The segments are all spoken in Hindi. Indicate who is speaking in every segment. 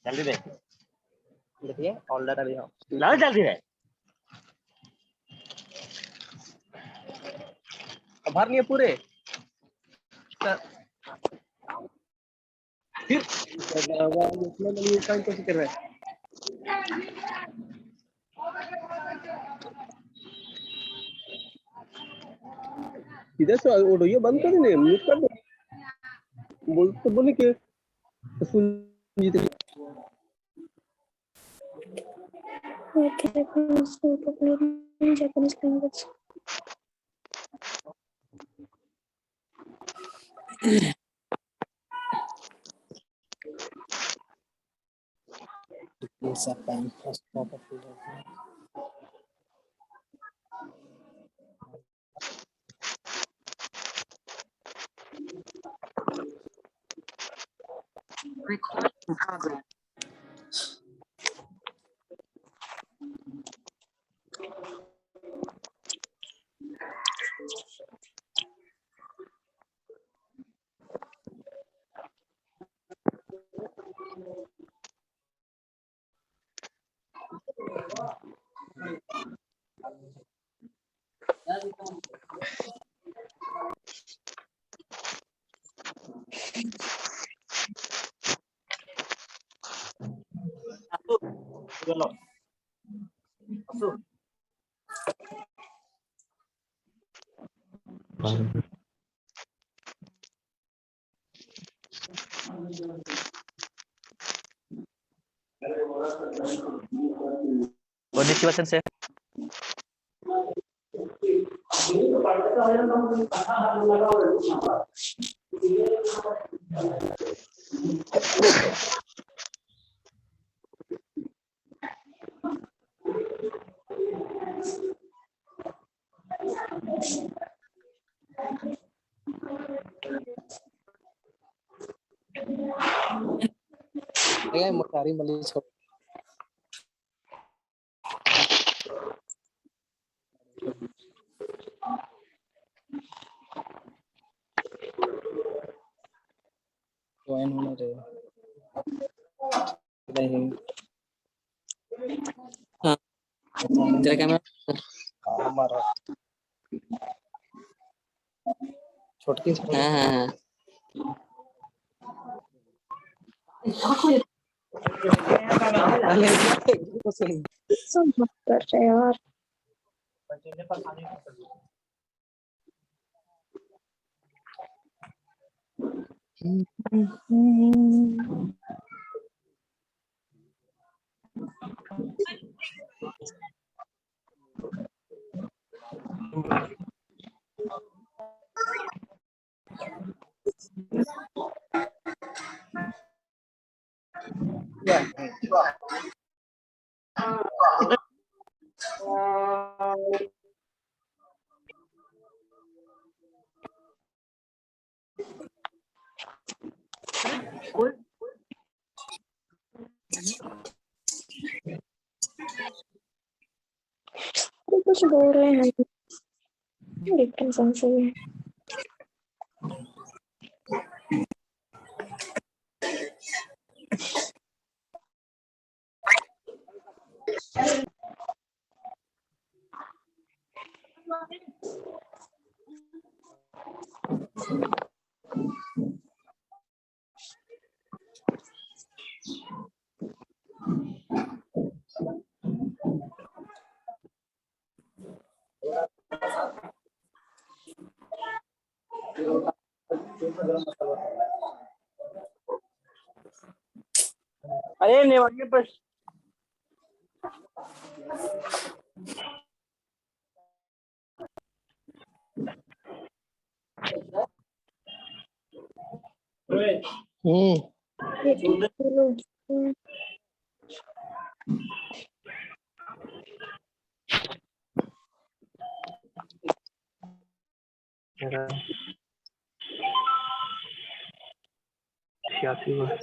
Speaker 1: जल्दी दे देखिए ऑल डाटा भी हो लाओ जल्दी है भर लिए पूरे फिर कैसे कर रहे हैं इधर से ऑडियो बंद कर देने म्यूट कर दो बोल तो बोले कि सुन जीते
Speaker 2: Okay, Japanese language.
Speaker 3: Recording in progress.
Speaker 1: Konnichiwa sensei.
Speaker 4: Mutari Malaysia. Join होना चाहिए नहीं हाँ तेरा कैमरा हमारा छोटकी हाँ हाँ
Speaker 2: सब मत कर रहे यार कुछ बोल रहे हैं लेकिन समझ नहीं
Speaker 1: अरे नेवानी पर
Speaker 4: うん。
Speaker 1: छियासी वर्ष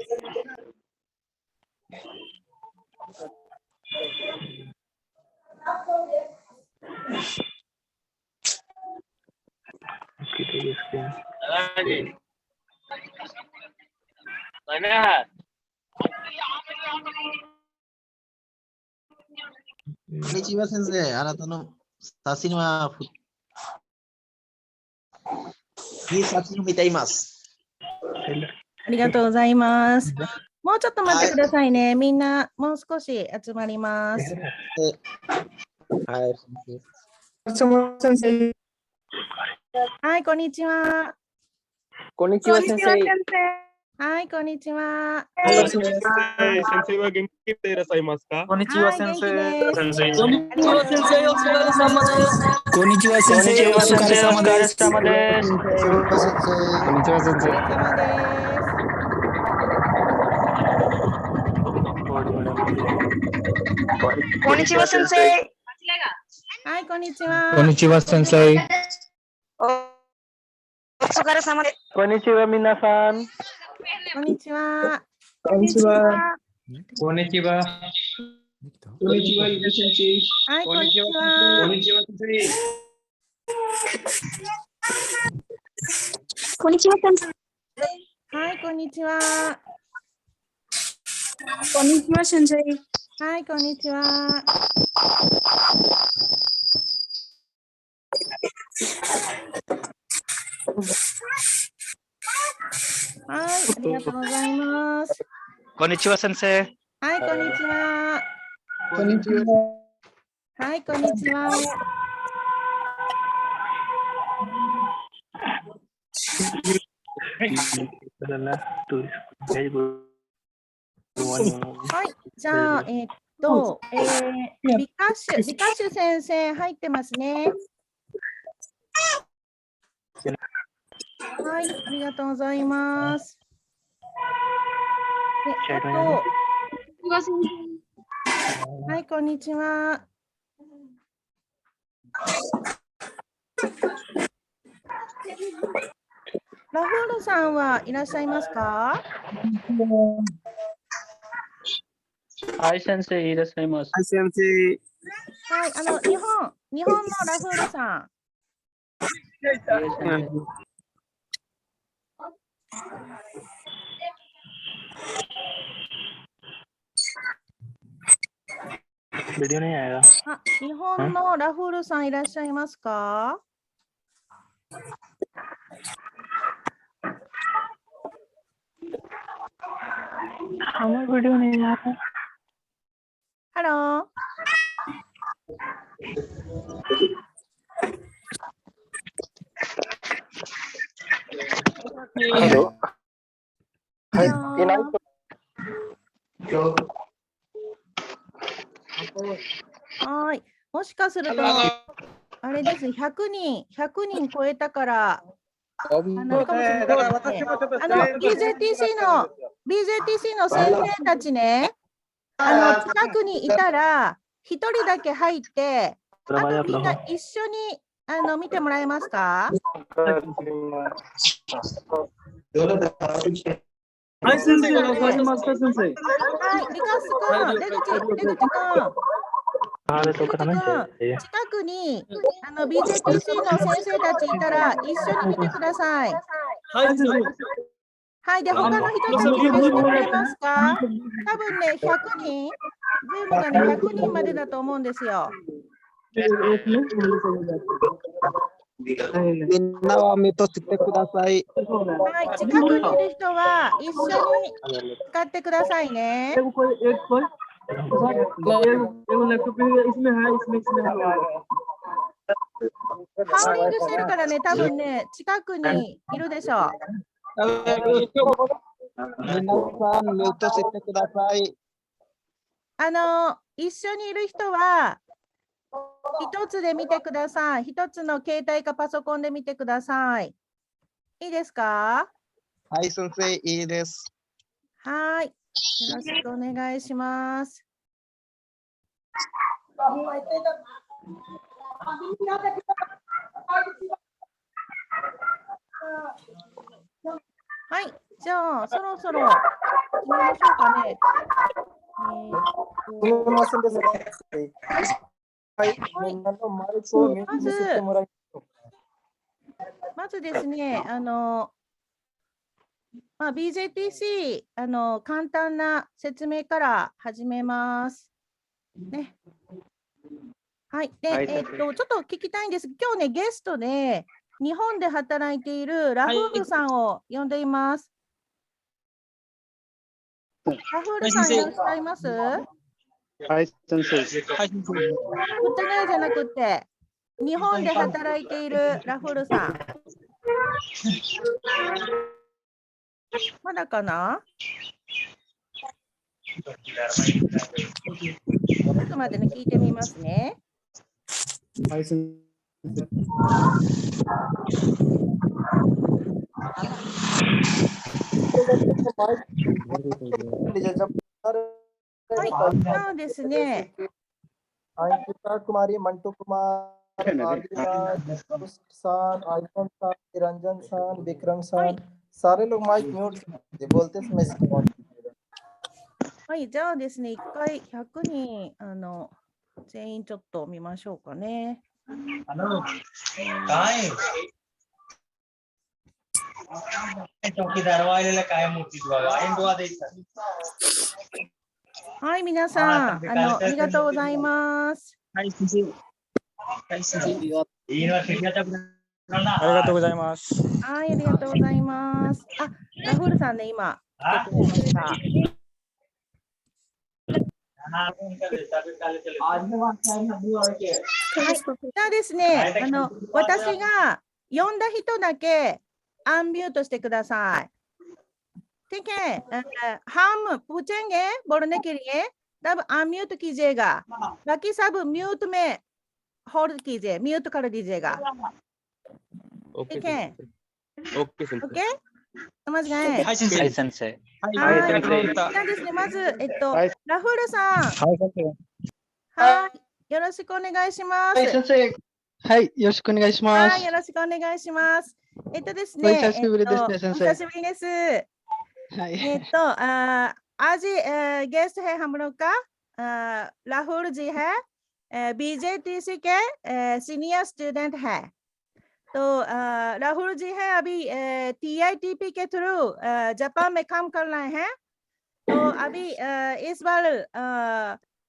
Speaker 5: こんにちは先生、あなたの写真は、いい写真を見ています。
Speaker 6: ありがとうございます。もうちょっと待ってくださいね。みんなもう少し集まります。
Speaker 5: はい。
Speaker 6: はい、こんにちは。
Speaker 4: こんにちは、先生。
Speaker 6: はい、こんにちは。
Speaker 1: 先生は元気でいらっしゃいますか？
Speaker 3: こんにちは、
Speaker 6: はい、
Speaker 3: 先
Speaker 6: 元気
Speaker 3: 生。
Speaker 6: です。
Speaker 4: こんにちは、先生。お疲れ様です。
Speaker 3: こんにちは、先生。お疲れ様です。
Speaker 6: お疲れ様です。
Speaker 4: こんにちは、先生。
Speaker 6: お疲れ様です。
Speaker 7: こんにちは、先生。
Speaker 6: はい、こんにちは。
Speaker 3: こんにちは、先生。
Speaker 7: お疲れ様です。
Speaker 1: こんにちは、皆さん。
Speaker 6: こんにちは。
Speaker 1: こんにちは。
Speaker 3: こんにちは。
Speaker 4: こんにちは、ゆき先生。
Speaker 6: はい、こんにちは。
Speaker 3: こんにちは、先生。
Speaker 2: こんにちは、先生。
Speaker 6: はい、こんにちは。
Speaker 2: こんにちは、先生。
Speaker 6: はい、こんにちは。はい、ありがとうございます。
Speaker 3: こんにちは、先生。
Speaker 6: はい、こんにちは。
Speaker 4: こんにちは。
Speaker 6: はい、こんにちは。はい、じゃあ、ビカッシュ先生入ってますね。はい、ありがとうございます。で、はい、こんにちは。ラフールさんはいらっしゃいますか？
Speaker 3: はい、先生、いらっしゃいます。
Speaker 1: はい、先生。
Speaker 6: はい、日本のラフールさん。
Speaker 1: वीडियो नहीं आएगा।
Speaker 6: あ、日本のラフールさんいらっしゃいますか？हमारा
Speaker 1: वीडियो नहीं आ रहा।
Speaker 6: ハロー。
Speaker 1: हेलो।
Speaker 6: はい。もしかすると、あれですね、100人超えたから、なるかもしれないですね。BJTC の先生たちね、近くにいたら、1人だけ入って、あとみんな一緒に見てもらえますか？
Speaker 4: はい、先生、わかりました、先生。
Speaker 6: はい、リカス君、出口君、近くにBJTC の先生たちいたら一緒に見てください。
Speaker 4: はい、先生。
Speaker 6: はい、で、他の人たちもしてもらえますか？多分ね、100人、ズームがね、100人までだと思うんですよ。
Speaker 5: みんなは目としてください。
Speaker 6: はい、近くにいる人は一緒に使ってくださいね。ハウリングしてるからね、多分ね、近くにいるでしょう。
Speaker 5: 皆さん、目としてください。
Speaker 6: 一緒にいる人は、一つで見てください。一つの携帯かパソコンで見てください。いいですか？
Speaker 5: はい、先生、いいです。
Speaker 6: はい。よろしくお願いします。はい。じゃあ、そろそろ始めましょうかね。
Speaker 4: はい、
Speaker 6: はい
Speaker 4: みんなのマイクをミュートにしてもらい
Speaker 6: まずですね、BJTC、簡単な説明から始めます。ね。はい。で、
Speaker 3: はい
Speaker 6: ちょっと聞きたいんです。今日ね、ゲストで、日本で働いているラフールさんを呼んでいます。ラフールさんいらっしゃいます？
Speaker 1: はい、先生。
Speaker 3: はい、先生。
Speaker 6: 売ってないじゃなくて、日本で働いているラフールさん。まだかな？ちょっと待ってね、聞いてみますね。
Speaker 4: はい、先
Speaker 6: はい、そうですね。
Speaker 4: अंकिता कुमारी, मंटू कुमार, आदिराज, सान, आइकन सान, निरंजन सान, विक्रम सान, सारे लोग माइक म्यूट से बोलते समय इसको
Speaker 6: はい、じゃあですね、一回100人、全員ちょっと見ましょうかね。はい、皆さん、ありがとうございます。
Speaker 3: はい、先生。はい、先生。
Speaker 4: ありがとうございます。
Speaker 6: はい、ありがとうございます。あ、ラフールさんね、今、来てくれました。はい、じゃあですね、私が呼んだ人だけアンミュートしてください。ठीक है, हम पूछेंगे बोलने के लिए, तब अनम्यूट कीजिएगा, बाकी सब म्यूट में होल्ड कीजिए, म्यूट कर दीजिएगा। ठीक है? ओके? समझ गए?
Speaker 3: はい、先生。はい、先生。
Speaker 6: はい、
Speaker 3: 先生。
Speaker 6: じゃあですね、まず、ラフールさん、
Speaker 4: はい、先生。
Speaker 6: はい、よろしくお願いします。
Speaker 8: はい、先生。はい、よろしくお願いしま
Speaker 6: はい、
Speaker 8: す。
Speaker 6: よろしくお願いします。です
Speaker 8: お
Speaker 6: ね、
Speaker 8: 久しぶりですね、先生。
Speaker 6: お久しぶりです。
Speaker 8: はい。
Speaker 6: आज गेस्ट है हम लोग का राहुल जी है, बीजेटीसी के सीनियर स्टूडेंट है। तो राहुल जी है अभी TITP के थ्रू जापान में काम कर रहे हैं। तो अभी इस बार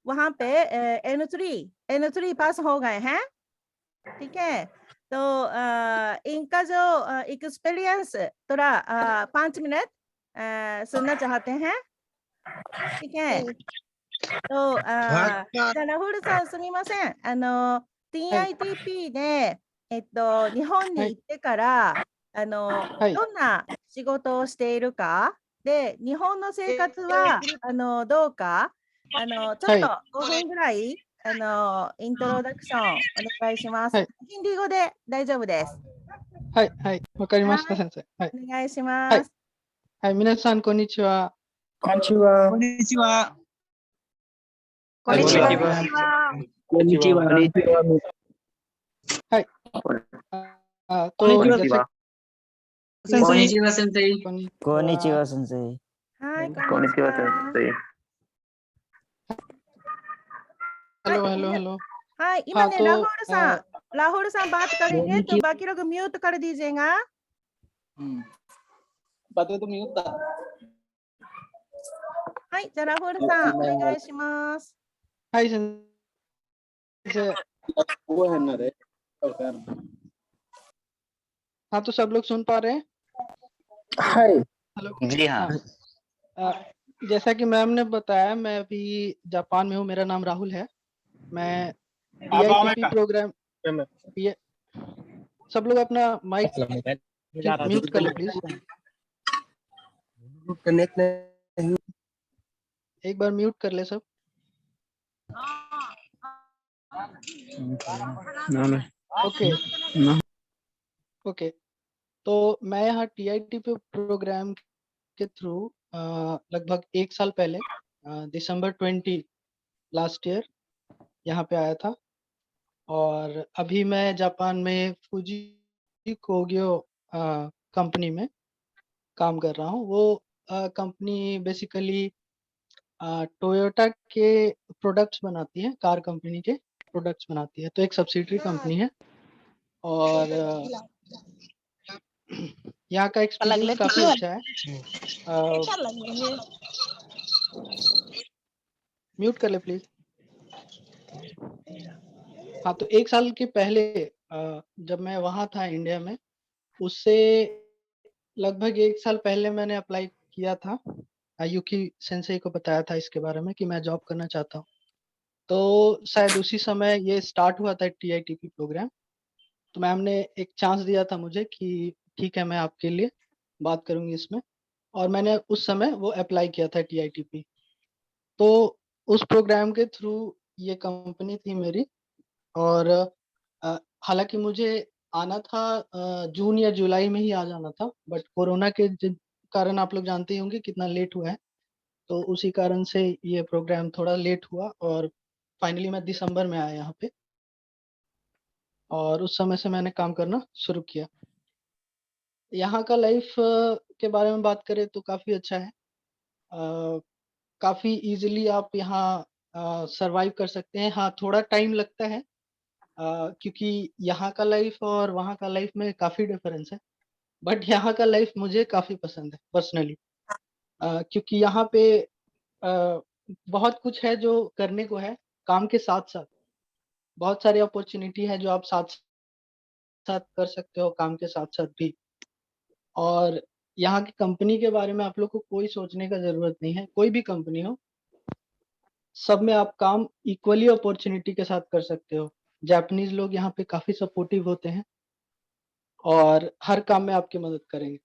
Speaker 6: वहाँ पे N3 पास हो गए हैं। ठीक है, तो इनका जो एक्सपीरियंस थोड़ा 5 मिनट सुनना चाहते हैं। ठीक है, तोラフールさんすみません。TITP で、日本に行ってから、どんな仕事をしているか、で、日本の生活はどうか、ちょっと5分ぐらい、イントロダクションお願いします。ヒンディー語で大丈夫です。
Speaker 8: はい、はい、わかりました、先生。はい。
Speaker 6: お願いします。
Speaker 8: はい、皆さん、こんにちは。
Speaker 4: こんにちは。
Speaker 3: こんにちは。
Speaker 7: こんにちは。
Speaker 4: こんにちは。
Speaker 8: はい。
Speaker 3: こんにちは。こんにちは、先生。
Speaker 9: こんにちは、先生。
Speaker 6: はい、
Speaker 3: こんにちは、先生。
Speaker 8: हेलो।
Speaker 6: はい、今ね、ラフールさん、バートカレンとバキログミュートから DJ が。
Speaker 4: バトルとミュート。
Speaker 6: はい、じゃあラフールさん、お願いします。
Speaker 8: はい、先生。हाँ, तो सब लोग सुन पा रहे हैं?
Speaker 4: हाय।
Speaker 8: हेलो।
Speaker 3: जी हाँ।
Speaker 8: जैसा कि मैम ने बताया, मैं अभी जापान में हूँ। मेरा नाम राहुल है। मैं TITP प्रोग्राम, सब लोग अपना माइक म्यूट कर लो प्लीज।
Speaker 4: कनेक्ट नहीं,
Speaker 8: एक बार म्यूट कर ले सब। ओके। तो मैं यहाँ TITP प्रोग्राम के थ्रू लगभग 1 साल पहले दिसंबर 20 लास्ट ईयर यहाँ पे आया था। और अभी मैं जापान में फूजी कोग्यो कंपनी में काम कर रहा हूँ। वो कंपनी बेसिकली टोयोटा के प्रोडक्ट्स बनाती है, कार कंपनी के प्रोडक्ट्स बनाती है, तो एक सब्सिडरी कंपनी है। और यहाँ का एक्सपीरियंस काफी अच्छा है। म्यूट कर ले प्लीज। हाँ, तो 1 साल के पहले जब मैं वहाँ था इंडिया में, उससे लगभग 1 साल पहले मैंने अप्लाई किया था। युकी सेंसेई को बताया था इसके बारे में कि मैं जॉब करना चाहता हूँ। तो शायद उसी समय ये स्टार्ट हुआ था TITP प्रोग्राम। तो मैम ने एक चांस दिया था मुझे कि ठीक है, मैं आपके लिए बात करूंगी इसमें। और मैंने उस समय वो अप्लाई किया था TITP। तो उस प्रोग्राम के थ्रू ये कंपनी थी मेरी। और हालांकि मुझे आना था जून या जुलाई में ही आ जाना था, बट कोरोना के कारण आप लोग जानते ही होंगे कितना लेट हुआ है। तो उसी कारण से ये प्रोग्राम थोड़ा लेट हुआ और फाइनली मैं दिसंबर में आया यहाँ पे। और उस समय से मैंने काम करना शुरू किया। यहाँ का लाइफ के बारे में बात करें तो काफ़ी अच्छा है। काफ़ी इजीली आप यहाँ सरवाइव कर सकते हैं। हाँ, थोड़ा टाइम लगता है क्योंकि यहाँ का लाइफ और वहाँ का लाइफ में काफ़ी डिफरेंस है। बट यहाँ का लाइफ मुझे काफ़ी पसंद है पर्सनली, क्योंकि यहाँ पे बहुत कुछ है जो करने को है। काम के साथ साथ बहुत सारी अपॉर्चुनिटी है जो आप साथ साथ कर सकते हो, काम के साथ साथ भी। और यहाँ की कंपनी के बारे में आप लोग को कोई सोचने का जरूरत नहीं है। कोई भी कंपनी हो, सब में आप काम इक्वली अपॉर्चुनिटी के साथ कर सकते हो। जापानीज लोग यहाँ पे काफी सपोर्टिव होते हैं और हर काम में आपकी मदद करेंगे।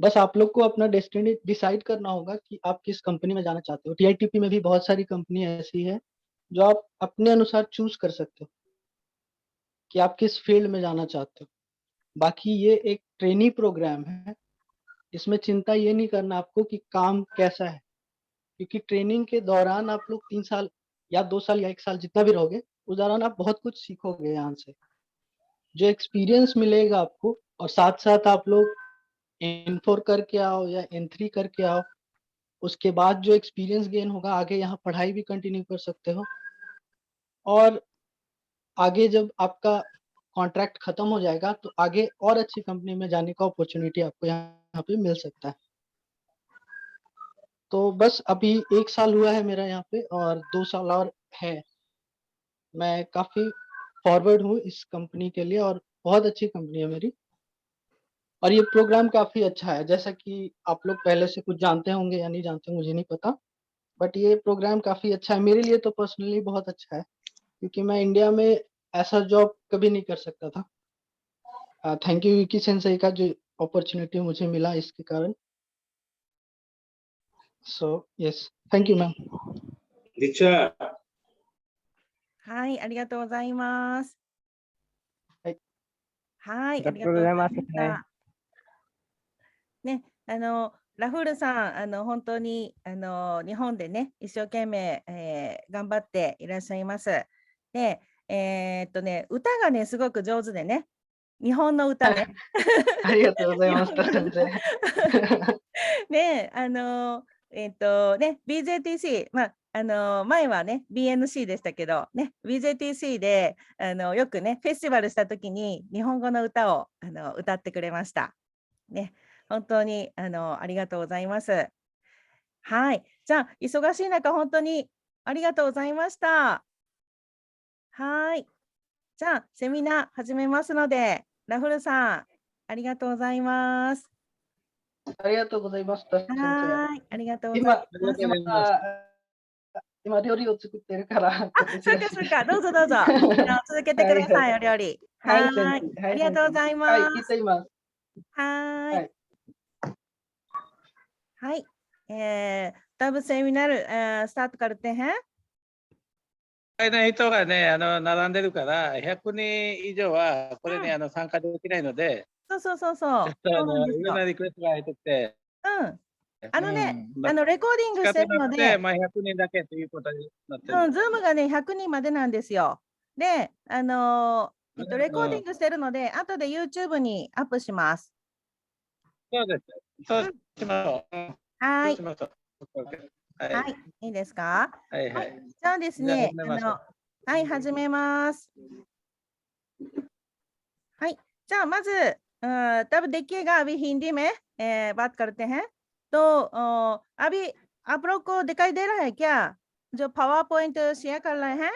Speaker 8: बस आप लोग को अपना डेस्टिनी डिसाइड करना होगा कि आप किस कंपनी में जाना चाहते हो। TITP में भी बहुत सारी कंपनी ऐसी है जो आप अपने अनुसार चूज कर सकते हो कि आप किस फील्ड में जाना चाहते हो। बाकी ये एक ट्रेनी प्रोग्राम है, इसमें चिंता ये नहीं करना आपको कि काम कैसा है, क्योंकि ट्रेनिंग के दौरान आप लोग 3 साल या 2 साल या 1 साल जितना भी रहोगे, उस दौरान आप बहुत कुछ सीखोगे यहाँ से, जो एक्सपीरियंस मिलेगा आपको। और साथ साथ आप लोग N4 करके आओ या N3 करके आओ, उसके बाद जो एक्सपीरियंस गेन होगा, आगे यहाँ पढ़ाई भी कंटिन्यू कर सकते हो। और आगे जब आपका कॉन्ट्रैक्ट खत्म हो जाएगा तो आगे और अच्छी कंपनी में जाने का अपॉर्चुनिटी आपको यहाँ पे मिल सकता है। तो बस अभी 1 साल हुआ है मेरा यहाँ पे और 2 साल और है। मैं काफी फॉरवर्ड हूँ इस कंपनी के लिए और बहुत अच्छी कंपनी है मेरी। और ये प्रोग्राम काफी अच्छा है, जैसा कि आप लोग पहले से कुछ जानते होंगे या नहीं जानते मुझे नहीं पता, बट ये प्रोग्राम काफी अच्छा है मेरे लिए। तो पर्सनली बहुत अच्छा है क्योंकि मैं इंडिया में ऐसा जॉब कभी नहीं कर सकता था। थैंक यू युकी सेंसेई का जो अपॉर्चुनिटी मुझे मिला इसके कारण। So yes, thank you मैम।
Speaker 6: はい、ありがとうございます。
Speaker 8: はい。
Speaker 6: はい、ありがとうございました。ね、ラフールさん、本当に、日本でね、一生懸命、頑張っていらっしゃいます。で、歌がね、すごく上手でね、日本の歌ね。
Speaker 8: ありがとうございました、先生。
Speaker 6: ね、ね、BJTC、まあ、前はね、BNC でしたけど、ね、BJTC で、よくね、フェスティバルしたときに、日本語の歌を、歌ってくれました。ね、本当に、ありがとうございます。はい。じゃあ、忙しい中、本当にありがとうございました。はい。じゃあ、セミナー始めますので、ラフルさん、ありがとうございます。
Speaker 8: ありがとうございました、先生。
Speaker 6: はい、ありがとうございます。
Speaker 8: 今料理を作ってるから。
Speaker 6: そうかそうか、どうぞどうぞ。続けてください、お料理。はい、ありがとうございます。
Speaker 8: はい、聞いています。
Speaker 6: はい。はい。तब seminar start करते हैं।
Speaker 10: の人がね、並んでるから、100人以上はこれに参加できないので、
Speaker 6: そうそうそうそう。そうなんですよ。
Speaker 10: いろんなリクエストが入ってきて、
Speaker 6: うん。レコーディング
Speaker 10: 仕
Speaker 6: してるので、
Speaker 10: 方なくて、まあ、100人だけということになってる。
Speaker 6: ズームがね、100人までなんですよ。で、レコーディングしてるので、後で YouTube にアップします。
Speaker 10: そうです。そうしましょう。
Speaker 6: はい。
Speaker 10: そうしましょう。はい。
Speaker 6: はい。いいですか？
Speaker 10: はいはい。
Speaker 6: じゃあですね、はい、始めます。はい。じゃあ、まず、तब देखिएगा अभी हिंदी में बात करते हैं। तो अभी आप लोग को दिखाई दे रहा है क्या? जो पावर पॉइंट शेयर कर रहे हैं?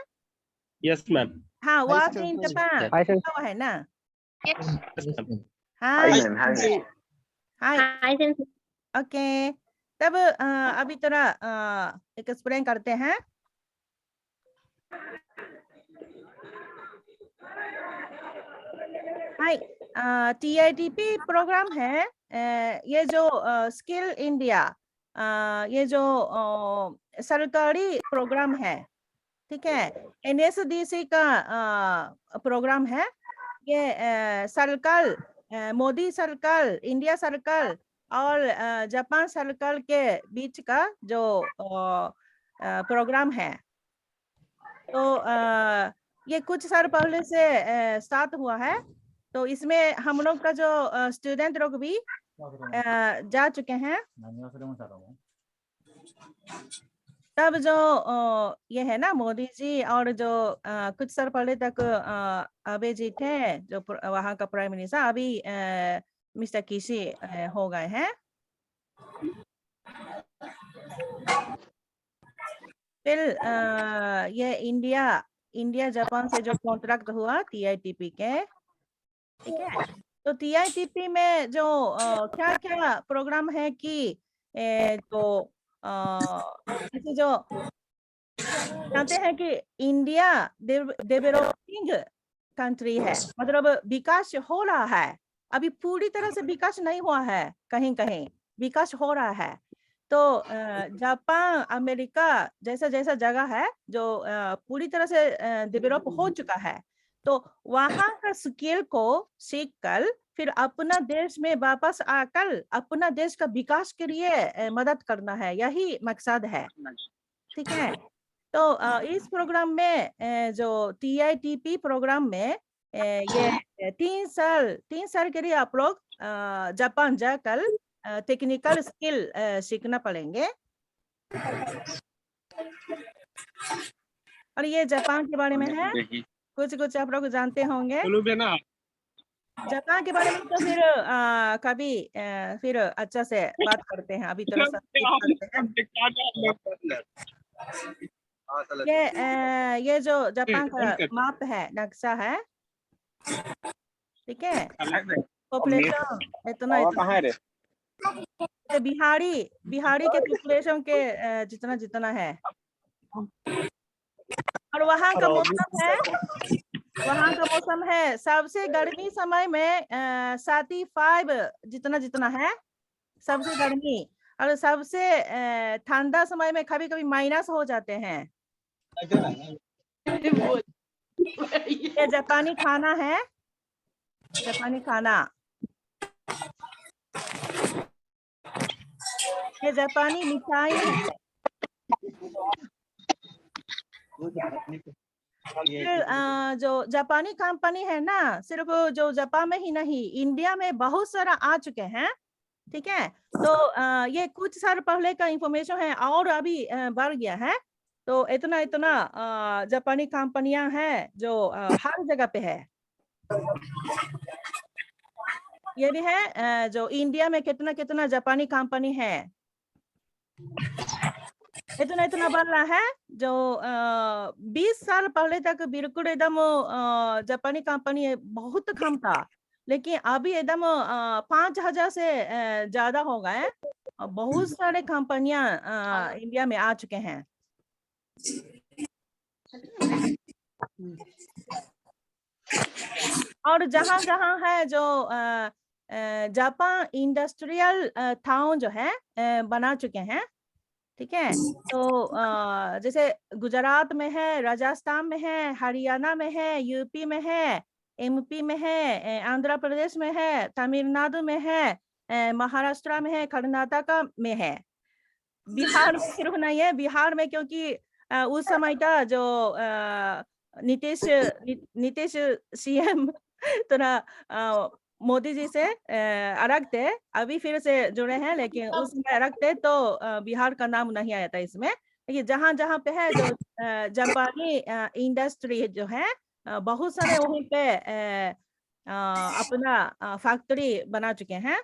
Speaker 1: Yes ma'am.
Speaker 6: हाँ, वर्क इन जापान लिखा हुआ है ना?
Speaker 1: Hi
Speaker 6: hi.
Speaker 1: Ma'am, hi ma'am.
Speaker 6: Hi. Okay. तब अभी थोड़ा एक्सप्लेन करते हैं। हाय, TITP प्रोग्राम है। ये जो स्किल इंडिया, ये जो सरकारी प्रोग्राम है, ठीक है, NSDC का प्रोग्राम है। ये सरकार, मोदी सरकार, इंडिया सरकार और जापान सरकार के बीच का जो प्रोग्राम है। तो ये कुछ साल पहले से स्टार्ट हुआ है। तो इसमें हम लोग का जो स्टूडेंट लोग भी जा चुके हैं। तब जो ये है ना, मोदी जी और जो कुछ साल पहले तक आबे जी थे, जो वहाँ का प्राइम मिनिस्टर, अभी मिस्टर किसी हो गए हैं। फिर ये इंडिया जापान से जो कॉन्ट्रैक्ट हुआ TITP के, ठीक है। तो TITP में जो क्या क्या प्रोग्राम है कि तो जैसे जो जानते हैं कि इंडिया डेवलपिंग कंट्री है, मतलब विकास हो रहा है। अभी पूरी तरह से विकास नहीं हुआ है, कहीं कहीं विकास हो रहा है। तो जापान, अमेरिका जैसा जैसा जगह है जो पूरी तरह से डेवलप हो चुका है, तो वहाँ का स्किल को सीखकर फिर अपना देश में वापस आकर अपना देश का विकास के लिए मदद करना है, यही मकसद है, ठीक है। तो इस प्रोग्राम में जो TITP प्रोग्राम में ये 3 साल के लिए आप लोग जापान जाकर टेक्निकल स्किल सीखना पड़ेंगे। और ये जापान के बारे में है, कुछ आप लोग जानते होंगे। जापान के बारे में तो फिर कभी फिर अच्छा से बात करते हैं। अभी थोड़ा सा ये जो जापान का मैप है, नक्शा है, ठीक है। पॉपुलेशन इतना बिहारी के पॉपुलेशन के जितना है। और वहाँ का मौसम है सबसे गर्मी समय में 35 जितना है सबसे गर्मी, और सबसे ठंडा समय में कभी कभी माइनस हो जाते हैं। ये जापानी खाना है, जापानी खाना, ये जापानी मिठाई है। फिर जो जापानी कंपनी है ना, सिर्फ जो जापान में ही नहीं, इंडिया में बहुत सारा आ चुके हैं, ठीक है। तो ये कुछ साल पहले का इंफॉर्मेशन है और अभी बढ़ गया है। तो इतना जापानी कंपनियां हैं जो हर जगह पे है। ये भी है जो इंडिया में कितना जापानी कंपनी है, इतना बढ़ रहा है। जो 20 साल पहले तक बिल्कुल एकदम जापानी कंपनी बहुत कम था, लेकिन अभी एकदम 5000 से ज्यादा हो गए। बहुत सारे कंपनियां इंडिया में आ चुके हैं। और जहां है जो जापान इंडस्ट्रियल टाउन जो है बना चुके हैं, ठीक है। तो जैसे गुजरात में है, राजस्थान में है, हरियाणा में है, यूपी में है, एमपी में है, आंध्र प्रदेश में है, तमिलनाडु में है, महाराष्ट्र में है, कर्नाटक में है। बिहार में सिर्फ नहीं है, बिहार में क्योंकि उस समय का जो नीतीश सीएम थोड़ा मोदी जी से अलग थे, अभी फिर से जुड़े हैं, लेकिन उस समय अलग थे तो बिहार का नाम नहीं आया था इसमें। लेकिन जहाँ जहाँ पे है जो जापानी इंडस्ट्री जो है, बहुत सारे वहीं पे अपना फैक्ट्री बना चुके हैं।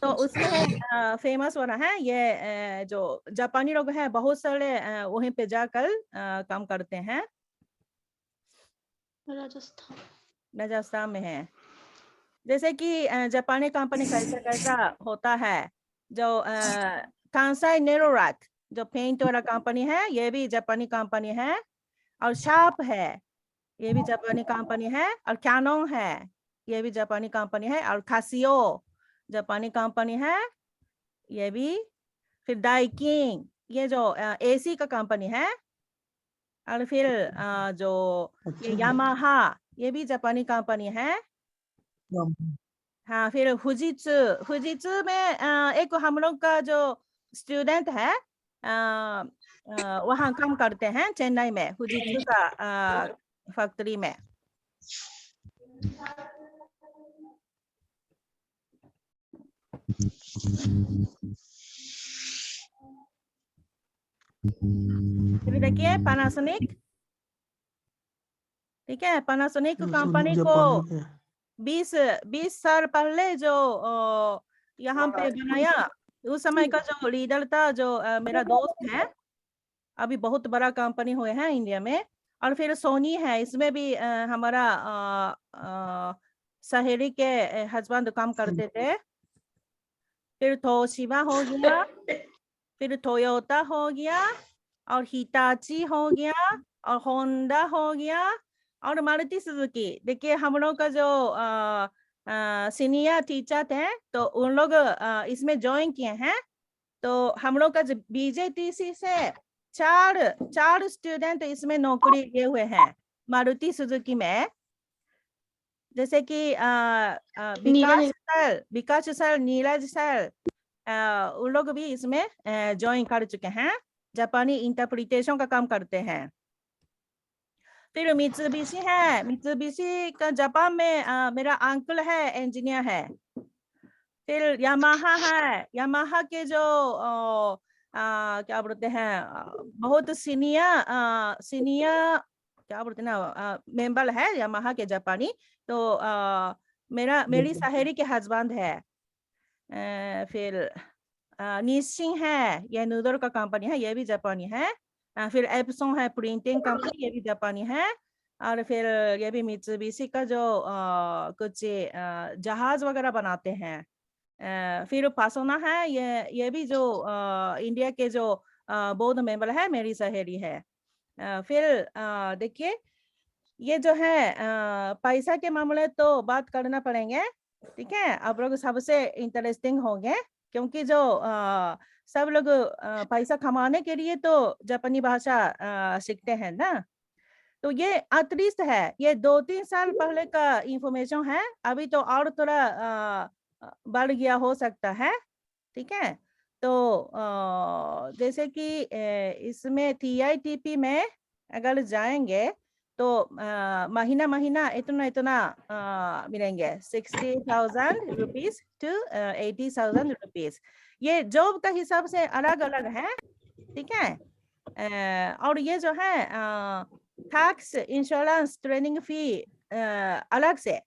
Speaker 6: तो उसमें फेमस हो रहा है ये जो जापानी लोग हैं, बहुत सारे वहीं पे जाकर काम करते हैं। राजस्थान में है। जैसे कि जापानी कंपनी कैसा कैसा होता है, जो कांसाई नेरोलैक जो पेंट वाला कंपनी है, ये भी जापानी कंपनी है। और शार्प है, ये भी जापानी कंपनी है। और कैनन है, ये भी जापानी कंपनी है। और कासियो जापानी कंपनी है, ये भी। फिर डाइकिन, ये जो एसी का कंपनी है। और फिर जो ये यामाहा, ये भी जापानी कंपनी है। हाँ, फिर फुजित्सु में एक हम लोग का जो स्टूडेंट है वहाँ काम करते हैं चेन्नई में, फुजित्सु का फैक्ट्री में। फिर देखिए पैनासोनिक, ठीक है। पैनासोनिक कंपनी को 20 साल पहले जो यहाँ पे बनाया, उस समय का जो लीडर था जो मेरा दोस्त है, अभी बहुत बड़ा कंपनी हुए हैं इंडिया में। और फिर सोनी है, इसमें भी हमारा सहेली के हस्बैंड काम करते थे। फिर तोशिबा हो गया, फिर टोयोटा हो गया, और हिटाची हो गया, और होंडा हो गया, और मारुति सुजुकी। देखिए हम लोग का जो सीनियर टीचर थे, तो उन लोग इसमें ज्वाइन किए हैं। तो हम लोग का जो बीजेटीसी से चार स्टूडेंट इसमें नौकरी लिए हुए हैं मारुति सुजुकी में। जैसे कि विकास सर, नीरज सर, उन लोग भी इसमें ज्वाइन कर चुके हैं, जापानी इंटरप्रिटेशन का काम करते हैं। फिर मित्सुबिशी है, मित्सुबिशी का जापान में मेरा अंकल है, इंजीनियर है। फिर यामाहा है, यामाहा के जो क्या बोलते हैं, बहुत सीनियर क्या बोलते हैं ना, मेंबर है यामाहा के जापानी। तो मेरी सहेली के हस्बैंड है। फिर निशिन है, ये नूडल का कंपनी है, ये भी जापानी है। फिर एप्सॉन है, प्रिंटिंग कंपनी, ये भी जापानी है। और फिर ये भी मित्सुबिशी का जो कुछ जहाज वगैरह बनाते हैं। फिर पासोना है, ये भी जो इंडिया के जो बोर्ड मेंबर है, मेरी सहेली है। फिर देखिए ये जो है पैसा के मामले तो बात करना पड़ेंगे, ठीक है। आप लोग सबसे इंटरेस्टिंग होंगे, क्योंकि जो सब लोग पैसा कमाने के लिए तो जापानी भाषा सीखते हैं ना। तो ये अतिरिक्त है, ये 2-3 साल पहले का इंफॉर्मेशन है, अभी तो और थोड़ा बढ़ गया हो सकता है, ठीक है। तो जैसे कि इसमें TITP में अगर जाएंगे तो महीना महीना इतना मिलेंगे, 60,000 रुपीज to 80,000 रुपीज। ये जॉब का हिसाब से अलग अलग है, ठीक है। और ये जो है टैक्स, इंश्योरेंस, ट्रेनिंग फी अलग से,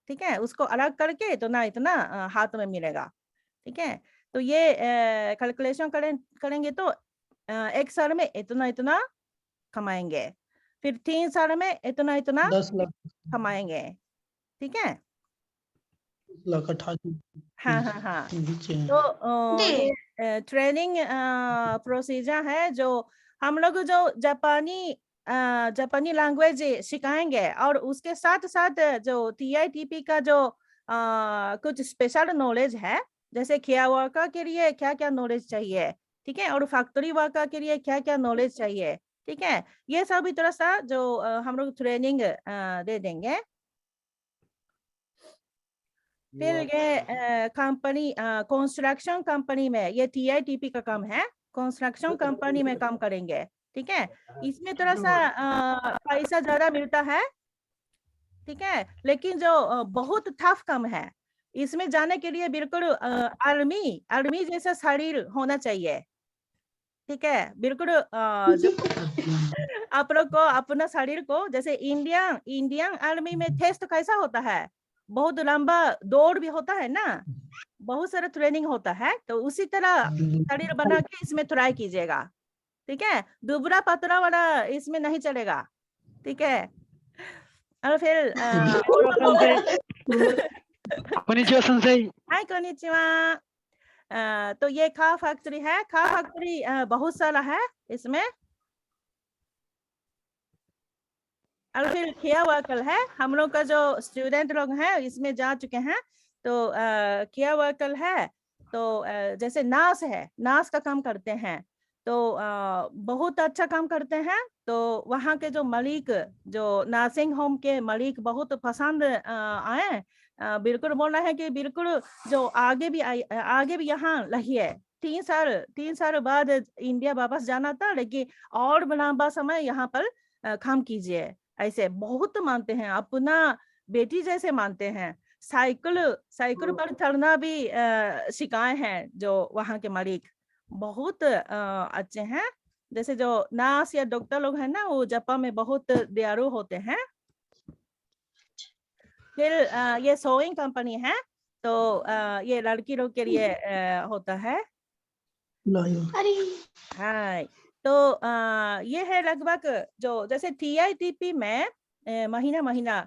Speaker 6: ठीक है, उसको अलग करके इतना हाथ में मिलेगा, ठीक है। तो ये कैलकुलेशन करेंगे तो 1 साल में इतना कमाएंगे, फिर 3 साल में इतना
Speaker 8: 10 लाख
Speaker 6: कमाएंगे, ठीक है। हाँ। तो ये ट्रेनिंग प्रोसीजर है, जो हम लोग जो जापानी लैंग्वेज सिखाएंगे, और उसके साथ साथ जो TITP का जो कुछ स्पेशल नॉलेज है, जैसे किया वर्कर के लिए क्या क्या नॉलेज चाहिए, ठीक है, और फैक्ट्री वर्कर के लिए क्या क्या नॉलेज चाहिए, ठीक है, ये सब भी थोड़ा सा जो हम लोग ट्रेनिंग दे देंगे। फिर ये कंपनी कंस्ट्रक्शन कंपनी में ये TITP का काम है, कंस्ट्रक्शन कंपनी में काम करेंगे। ठीक है, इसमें थोड़ा सा पैसा ज्यादा मिलता है, ठीक है, लेकिन जो बहुत टफ काम है, इसमें जाने के लिए बिल्कुल आर्मी जैसा शरीर होना चाहिए। ठीक है, बिल्कुल जो आप लोग को अपना शरीर को, जैसे इंडियन आर्मी में टेस्ट कैसा होता है, बहुत लंबा दौड़ भी होता है ना, बहुत सारा ट्रेनिंग होता है, तो उसी तरह शरीर बना के इसमें ट्राई कीजिएगा। ठीक है, दुबला पतला वाला इसमें नहीं चलेगा। ठीक है, और फिर
Speaker 10: Konnichiwa sensei.
Speaker 6: हाय कोनिचिवा। तो ये खा फैक्ट्री है, खा फैक्ट्री बहुत सारा है इसमें। और फिर किया वर्कल है, हम लोग का जो स्टूडेंट लोग हैं इसमें जा चुके हैं, तो किया वर्कल है, तो जैसे नास है, नास का काम करते हैं, तो बहुत अच्छा काम करते हैं। तो वहाँ के जो मालिक, जो नर्सिंग होम के मालिक बहुत पसंद आए, बिल्कुल बोल रहे हैं कि बिल्कुल जो आगे भी यहाँ रहिए। 3 साल बाद इंडिया वापस जाना था, लेकिन और लंबा समय यहाँ पर काम कीजिए। ऐसे बहुत मानते हैं, अपना बेटी जैसे मानते हैं। साइकिल पर चढ़ना भी सिखाए हैं जो वहाँ के मालिक, बहुत अच्छे हैं। जैसे जो नर्स या डॉक्टर लोग हैं ना, वो जापान में बहुत दयालु होते हैं। फिर ये सोइंग कंपनी है, तो ये लड़की लोग के लिए होता है। हाँ, तो ये है लगभग जो जैसे TITP में महीना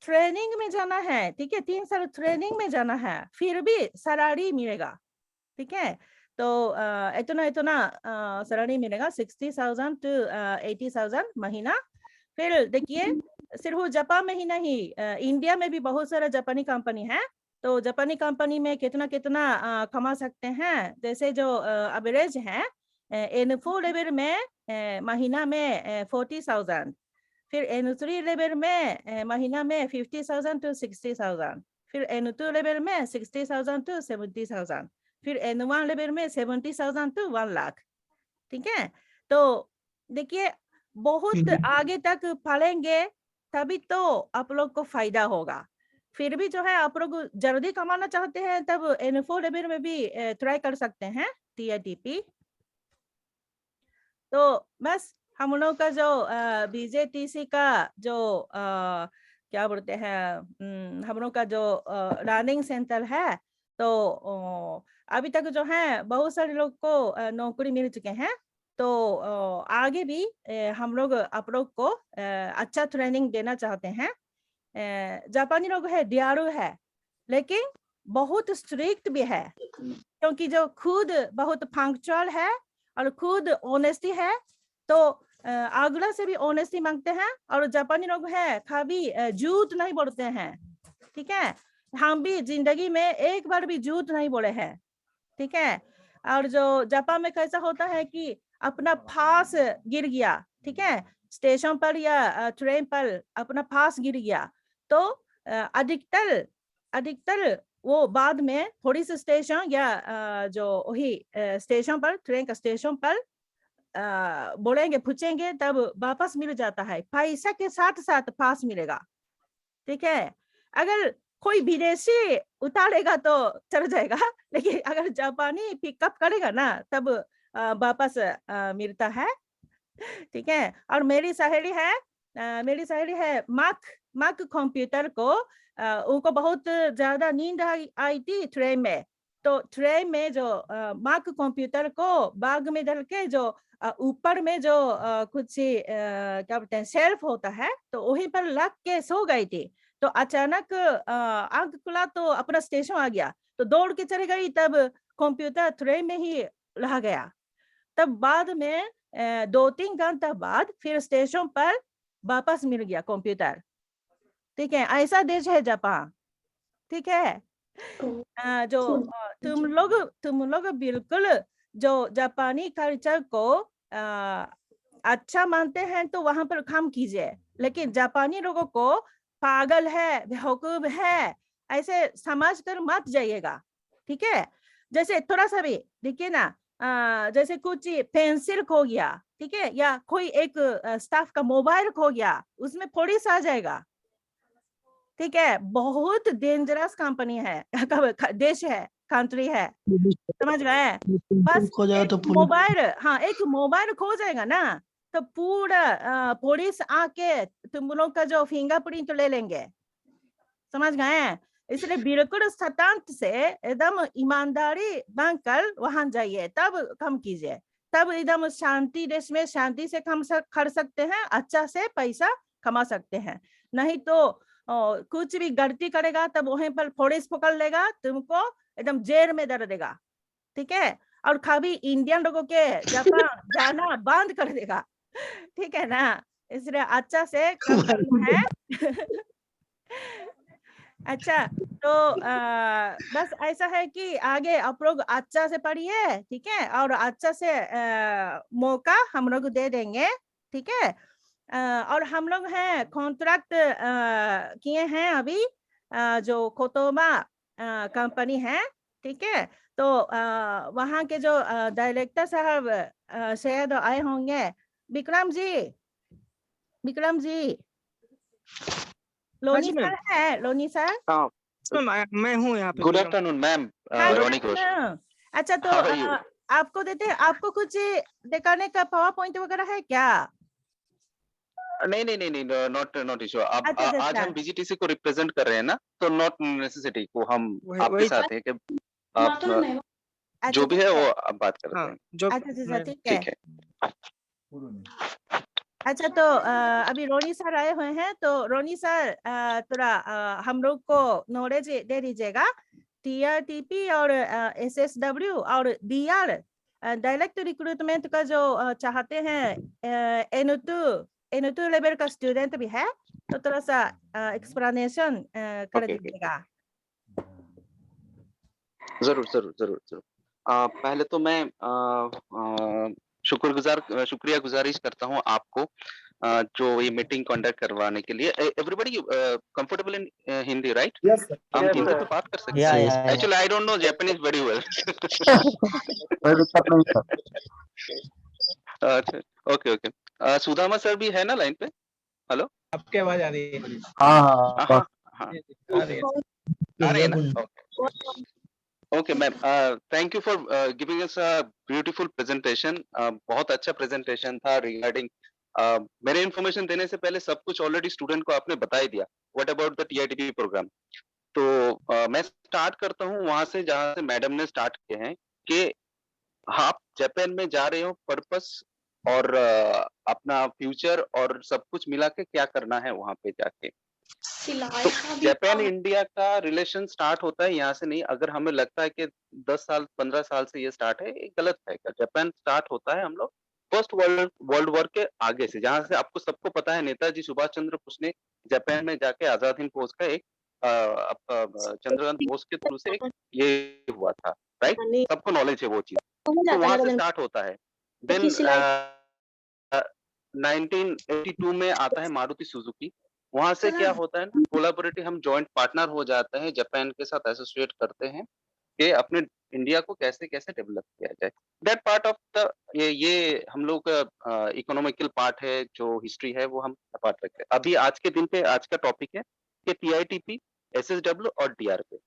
Speaker 6: ट्रेनिंग में जाना है। ठीक है, 3 साल ट्रेनिंग में जाना है, फिर भी सैलरी मिलेगा। ठीक है, तो इतना सैलरी मिलेगा, 60,000 to 80,000 महीना। फिर देखिए, सिर्फ जापान में ही नहीं, इंडिया में भी बहुत सारा जापानी कंपनी है, तो जापानी कंपनी में कितना कमा सकते हैं। जैसे जो एवरेज है, N4 लेवल में महीना में 40,000, फिर N3 लेवल में महीना में 50,000 to 60,000, फिर N2 लेवल में 60,000 to 70,000, फिर N1 लेवल में 70,000 to 1 लाख। ठीक है, तो देखिए बहुत आगे तक पढ़ेंगे तभी तो आप लोग को फायदा होगा। फिर भी जो है आप लोग जल्दी कमाना चाहते हैं, तब N4 लेवल में भी ट्राई कर सकते हैं TITP। तो बस हम लोग का जो BJTC का जो क्या बोलते हैं, हम लोग का जो लर्निंग सेंटर है, तो अभी तक जो है बहुत सारे लोग को नौकरी मिल चुके हैं। तो आगे भी हम लोग आप लोग को अच्छा ट्रेनिंग देना चाहते हैं। जापानी लोग है, दयालु है, लेकिन बहुत स्ट्रिक्ट भी है, क्योंकि जो खुद बहुत पंक्चुअल है और खुद ऑनेस्टी है, तो अगला से भी ऑनेस्टी मांगते हैं। और जापानी लोग है कभी झूठ नहीं बोलते हैं। ठीक है, हम भी जिंदगी में एक बार भी झूठ नहीं बोले हैं। ठीक है, और जो जापान में कैसा होता है कि अपना पास गिर गया, ठीक है, स्टेशन पर या ट्रेन पर अपना पास गिर गया, तो अधिकतर वो बाद में थोड़ी सी स्टेशन या जो वही स्टेशन पर, ट्रेन का स्टेशन पर बोलेंगे, पूछेंगे, तब वापस मिल जाता है, पैसा के साथ साथ पास मिलेगा। ठीक है, अगर कोई विदेशी उतारेगा तो चल जाएगा, लेकिन अगर जापानी पिकअप करेगा ना, तब वापस मिलता है। ठीक है, और मेरी सहेली है माक कंप्यूटर को उनको बहुत ज्यादा नींद आई थी ट्रेन में, तो ट्रेन में जो माक कंप्यूटर को बैग में डाल के जो ऊपर में जो कुछ क्या बोलते हैं शेल्फ होता है, तो वहीं पर रख के सो गई थी। तो अचानक आग खुला तो अपना स्टेशन आ गया, तो दौड़ के चले गई, तब कंप्यूटर ट्रेन में ही रह गया। तब बाद में 2-3 घंटा बाद फिर स्टेशन पर वापस मिल गया कंप्यूटर। ठीक है, ऐसा देश है जापान। ठीक है, जो तुम लोग बिल्कुल जो जापानी कल्चर को अच्छा मानते हैं तो वहां पर काम कीजिए, लेकिन जापानी लोगों को पागल है, बेवकूफ है ऐसे समझ कर मत जाइएगा, ठीक है। जैसे थोड़ा सा भी देखिए ना, जैसे कुछ पेंसिल खो गया, ठीक है, या कोई एक स्टाफ का मोबाइल खो गया, उसमें पुलिस आ जाएगा, ठीक है। बहुत डेंजरस कंपनी है, देश है, कंट्री है, समझ गए। बस
Speaker 8: खो जाए
Speaker 6: एक
Speaker 8: तो पुलिस
Speaker 6: मोबाइल, हाँ एक मोबाइल खो जाएगा ना, तो पूरा पुलिस आके तुम लोग का जो फिंगरप्रिंट ले लेंगे, समझ गए। इसलिए बिल्कुल सतर्क से एकदम ईमानदारी बनकर वहां जाइए, तब काम कीजिए, तब एकदम शांति देश में शांति से काम कर सकते हैं, अच्छा से पैसा कमा सकते हैं। नहीं तो कुछ भी गलती करेगा तब वहीं पर पुलिस पकड़ लेगा, तुमको एकदम जेल में डाल देगा, ठीक है। और कभी इंडियन लोगों के जापान जाना बंद कर देगा, ठीक है ना। इसलिए अच्छा से काम करना है। अच्छा, तो बस ऐसा है कि आगे आप लोग अच्छा से पढ़िए, ठीक है, और अच्छा से मौका हम लोग दे देंगे, ठीक है। और हम लोग हैं कॉन्ट्रैक्ट किए हैं अभी, जो कोतोमा कंपनी है, ठीक है। तो वहाँ के जो डायरेक्टर साहब शायद आए होंगे, विक्रम जी, विक्रम जी, लोनी सर है, लोनी सर।
Speaker 10: हाँ
Speaker 7: मैं हूँ यहाँ पे।
Speaker 10: गुड आफ्टरनून मैम,
Speaker 6: हाँ,
Speaker 10: रोनी घोष।
Speaker 6: अच्छा, तो
Speaker 10: How are you?
Speaker 6: आपको देते हैं, आपको कुछ दिखाने का पावर पॉइंट वगैरह है क्या?
Speaker 10: नहीं नहीं नहीं नहीं, नॉट इशू। अब
Speaker 6: अच्छा,
Speaker 10: आज
Speaker 6: अच्छा,
Speaker 10: हम बीजीटीसी को रिप्रेजेंट कर रहे हैं ना, तो नॉट नेसेसिटी को हम आपके
Speaker 7: वही
Speaker 10: साथ हैं कि आप
Speaker 6: अच्छा,
Speaker 10: जो भी
Speaker 6: ठीक
Speaker 10: है
Speaker 6: है,
Speaker 10: वो आप बात करते
Speaker 7: हाँ
Speaker 10: हैं।
Speaker 7: जो
Speaker 6: अच्छा, अच्छा, ठीक है।
Speaker 10: ठीक है।
Speaker 6: अच्छा, तो अभी रोनी सर आए हुए हैं, तो रोनी सर थोड़ा हम लोग को नॉलेज दे दीजिएगा, TRTP और SSW और BR डायरेक्ट रिक्रूटमेंट का जो चाहते हैं, N2 लेवल का स्टूडेंट भी है, तो थोड़ा सा एक्सप्लेनेशन कर
Speaker 10: ओके,
Speaker 6: दीजिएगा।
Speaker 10: जरूर जरूर जरूर जरूर। पहले तो मैं शुक्रिया गुजारिश करता हूँ आपको, जो ये मीटिंग कंडक्ट करवाने के लिए। Everybody comfortable in Hindi, right?
Speaker 4: Yes sir.
Speaker 10: हम
Speaker 4: यस
Speaker 10: हिंदी
Speaker 4: सर।
Speaker 10: पे बात कर सकते
Speaker 9: या
Speaker 10: हैं?
Speaker 9: या या
Speaker 10: actually I don't know Japanese very well.
Speaker 4: कोई दिक्कत नहीं सर।
Speaker 10: अच्छा, ओके ओके। सुदामा सर भी है ना लाइन पे? हेलो।
Speaker 3: आपकी आवाज आ रही है।
Speaker 4: हाँ
Speaker 10: हाँ
Speaker 4: हाँ
Speaker 10: हाँ,
Speaker 3: आ रही है।
Speaker 10: आ रही है ना? Okay ma'am, thank you for giving us a beautiful presentation. बहुत अच्छा प्रेजेंटेशन था रिगार्डिंग, मेरे इन्फॉर्मेशन देने से पहले सब कुछ ऑलरेडी स्टूडेंट को आपने बता ही दिया। What about the TITP program? तो मैं स्टार्ट करता हूँ वहां से जहां से मैडम ने स्टार्ट किए हैं, कि आप जापान में जा रहे हो पर्पस और अपना फ्यूचर और सब कुछ मिला के क्या करना है वहां पे जाके। तो जापान इंडिया का रिलेशन स्टार्ट होता है यहाँ से नहीं। अगर हमें लगता है कि 10 साल 15 साल से ये स्टार्ट है, ये गलत है। जापान स्टार्ट होता है हम लोग फर्स्ट वर्ल्ड वॉर के आगे से, जहां से आपको सबको पता है नेताजी सुभाष चंद्र बोस ने जापान में जाके आजाद हिंद फौज का एक चंद्रकांत बोस के थ्रू से एक ये हुआ था, राइट? सबको नॉलेज है वो चीज। तो वहां से स्टार्ट होता है। देन 1982 में आता है मारुति सुजुकी। वहां से क्या होता है ना, कोलैबोरेटिव हम जॉइंट पार्टनर हो जाते हैं, जापान के साथ एसोसिएट करते हैं कि अपने इंडिया को कैसे कैसे डेवलप किया जाए। दैट पार्ट ऑफ द ये हम लोग का इकोनॉमिकल पार्ट है, जो हिस्ट्री है वो हम पार्ट रखते हैं। अभी आज के दिन पे आज का टॉपिक है कि TITP, SSW और DRP।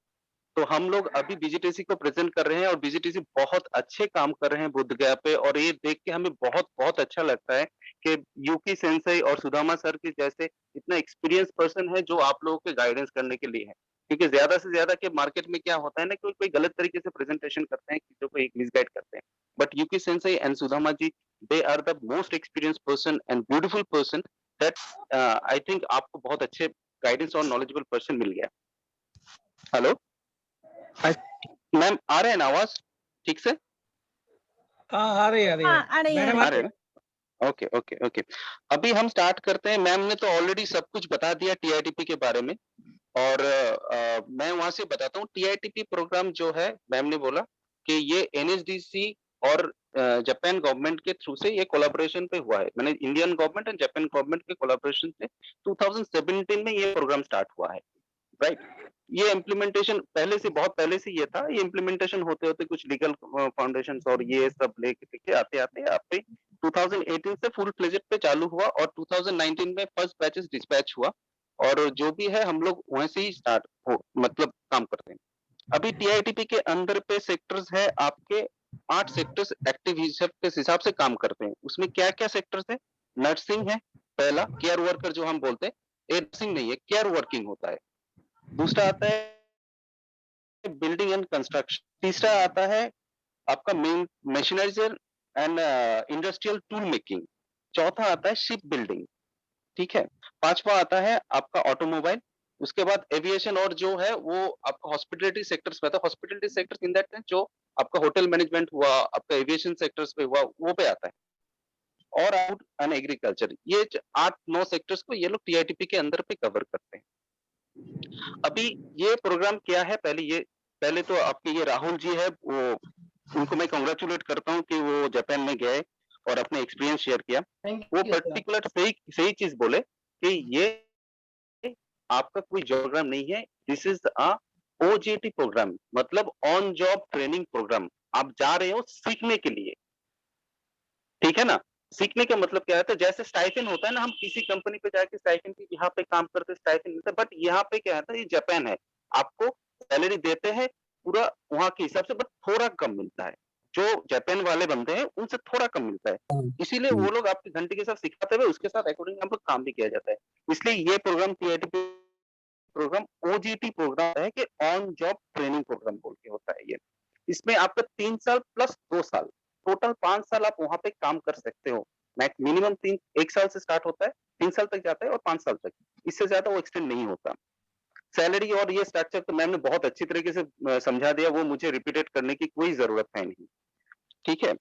Speaker 10: तो हम लोग अभी BGTC को प्रेजेंट कर रहे हैं और BGTC बहुत अच्छे काम कर रहे हैं बुद्ध गया पे, और ये देख के हमें बहुत बहुत अच्छा लगता है कि यूकी सेंसेई और सुदामा सर के जैसे इतना एक्सपीरियंस पर्सन है जो आप लोगों के गाइडेंस करने के लिए है। क्योंकि ज्यादा से ज्यादा के मार्केट में क्या होता है ना, कोई गलत तरीके से प्रेजेंटेशन करते हैं, चीजों को एक मिसगाइड करते हैं। But Yuki sensei and Sudama ji, they are the most experience person and beautiful person that I think आपको बहुत अच्छे गाइडेंस और नॉलेजेबल पर्सन मिल गया। हेलो मैम, आ रहे हैं ना आवाज ठीक से?
Speaker 3: हाँ, आ रही है।
Speaker 6: हाँ, आ रही है।
Speaker 3: मैडम
Speaker 10: आ रहे हैं ना? Okay okay okay. अभी हम स्टार्ट करते हैं। मैम ने तो ऑलरेडी सब कुछ बता दिया TITP के बारे में, और मैं वहां से बताता हूँ। TITP प्रोग्राम जो है, मैम ने बोला कि ये NSDC और जापान गवर्नमेंट के थ्रू से ये कोलैबोरेशन पे हुआ है, मैंने Indian government and Japan government के कोलैबोरेशन से 2017 में ये प्रोग्राम स्टार्ट हुआ है, राइट। ये इम्प्लीमेंटेशन पहले से, बहुत पहले से ये था, ये इम्प्लीमेंटेशन होते होते कुछ लीगल फाउंडेशन और ये सब लेके आते आते आप पे 2018 से फुल फ्लेजेड पे चालू हुआ और 2019 में फर्स्ट बैचेस डिस्पैच हुआ और जो भी है हम लोग वहीं से ही स्टार्ट हो मतलब काम करते हैं। अभी टीआईटीपी के अंदर पे सेक्टर्स है आपके 8 सेक्टर्स एक्टिव के हिसाब से काम करते हैं। उसमें क्या क्या सेक्टर्स है? नर्सिंग है पहला, केयर वर्कर जो हम बोलते हैं, ये नर्सिंग नहीं है, केयर वर्किंग होता है। दूसरा आता है बिल्डिंग एंड कंस्ट्रक्शन, तीसरा आता है आपका main machineries and industrial tool making, चौथा आता है शिप बिल्डिंग, ठीक है, पांचवा आता है आपका ऑटोमोबाइल, उसके बाद एविएशन और जो है वो आपका हॉस्पिटलिटी सेक्टर्स में आता है। Hospitality sectors in that sense जो आपका होटल मैनेजमेंट हुआ, आपका एविएशन सेक्टर्स पे हुआ, वो पे आता है। और फूड एंड एग्रीकल्चर, ये 8-9 सेक्टर्स को ये लोग टीआईटीपी के अंदर पे कवर करते हैं। अभी ये प्रोग्राम क्या है, पहले तो आपके ये राहुल जी है, वो उनको मैं कांग्रेचुलेट करता हूँ कि वो जापान में गए और अपने एक्सपीरियंस शेयर किया। वो पर्टिकुलर सही चीज बोले कि ये आपका कोई जॉब प्रोग्राम नहीं है, this is a OJT program, मतलब ऑन जॉब ट्रेनिंग प्रोग्राम। आप जा रहे हो सीखने के लिए, ठीक है ना। सीखने का मतलब क्या है, जैसे स्टाइपेंड होता है ना, हम किसी कंपनी पे जाके स्टाइपेंड की यहाँ पे काम करते स्टाइपेंड मिलता है, बट यहाँ पे क्या है, ये जापान है, आपको सैलरी देते हैं पूरा वहां के हिसाब से, बट थोड़ा कम मिलता है। जो जापान वाले बंदे हैं उनसे थोड़ा कम मिलता है, इसीलिए वो लोग आपके घंटे के साथ सिखाते हुए उसके साथ अकॉर्डिंग हम लोग काम भी किया जाता है। इसलिए ये प्रोग्राम टीआईटीपी प्रोग्राम ओजीटी प्रोग्राम है कि ऑन जॉब ट्रेनिंग प्रोग्राम बोल के होता है ये। इसमें आपका 3 साल प्लस 2 साल, टोटल 5 साल आप वहां पे काम कर सकते हो। मिनिमम 1 साल से स्टार्ट होता है, 3 साल तक जाता है और 5 साल तक, इससे ज्यादा वो एक्सटेंड नहीं होता। सैलरी और ये स्ट्रक्चर तो मैम ने बहुत अच्छी तरीके से समझा दिया, वो मुझे रिपीटेड करने की कोई जरूरत है नहीं, ठीक है।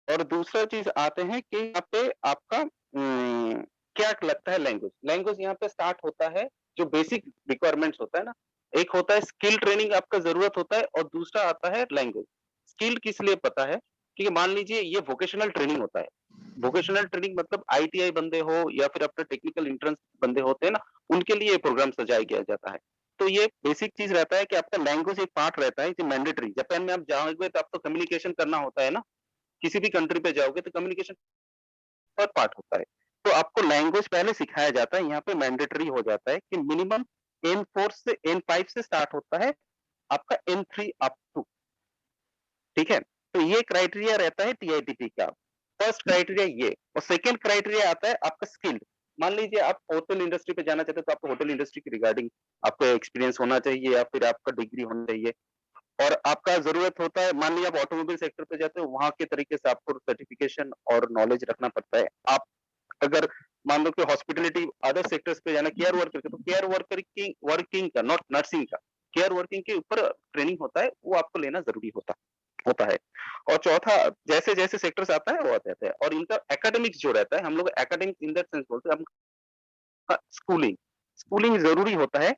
Speaker 10: और दूसरा चीज आते हैं कि यहाँ पे आपका क्या लगता है, लैंग्वेज यहाँ पे स्टार्ट होता है, जो बेसिक रिक्वायरमेंट्स होता है ना, एक होता है स्किल ट्रेनिंग आपका जरूरत होता है और दूसरा आता है लैंग्वेज। स्किल किस लिए पता है कि मान लीजिए ये वोकेशनल ट्रेनिंग होता है, वोकेशनल ट्रेनिंग मतलब आईटीआई बंदे हो या फिर अपने टेक्निकल एंट्रेंस बंदे होते हैं ना, उनके लिए ये प्रोग्राम सजाया गया जाता है। तो ये बेसिक चीज रहता है कि आपका लैंग्वेज एक पार्ट रहता है, जो मैंडेटरी, जापान में आप जाओगे तो आपको कम्युनिकेशन करना होता है ना, किसी भी कंट्री पे जाओगे तो कम्युनिकेशन पर पार्ट होता है, तो आपको लैंग्वेज पहले सिखाया जाता है, यहाँ पे मैंडेटरी हो जाता है कि मिनिमम N4 से N5 से स्टार्ट होता है आपका N3 अप टू, ठीक है। तो ये क्राइटेरिया रहता है टीआईटीपी का, फर्स्ट क्राइटेरिया ये। और सेकंड क्राइटेरिया आता है आपका स्किल्ड। मान लीजिए आप होटल इंडस्ट्री पे जाना चाहते हो तो आपको होटल इंडस्ट्री की रिगार्डिंग आपको एक्सपीरियंस होना चाहिए या फिर आपका डिग्री होना चाहिए। और आपका जरूरत होता है, मान लीजिए आप ऑटोमोबाइल सेक्टर पे जाते हो, वहां के तरीके से आपको सर्टिफिकेशन और नॉलेज रखना पड़ता है। आप अगर मान लो कि हॉस्पिटलिटी अदर सेक्टर्स पे जाना, केयर वर्कर के, तो केयर वर्कर की वर्किंग का, नॉट नर्सिंग का, केयर वर्किंग के ऊपर ट्रेनिंग होता है, वो आपको लेना जरूरी होता है। और चौथा, जैसे जैसे सेक्टर्स आता है वो आता है, और इनका एकेडमिक्स जो रहता है, हम लोग एकेडमिक्स इन दैट सेंस बोलते हैं, हम स्कूलिंग जरूरी होता है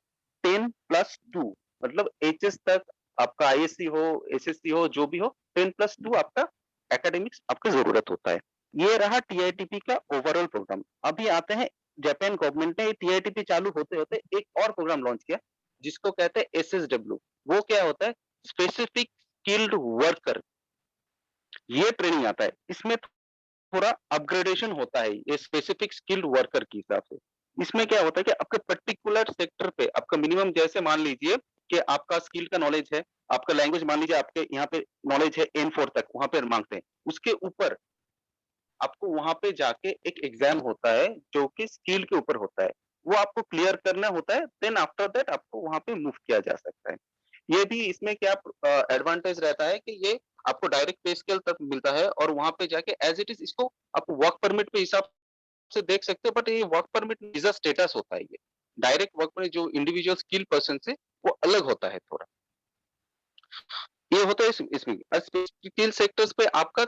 Speaker 10: 10+2, मतलब एचएस तक आपका आईएससी हो, एसएससी हो, जो भी हो, 10+2 आपका एकेडमिक्स आपका जरूरत होता है। ये रहा टीआईटीपी का ओवरऑल प्रोग्राम। अभी आते हैं, जापान गवर्नमेंट ने टीआईटीपी चालू होते होते एक और प्रोग्राम लॉन्च किया जिसको कहते हैं एसएसडब्ल्यू। वो क्या होता है, स्पेसिफिक स्किल्ड वर्कर, ये ट्रेनिंग आता है। इसमें थोड़ा अपग्रेडेशन होता है ये स्पेसिफिक स्किल्ड वर्कर के हिसाब से। इसमें क्या होता है कि आपके पर्टिकुलर सेक्टर पे आपका मिनिमम, जैसे मान लीजिए कि आपका स्किल का नॉलेज है, आपका लैंग्वेज मान लीजिए आपके यहाँ पे नॉलेज है N4 तक, वहां पे मांगते हैं, उसके ऊपर आपको वहां पे जाके एक एग्जाम होता है जो कि स्किल के ऊपर होता है, वो आपको क्लियर करना होता है, देन आफ्टर दैट आपको वहां पे मूव किया जा सकता है। ये भी इसमें क्या एडवांटेज रहता है कि ये आपको डायरेक्ट पे स्केल तक मिलता है और वहां पे जाके एज इट इज इसको आप वर्क परमिट पे हिसाब से देख सकते हो, बट ये वर्क परमिट वीजा स्टेटस होता है। ये डायरेक्ट वर्क परमिट जो इंडिविजुअल स्किल पर्सन से वो अलग होता है थोड़ा, ये होता है इसमें स्किल सेक्टर्स पे आपका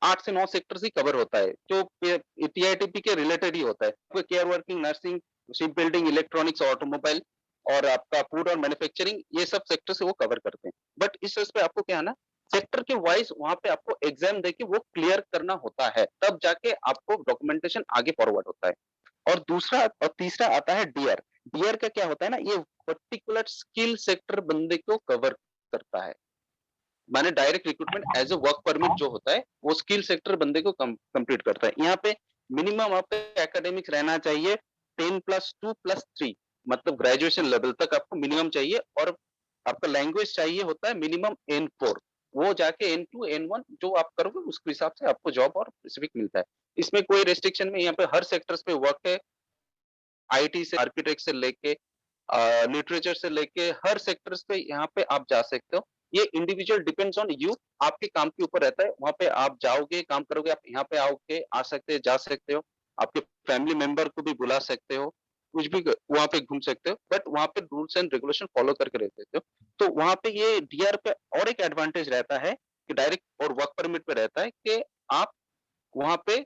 Speaker 10: 8 से 9 सेक्टर्स ही कवर होता है, जो टीआईटीपी के रिलेटेड ही होता है। Care working, nursing, ship building, electronics, automobile और आपका फूड और मैन्युफैक्चरिंग, ये सब सेक्टर से वो कवर करते हैं। बट इस पे आपको क्या है ना, सेक्टर के वाइज वहां पे आपको एग्जाम देके वो क्लियर करना होता है, तब जाके आपको डॉक्यूमेंटेशन आगे फॉरवर्ड होता है। और दूसरा और तीसरा आता है डीआर। डीआर का क्या होता है ना, ये पर्टिकुलर स्किल सेक्टर बंदे को कवर करता है, माने direct recruitment as a work permit जो होता है वो स्किल सेक्टर बंदे को कंप्लीट करता है। यहाँ पे मिनिमम आपका एकेडमिक्स रहना चाहिए 10+2+3, मतलब ग्रेजुएशन लेवल तक आपको मिनिमम चाहिए, और आपका लैंग्वेज चाहिए होता है मिनिमम N4, वो जाके N2 N1 जो आप करोगे उसके हिसाब से आपको जॉब और स्पेसिफिक मिलता है। इसमें कोई रेस्ट्रिक्शन में, यहाँ पे हर सेक्टर्स पे वर्क है, आईटी से आर्किटेक्ट से लेके लिटरेचर से लेके हर सेक्टर्स पे यहाँ पे आप जा सकते हो। ये इंडिविजुअल डिपेंड्स ऑन यू, आपके काम के ऊपर रहता है। वहां पे आप जाओगे, काम करोगे, आप यहाँ पे आओगे, आ सकते जा सकते हो, आपके फैमिली मेंबर को भी बुला सकते हो, कुछ भी वहां पे घूम सकते हो, बट वहां पे रूल्स एंड रेगुलेशन फॉलो करके रह सकते हो। तो वहां पे ये डीआर पे और एक एडवांटेज रहता है कि डायरेक्ट और वर्क परमिट पे रहता है कि आप वहां पे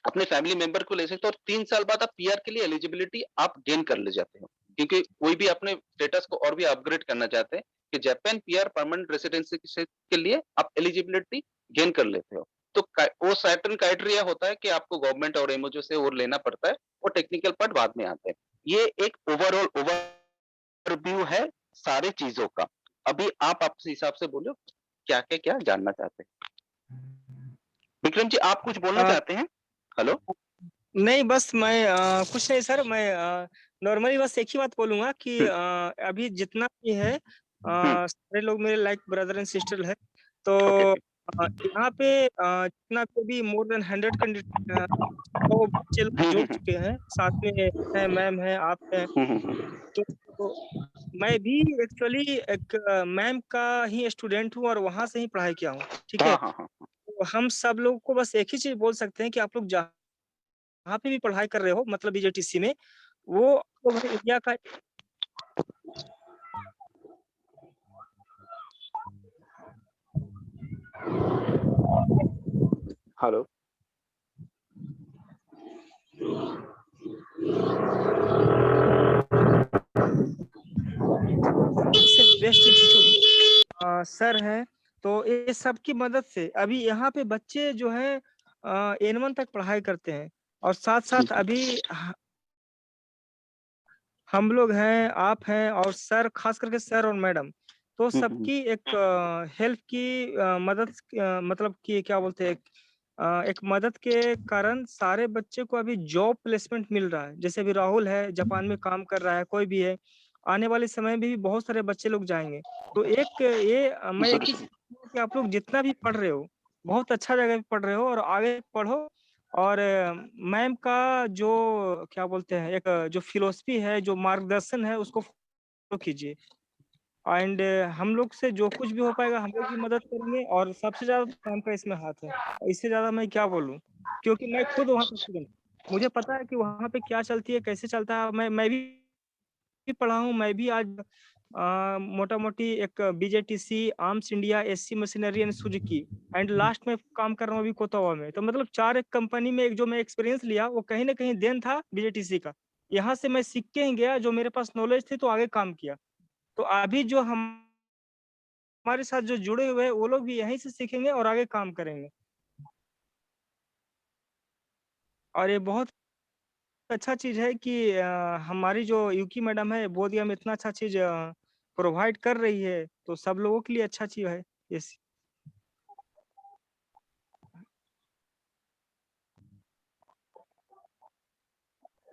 Speaker 10: अपने फैमिली मेंबर को ले सकते हो, और 3 साल बाद आप पीआर के लिए एलिजिबिलिटी आप गेन कर ले जाते हो, क्योंकि कोई भी अपने स्टेटस को और भी अपग्रेड करना चाहते हैं कि जापान पीआर परमानेंट रेसिडेंसी के लिए आप एलिजिबिलिटी गेन कर लेते हो। तो वो सर्टेन क्राइटेरिया होता है कि आपको गवर्नमेंट और एमओजो से वो लेना पड़ता है, और टेक्निकल पार्ट बाद में आते हैं। ये एक ओवरऑल ओवरव्यू है सारे चीजों का। अभी आप आपके हिसाब से बोलो क्या क्या क्या जानना चाहते हैं। विक्रम जी आप कुछ बोलना चाहते हैं? हेलो।
Speaker 7: नहीं बस मैं कुछ नहीं सर, मैं नॉर्मली बस एक ही बात बोलूंगा कि अभी जितना भी है सारे लोग मेरे लाइक ब्रदर एंड सिस्टर है, तो यहाँ पे जितना भी मोर देन 100 कैंडिडेट वो बच्चे लोग जुड़ चुके हैं, साथ में है मैम है, आप है। तो मैं भी एक्चुअली एक मैम का ही स्टूडेंट हूँ और वहां से ही पढ़ाई किया हूँ, ठीक है। तो हम सब लोग को बस एक ही चीज बोल सकते हैं कि आप लोग जहाँ पे भी पढ़ाई कर रहे हो, मतलब बीजेटीसी में, वो इंडिया का
Speaker 10: हेलो।
Speaker 7: बेस्ट इंस्टीट्यूट सर है, तो ये सब की मदद से अभी यहाँ पे बच्चे जो है N1 तक पढ़ाई करते हैं, और साथ साथ अभी हम लोग हैं, आप हैं, और सर, खास करके सर और मैडम, तो सबकी एक हेल्प की मदद, मतलब कि क्या बोलते हैं, एक मदद के कारण सारे बच्चे को अभी जॉब प्लेसमेंट मिल रहा है। जैसे अभी राहुल है, जापान में काम कर रहा है, कोई भी है, आने वाले समय में भी बहुत सारे बच्चे लोग जाएंगे। तो एक ये मैं एक ही कि आप लोग जितना भी पढ़ रहे हो, बहुत अच्छा जगह पे पढ़ रहे हो, और आगे पढ़ो, और मैम का जो क्या बोलते हैं, एक जो फिलोसफी है, जो मार्गदर्शन है, उसको फॉलो कीजिए। एंड हम लोग से जो कुछ भी हो पाएगा हम लोग भी मदद करेंगे, और सबसे ज्यादा मैम का इसमें हाथ है। इससे ज्यादा मैं क्या बोलूं, क्योंकि मैं खुद वहाँ पे स्टूडेंट, मुझे पता है कि वहाँ पे क्या चलती है, कैसे चलता है। मैं भी पढ़ा हूँ, मैं भी आज मोटा मोटी एक BJTC, Arms India, SC machinery and Suzuki, and last में काम कर रहा हूँ अभी कोतावा में। तो मतलब 4 एक कंपनी में एक जो मैं एक्सपीरियंस लिया, वो कहीं ना कहीं देन था बीजेटीसी का। यहाँ से मैं सीख के ही गया, जो मेरे पास नॉलेज थी, तो आगे काम किया। तो अभी जो हमारे साथ जो जुड़े हुए हैं, वो लोग भी यहीं से सीखेंगे और आगे काम करेंगे। और ये बहुत अच्छा चीज है कि हमारी जो यूकी मैडम है, बोधिया में इतना अच्छा चीज प्रोवाइड कर रही है, तो सब लोगों के लिए अच्छा चीज है। यस।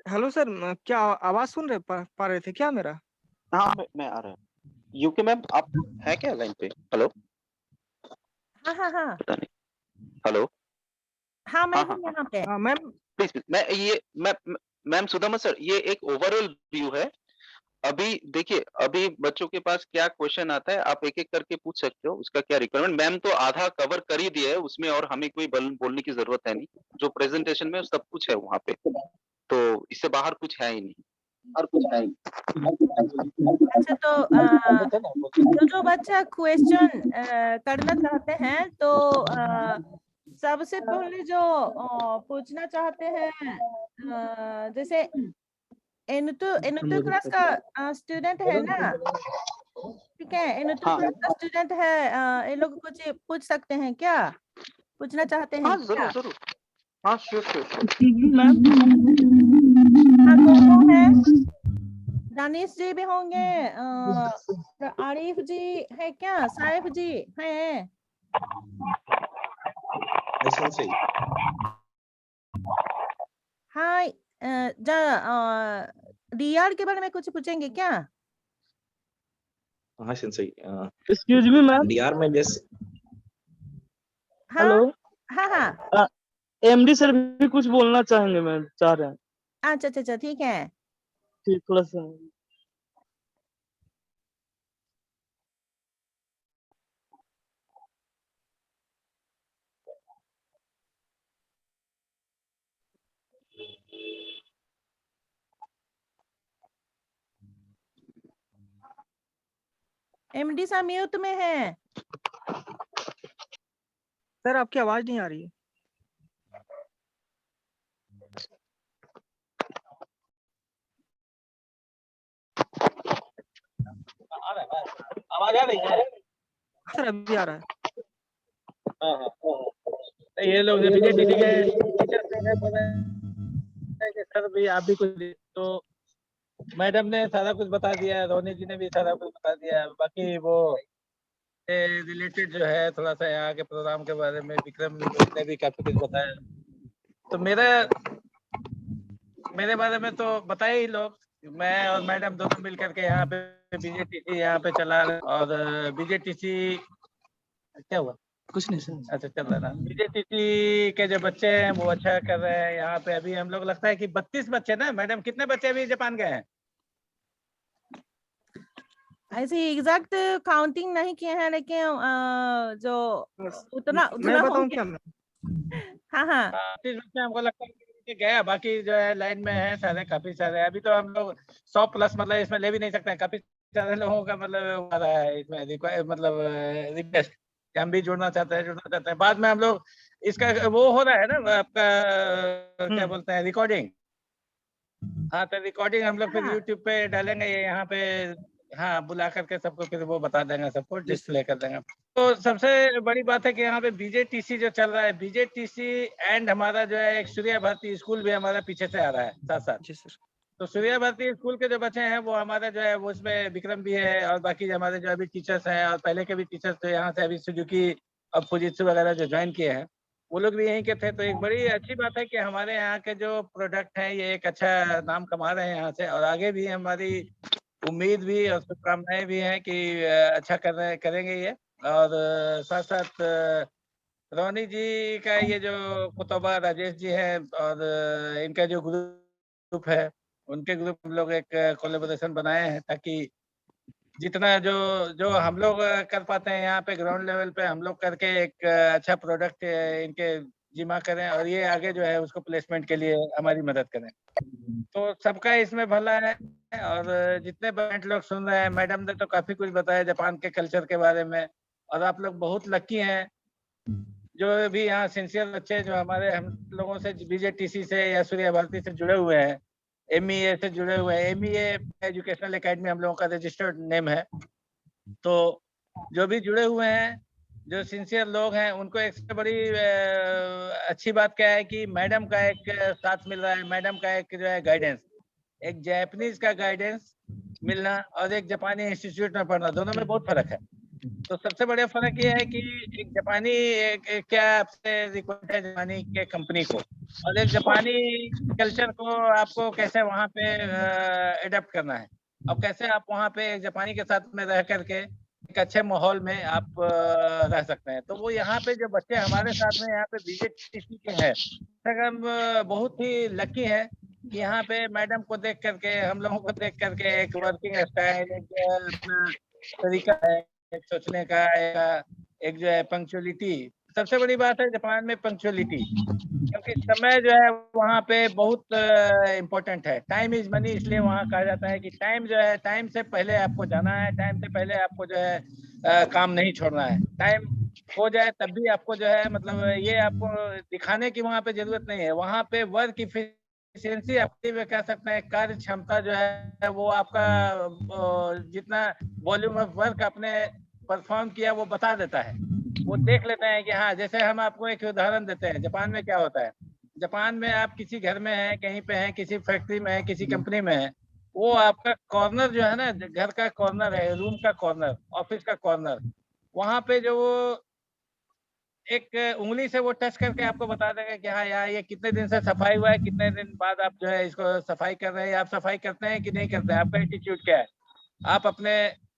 Speaker 7: हेलो सर, क्या आवाज सुन रहे पा रहे थे क्या मेरा?
Speaker 10: हाँ मैं आ रहा हूँ। यूके मैम आप है क्या लाइन पे? हेलो।
Speaker 6: हाँ हाँ हाँ
Speaker 10: पता नहीं। हेलो।
Speaker 6: हाँ, मैं हूँ यहाँ पे।
Speaker 7: हाँ मैम।
Speaker 10: प्लीज मैं ये मैम सुदामा सर, ये एक ओवरऑल व्यू है। अभी देखिए, अभी बच्चों के पास क्या क्वेश्चन आता है आप एक एक करके पूछ सकते हो, उसका क्या रिक्वायरमेंट। मैम तो आधा कवर कर ही दिया है उसमें, और हमें कोई बोलने की जरूरत है नहीं। जो प्रेजेंटेशन में सब कुछ है वहाँ पे, तो इससे बाहर कुछ है ही नहीं, और कुछ है ही।
Speaker 6: अच्छा, तो जो बच्चा क्वेश्चन करना चाहते हैं, तो सबसे पहले जो पूछना चाहते हैं, जैसे एनुटो क्लास का स्टूडेंट है ना, ठीक ठीक है, इन
Speaker 10: हाँ।
Speaker 6: स्टूडेंट है, ये लोग कुछ पूछ सकते हैं क्या? पूछना चाहते हैं
Speaker 10: हाँ
Speaker 6: क्या?
Speaker 10: जरूर जरूर, हाँ श्योर श्योर श्योर।
Speaker 7: मैम
Speaker 6: हाँ, कौन है? दानिश जी भी होंगे, आरिफ जी है क्या? साइफ जी है? हाँ, डीआर के बारे में कुछ पूछेंगे क्या?
Speaker 11: हाँ sensei,
Speaker 7: excuse me ma'am.
Speaker 11: DR में जैसे
Speaker 6: हाँ
Speaker 7: हेलो,
Speaker 6: हाँ हाँ,
Speaker 7: एमडी सर भी कुछ बोलना चाहेंगे मैम, चाह रहे हैं।
Speaker 6: अच्छा अच्छा अच्छा, ठीक है।
Speaker 7: ठीक, थोड़ा सा
Speaker 6: एमडी साहब म्यूट में है।
Speaker 7: सर आपकी आवाज नहीं आ रही है।
Speaker 1: आवाज आ रही है?
Speaker 7: सर अभी आ रहा है।
Speaker 1: हाँ हाँ, तो ये लोग जो बीजेटी के टीचर्स हैं बोल रहे हैं कि सर भी आप भी कुछ तो मैडम ने सारा कुछ बता दिया, रोनी जी ने भी सारा कुछ बता दिया, बाकी वो रिलेटेड जो है थोड़ा सा यहाँ के प्रोग्राम के बारे में विक्रम ने भी काफी कुछ बताया। तो मेरे बारे में तो बताए ही लोग, मैं और मैडम दोनों मिल करके यहाँ पे बीजेटीसी यहाँ पे चला रहे, और बीजेटीसी क्या हुआ?
Speaker 3: कुछ नहीं सर।
Speaker 1: अच्छा चल रहा है। बीजेटीसी के जो बच्चे हैं वो अच्छा कर रहे हैं यहाँ पे। अभी हम लोग लगता है कि 32 बच्चे ना मैडम, कितने बच्चे अभी जापान गए हैं?
Speaker 6: ऐसे एग्जैक्ट काउंटिंग नहीं किए हैं, लेकिन जो उतना
Speaker 7: मैं बताऊं
Speaker 6: होंगे।
Speaker 7: क्या मैम?
Speaker 6: हाँ हाँ,
Speaker 1: 32 बच्चे हमको लगता है कि गया, बाकी जो है लाइन में है सारे, काफी सारे। अभी तो हम लोग 100 प्लस मतलब इसमें ले भी नहीं सकते हैं, काफी सारे लोगों का मतलब आ रहा है इसमें मतलब रिक्वेस्ट कि हम भी जुड़ना चाहते हैं। बाद में हम लोग इसका वो हो रहा है ना आपका क्या बोलते हैं, रिकॉर्डिंग। हाँ, तो रिकॉर्डिंग हम लोग फिर
Speaker 6: हाँ।
Speaker 1: यूट्यूब पे डालेंगे, ये यहाँ पे हाँ बुला करके सबको फिर वो बता देंगे, सबको डिस्प्ले कर देंगे। तो सबसे बड़ी बात है कि यहाँ पे बीजेटीसी जो चल रहा है, बीजेटीसी एंड हमारा जो है एक सूर्य भारती स्कूल भी हमारा पीछे से आ रहा है साथ साथ।
Speaker 7: जी सर।
Speaker 1: तो सूर्य भारती स्कूल के जो बच्चे हैं वो हमारे जो है वो उसमें विक्रम भी है, और बाकी हमारे जो अभी टीचर्स हैं और पहले के भी टीचर्स थे यहाँ से, अभी सुजुकी और फुजित्सु वगैरह जो ज्वाइन किए हैं वो लोग भी यहीं के थे। तो एक बड़ी अच्छी बात है कि हमारे यहाँ के जो प्रोडक्ट हैं ये एक अच्छा नाम कमा रहे हैं यहाँ से, और आगे भी हमारी उम्मीद भी और शुभकामनाएं भी हैं कि अच्छा करेंगे ये। और साथ साथ रोनी जी का ये जो कुतुबा राजेश जी हैं और इनका जो ग्रुप है, उनके ग्रुप हम लोग एक कोलैबोरेशन बनाए हैं, ताकि जितना जो जो हम लोग कर पाते हैं यहाँ पे ग्राउंड लेवल पे, हम लोग करके एक अच्छा प्रोडक्ट इनके जिम्मा करें, और ये आगे जो है उसको प्लेसमेंट के लिए हमारी मदद करें। तो सबका इसमें भला है। और जितने पेरेंट लोग सुन रहे हैं, मैडम ने तो काफी कुछ बताया जापान के कल्चर के बारे में, और आप लोग बहुत लकी हैं जो भी यहाँ सिंसियर बच्चे जो हमारे हम लोगों से बीजेटीसी से या सूर्य भारती से जुड़े हुए हैं, एमईए से जुड़े हुए हैं। एमईए एजुकेशनल एकेडमी हम लोगों का रजिस्टर्ड नेम है। तो जो भी जुड़े हुए हैं, जो सिंसियर लोग हैं, उनको एक सबसे बड़ी अच्छी बात क्या है कि मैडम का एक साथ मिल रहा है, मैडम का एक जो है गाइडेंस, एक जापानीज का गाइडेंस मिलना और एक जापानी इंस्टीट्यूट में पढ़ना, दोनों में बहुत फर्क है। तो सबसे बड़ा फर्क ये है कि एक जापानी क्या आपसे रिक्वायर्ड है जापानी के कंपनी को, और एक जापानी कल्चर को आपको कैसे वहाँ पे एडेप्ट करना है, और कैसे आप वहाँ पे जापानी के साथ में रह करके एक अच्छे माहौल में आप रह सकते हैं। तो वो यहाँ पे जो बच्चे हमारे साथ में यहाँ पे बीजेटीसी के हैं, हम बहुत ही लकी हैं कि यहाँ पे मैडम को देख करके, हम लोगों को देख करके एक वर्किंग स्टाइल, एक अपना तरीका है एक सोचने का, एक जो है पंक्चुअलिटी। सबसे बड़ी बात है जापान में पंक्चुअलिटी, क्योंकि समय जो है वहाँ पे बहुत इम्पोर्टेंट है। टाइम इज मनी, इसलिए वहाँ कहा जाता है कि टाइम जो है, टाइम से पहले आपको जाना है, टाइम से पहले आपको जो है काम नहीं छोड़ना है। टाइम हो जाए तब भी आपको जो है मतलब ये आपको दिखाने की वहाँ पे जरूरत नहीं है, वहाँ पे वर्क एफिशिएंसी आपकी में कह सकते हैं, कार्य क्षमता जो है वो आपका जितना वॉल्यूम ऑफ वर्क आपने परफॉर्म किया वो बता देता है। वो देख लेते हैं कि हाँ, जैसे हम आपको एक उदाहरण देते हैं, जापान में क्या होता है, जापान में आप किसी घर में हैं, कहीं पे हैं, किसी फैक्ट्री में हैं, किसी कंपनी में हैं, वो आपका कॉर्नर जो है ना, घर का कॉर्नर है, रूम का कॉर्नर, ऑफिस का कॉर्नर, वहाँ पे जो वो एक उंगली से वो टच करके आपको बता देगा कि हाँ यार ये कितने दिन से सफाई हुआ है, कितने दिन बाद आप जो है इसको सफाई कर रहे हैं, आप सफाई करते हैं कि नहीं करते हैं, आपका एटीट्यूड क्या है, आप अपने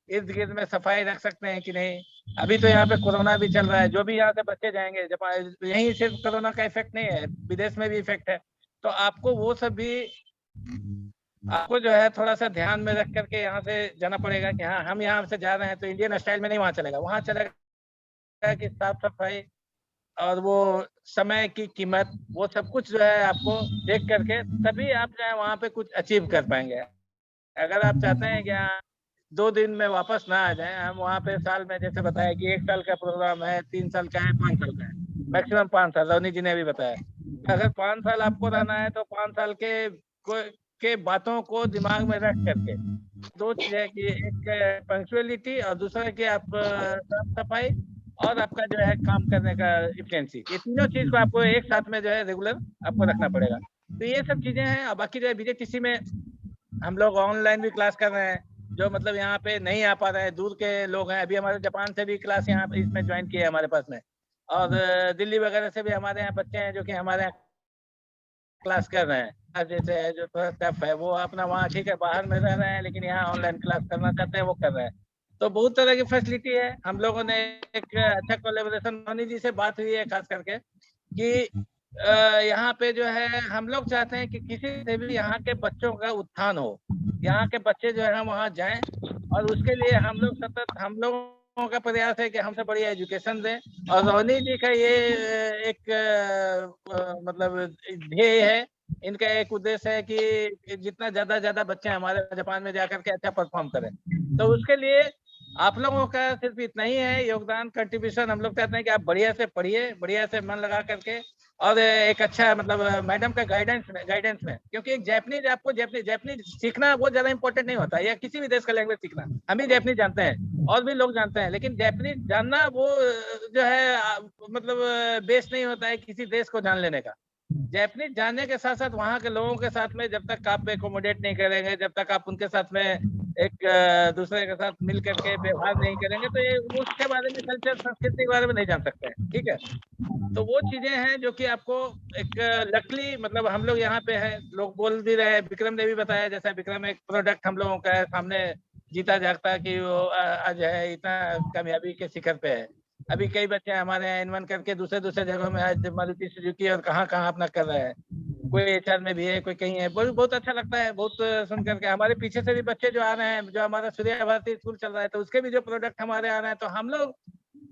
Speaker 1: इर्द गिर्द में सफाई रख सकते हैं कि नहीं। अभी तो यहाँ पे कोरोना भी चल रहा है, जो भी यहाँ से बच्चे जाएंगे, जब यही सिर्फ कोरोना का इफेक्ट नहीं है, विदेश में भी इफेक्ट है, तो आपको वो सब भी आपको जो है थोड़ा सा ध्यान में रख करके यहाँ से जाना पड़ेगा कि हाँ हम यहाँ से जा रहे हैं तो इंडियन स्टाइल में नहीं वहाँ चलेगा, वहाँ चलेगा कि साफ सफाई और वो समय की कीमत, वो सब कुछ जो है आपको देख करके तभी आप जो है वहाँ पे कुछ अचीव कर पाएंगे। अगर आप चाहते हैं कि 2 दिन में वापस ना आ जाए, हम वहाँ पे साल में जैसे बताया कि 1 साल का प्रोग्राम है, 3 साल का है, 5 साल का है, मैक्सिमम 5 साल, रवनी जी ने भी बताया। अगर 5 साल आपको रहना है तो 5 साल के बातों को दिमाग में रख करके 2 चीज है कि एक पंक्चुअलिटी और दूसरा कि आप साफ सफाई और आपका जो है काम करने का एफिशिएंसी, ये तीनों चीज को आपको एक साथ में जो है रेगुलर आपको रखना पड़ेगा। तो ये सब चीजें हैं। और बाकी जो है बीजेटीसी में हम लोग ऑनलाइन भी क्लास कर रहे हैं, जो मतलब यहाँ पे नहीं आ पा रहे हैं, दूर के लोग हैं, अभी हमारे जापान से भी क्लास यहाँ पे इसमें ज्वाइन किए हमारे पास में, और दिल्ली वगैरह से भी हमारे यहाँ बच्चे हैं जो कि हमारे यहाँ क्लास कर रहे हैं। जैसे है जो थोड़ा टफ है वो अपना वहाँ ठीक है बाहर में रह रहे हैं, लेकिन यहाँ ऑनलाइन क्लास करना चाहते हैं, वो कर रहे हैं। तो बहुत तरह की फैसिलिटी है। हम लोगों ने एक अच्छा कोलैबोरेशन, मोनी जी से बात हुई है खास करके कि यहाँ पे जो है हम लोग चाहते हैं कि किसी से भी यहाँ के बच्चों का उत्थान हो, यहाँ के बच्चे जो है वहाँ जाएं, और उसके लिए हम लोग सतत, हम लोगों का प्रयास है कि हमसे बढ़िया एजुकेशन दें। और रोहनी जी का ये एक मतलब ध्येय है, इनका एक उद्देश्य है कि जितना ज्यादा बच्चे हमारे जापान में जाकर के अच्छा परफॉर्म करें। तो उसके लिए आप लोगों का सिर्फ इतना ही है योगदान, कंट्रीब्यूशन। हम लोग चाहते हैं कि आप बढ़िया से पढ़िए, बढ़िया से मन लगा करके, और एक अच्छा मतलब मैडम का गाइडेंस में, क्योंकि एक जैपनीज, आपको जैपनीज सीखना बहुत ज्यादा इंपॉर्टेंट नहीं होता, या किसी भी देश का लैंग्वेज सीखना। हम भी जैपनीज जानते हैं और भी लोग जानते हैं, लेकिन जैपनीज जानना वो जो है मतलब बेस नहीं होता है किसी देश को जान लेने का। जैपनीज जानने के साथ साथ वहाँ के लोगों के साथ में जब तक आप एकोमोडेट नहीं करेंगे, जब तक आप उनके साथ में एक दूसरे के साथ मिल करके व्यवहार नहीं करेंगे, तो ये उसके बारे में, कल्चर संस्कृति के बारे में नहीं जान सकते हैं। ठीक है, तो वो चीजें हैं जो कि आपको एक लकली, मतलब हम लोग यहाँ पे है, लोग बोल भी रहे हैं, विक्रम ने भी बताया, जैसा विक्रम एक प्रोडक्ट हम लोगों का है सामने जीता जागता कि वो आज है इतना कामयाबी के शिखर पे है। अभी कई बच्चे हमारे यहाँ इनवन करके दूसरे जगहों में आज मारुति सुजुकी और कहाँ अपना कर रहे हैं, कोई एचआर में भी है, कोई कहीं है। बहुत अच्छा लगता है, बहुत सुन करके। हमारे पीछे से भी बच्चे जो आ रहे हैं, जो हमारा सूर्य भारती स्कूल चल रहा है, तो उसके भी जो प्रोडक्ट हमारे आ रहे हैं, तो हम लोग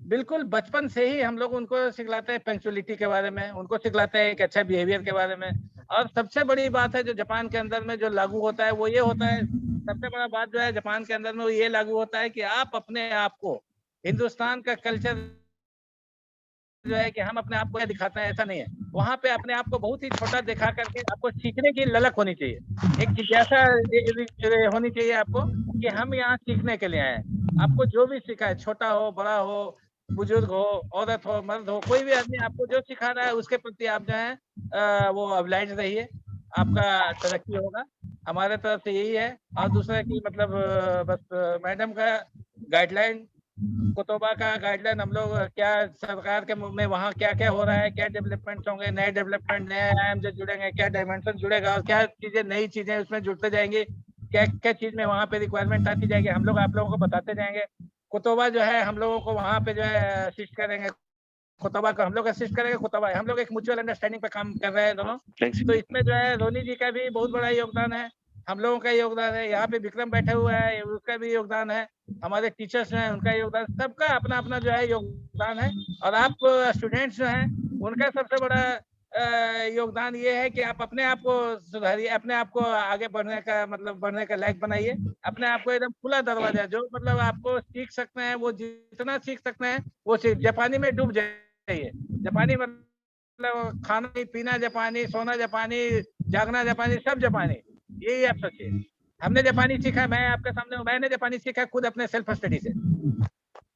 Speaker 1: बिल्कुल बचपन से ही हम लोग उनको सिखलाते हैं पंक्चुअलिटी के बारे में, उनको सिखलाते हैं एक अच्छा बिहेवियर के बारे में। और सबसे बड़ी बात है जो जापान के अंदर में जो लागू होता है वो ये होता है, सबसे बड़ा बात जो है जापान के अंदर में वो ये लागू होता है कि आप अपने आप को, हिंदुस्तान का कल्चर जो है कि हम अपने आप को दिखाते हैं, ऐसा नहीं है। वहाँ पे अपने आप को बहुत ही छोटा दिखा करके आपको सीखने की ललक होनी चाहिए, एक जिज्ञासा होनी चाहिए आपको कि हम यहाँ सीखने के लिए आए हैं। आपको जो भी सीखा है, छोटा हो, बड़ा हो, बुजुर्ग हो, औरत हो, मर्द हो, कोई भी आदमी आपको जो सिखा रहा है उसके प्रति आप जो है वो अब्लाइज रहिए, आपका तरक्की होगा। हमारे तरफ से यही है। और दूसरा की मतलब बस मैडम का गाइडलाइन, कोतोबा का गाइडलाइन, हम लोग क्या सरकार के में वहाँ क्या क्या हो रहा है, क्या डेवलपमेंट होंगे, नए डेवलपमेंट, नए आयाम जो जुड़ेंगे, क्या डायमेंशन जुड़ेगा, और क्या चीजें, नई चीजें उसमें जुड़ते जाएंगी, क्या क्या चीज में वहाँ पे रिक्वायरमेंट आती जाएगी, हम लोग आप लोगों को बताते जाएंगे। कोतोबा जो है हम लोगों को वहाँ पे जो है असिस्ट करेंगे, कोतोबा को हम लोग असिस्ट करेंगे, कोतोबा हम लोग एक म्यूचुअल अंडरस्टैंडिंग पे काम कर रहे हैं दोनों। तो इसमें जो है रोनी जी का भी बहुत बड़ा योगदान है, हम लोगों का योगदान है, यहाँ पे विक्रम बैठे हुए हैं उसका भी योगदान है, हमारे टीचर्स हैं उनका योगदान, सबका अपना अपना जो है योगदान है। और आप स्टूडेंट्स जो हैं उनका सबसे बड़ा योगदान ये है कि आप अपने आप को सुधारिए, अपने आप को आगे बढ़ने का मतलब बढ़ने का लायक बनाइए, अपने आप को एकदम खुला दरवाजा, जो मतलब आपको सीख सकते हैं वो जितना सीख सकते हैं वो सीख। जापानी में डूब जाइए, जापानी मतलब खाना पीना जापानी, सोना जापानी, जागना जापानी, सब जापानी। यही आप सोचिए। हमने जापानी सीखा, मैं आपके सामने, मैंने जापानी सीखा खुद अपने सेल्फ स्टडी से।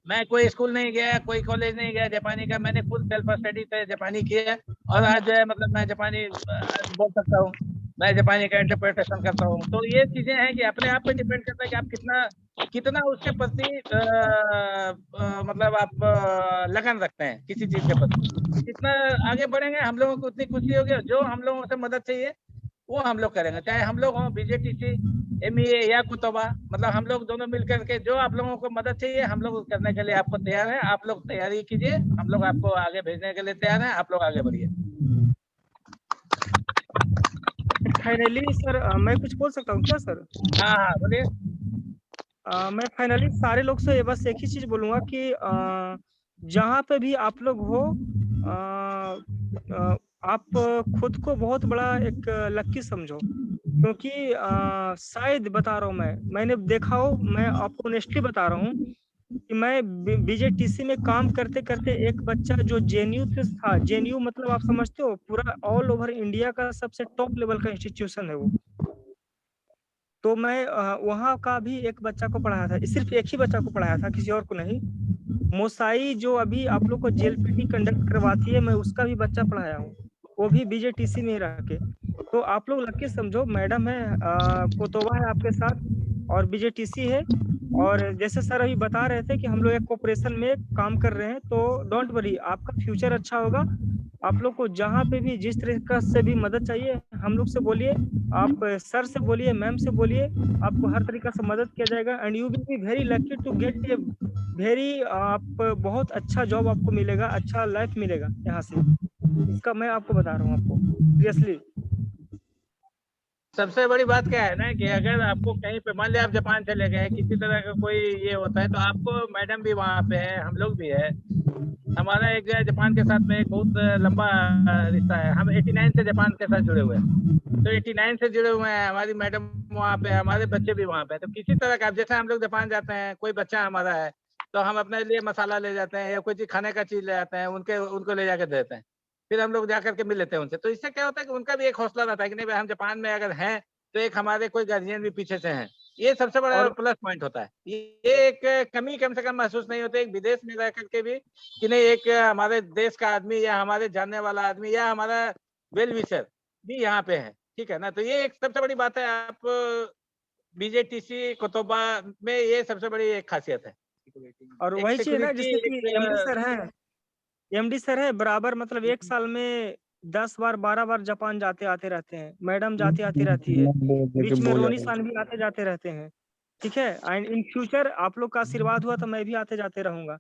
Speaker 1: मैं कोई स्कूल नहीं गया, कोई कॉलेज नहीं गया जापानी का, मैंने खुद सेल्फ स्टडी से जापानी किया और आज जो है मतलब मैं जापानी बोल सकता हूँ, मैं जापानी का इंटरप्रिटेशन करता हूँ। तो ये चीजें हैं कि अपने आप पे डिपेंड करता है कि आप कितना कितना उसके प्रति मतलब आप लगन रखते हैं किसी चीज के प्रति। जितना आगे बढ़ेंगे हम लोगों को उतनी खुशी होगी, और जो हम लोगों से मदद चाहिए वो हम लोग करेंगे, चाहे हम लोग हों बीजेटीसी, एमईए या कुतुबा, मतलब हम लोग दोनों मिलकर के जो आप लोगों को मदद चाहिए हम लोग करने के लिए आपको तैयार हैं। आप लोग तैयारी कीजिए, हम लोग आपको आगे भेजने के लिए तैयार हैं, आप लोग आगे बढ़िए।
Speaker 7: फाइनली सर मैं कुछ बोल सकता हूँ क्या सर?
Speaker 1: हाँ हाँ बोलिए।
Speaker 7: मैं फाइनली सारे लोग से बस एक ही चीज बोलूंगा कि जहाँ पे भी आप लोग हो आप खुद को बहुत बड़ा एक लक्की समझो, क्योंकि शायद बता रहा हूँ मैंने देखा हो, मैं आपको ऑनेस्टली बता रहा हूँ कि मैं बीजेटीसी में काम करते करते एक बच्चा जो जेएनयू से था, जेएनयू मतलब आप समझते हो पूरा ऑल ओवर इंडिया का सबसे टॉप लेवल का इंस्टीट्यूशन है वो, तो मैं वहाँ का भी एक बच्चा को पढ़ाया था, सिर्फ एक ही बच्चा को पढ़ाया था, किसी और को नहीं। मोसाई जो अभी आप लोग को जेएलपीटी कंडक्ट करवाती है, मैं उसका भी बच्चा पढ़ाया हूँ, वो भी बीजेटीसी में ही रह के। तो आप लोग लकी समझो, मैडम है, कोतोबा है आपके साथ और बीजेटीसी है, और जैसे सर अभी बता रहे थे कि हम लोग एक कोऑपरेशन में काम कर रहे हैं, तो डोंट वरी, आपका फ्यूचर अच्छा होगा। आप लोग को जहाँ पे भी जिस तरीके से भी मदद चाहिए हम लोग से बोलिए, आप सर से बोलिए, मैम से बोलिए, आपको हर तरीके से मदद किया जाएगा। And you will be very lucky to get a very, आप बहुत अच्छा जॉब आपको मिलेगा, अच्छा लाइफ मिलेगा यहाँ से, इसका मैं आपको बता रहा हूँ आपको सीरियसली।
Speaker 1: सबसे बड़ी बात क्या है ना कि अगर आपको कहीं पे मान लिया आप जापान चले गए, किसी तरह का कोई ये होता है, तो आपको मैडम भी वहाँ पे है, हम लोग भी है, हमारा एक जो है जापान के साथ में एक बहुत लंबा रिश्ता है। हम 89 से जापान के साथ जुड़े हुए हैं, तो 89 से जुड़े हुए हैं, हमारी मैडम वहाँ पे, हमारे बच्चे भी वहाँ पे। तो किसी तरह का, जैसे हम लोग जापान जाते हैं, कोई बच्चा हमारा है तो हम अपने लिए मसाला ले जाते हैं या कोई चीज खाने का चीज ले जाते हैं, उनको ले जाकर देते हैं, फिर हम लोग जाकर के मिल लेते हैं उनसे। तो इससे क्या होता है कि उनका भी एक हौसला रहता है कि नहीं भाई हम जापान में अगर हैं तो एक हमारे कोई गार्जियन भी पीछे से हैं। ये सबसे बड़ा
Speaker 7: और
Speaker 1: प्लस पॉइंट होता है। ये एक कमी कम से कम महसूस नहीं होती एक विदेश में रह करके भी कि नहीं एक हमारे देश का आदमी या हमारे जानने वाला आदमी या हमारा वेल विशर भी यहाँ पे है, ठीक है ना। तो ये एक सबसे बड़ी बात है, आप बीजेटीसी कोतोबा में ये सबसे बड़ी एक खासियत है।
Speaker 7: और
Speaker 1: एक
Speaker 7: वही चीज है ना,
Speaker 1: सिक्योरिटी,
Speaker 7: जैसे कि एमडी सर है बराबर, मतलब एक साल में 10 बार 12 बार जापान जाते आते रहते हैं, मैडम जाती आती रहती है, बीच में रोनी सान भी आते जाते रहते हैं, ठीक है। एंड इन फ्यूचर आप लोग का आशीर्वाद हुआ तो मैं भी आते जाते रहूंगा।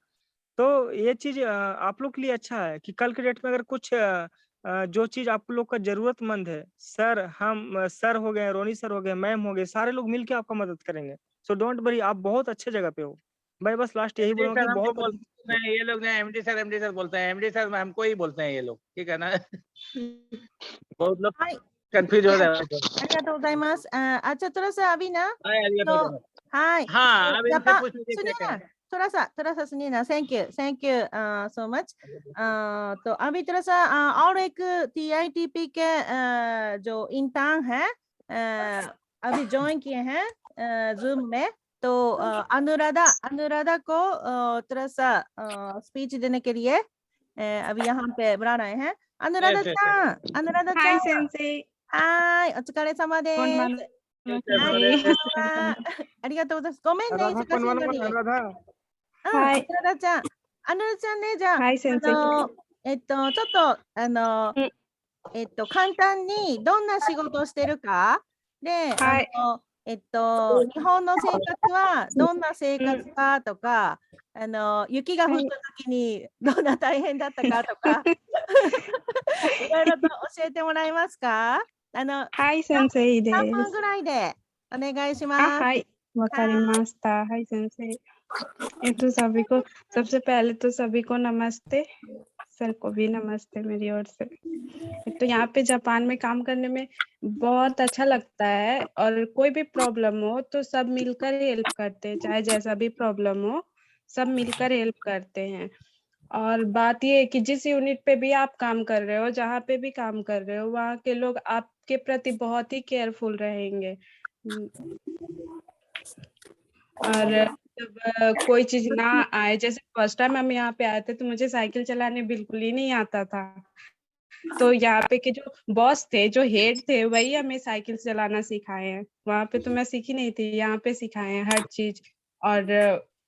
Speaker 7: तो ये चीज आप लोग के लिए अच्छा है कि कल के डेट में अगर कुछ जो चीज आप लोग का जरूरतमंद है, सर हम सर हो गए, रोनी सर हो गए, मैम हो गए, सारे लोग मिलके आपका मदद करेंगे। सो डोंट वरी, आप बहुत अच्छे जगह पे हो। मैं बस लास्ट यही
Speaker 1: एमडी
Speaker 7: बोलूंगा
Speaker 1: सर
Speaker 7: कि
Speaker 1: हमको
Speaker 7: बहुत
Speaker 1: बोलते हैं, ये लोग एमडी सर बोलते हैं, एमडी सर हमको ही बोलते हैं ये लोग, ठीक है ना। बहुत लोग
Speaker 6: はい。
Speaker 1: कंफ्यूज हो रहे हैं।
Speaker 6: ありがとうございます。トラさん、アビナ。
Speaker 1: हाँ, आलिया तो बोलो।
Speaker 6: はい。
Speaker 1: हाँ, अब इनसे
Speaker 6: जापान
Speaker 1: पूछ लीजिए क्या
Speaker 6: सुनिए ना,
Speaker 1: कहें।
Speaker 6: थोड़ा सा सुनिए ना, थैंक यू सो मच। तो अभी थोड़ा सा और एक टीआईटीपी के जो इंटर्न है अभी ज्वाइन किए हैं जूम में, तो अनुराधा को थोड़ा सा स्पीच देने के लिए अभी यहाँ पे बुला रहे हैं। Anuradha
Speaker 1: Yes, yes,
Speaker 6: ちゃん、はい、お疲れ様です。
Speaker 1: yes,
Speaker 6: はい、
Speaker 1: yes,
Speaker 6: ありがとうございます。ごめんね、
Speaker 7: Radha
Speaker 6: 忙しい
Speaker 7: कौन
Speaker 6: の
Speaker 7: वाला
Speaker 6: に。
Speaker 7: राधा
Speaker 6: はい、अनुराधाちゃん。अनुराधाちゃんね、じゃあ、ちょっと、簡単にどんな仕事をしてるか、で、日本の生活はどんな生活かとか、雪が降った時にどんな大変だったかとか、いろいろと教えてもらえますか？
Speaker 11: はい、先生で
Speaker 6: 3分
Speaker 11: す。
Speaker 6: ぐらいでお願いし
Speaker 11: あ、
Speaker 6: ます。
Speaker 11: はい、わかりました。はい、先生。सभी को सबसे पहले तो सभी को नमस्ते, सर को भी नमस्ते मेरी ओर से। तो यहाँ पे जापान में काम करने में बहुत अच्छा लगता है, और कोई भी प्रॉब्लम हो तो सब मिलकर हेल्प करते हैं, चाहे जैसा भी प्रॉब्लम हो सब मिलकर हेल्प करते हैं। और बात ये है कि जिस यूनिट पे भी आप काम कर रहे हो, जहाँ पे भी काम कर रहे हो, वहाँ के लोग आपके प्रति बहुत ही केयरफुल रहेंगे। और जब कोई चीज ना आए, जैसे फर्स्ट टाइम हम यहाँ पे आए थे तो मुझे साइकिल चलाने बिल्कुल ही नहीं आता था। तो यहाँ पे के जो बॉस थे, जो हेड थे, वही हमें साइकिल चलाना सिखाए हैं। वहाँ पे तो मैं सीखी नहीं थी, यहाँ पे सिखाए हैं हर चीज। और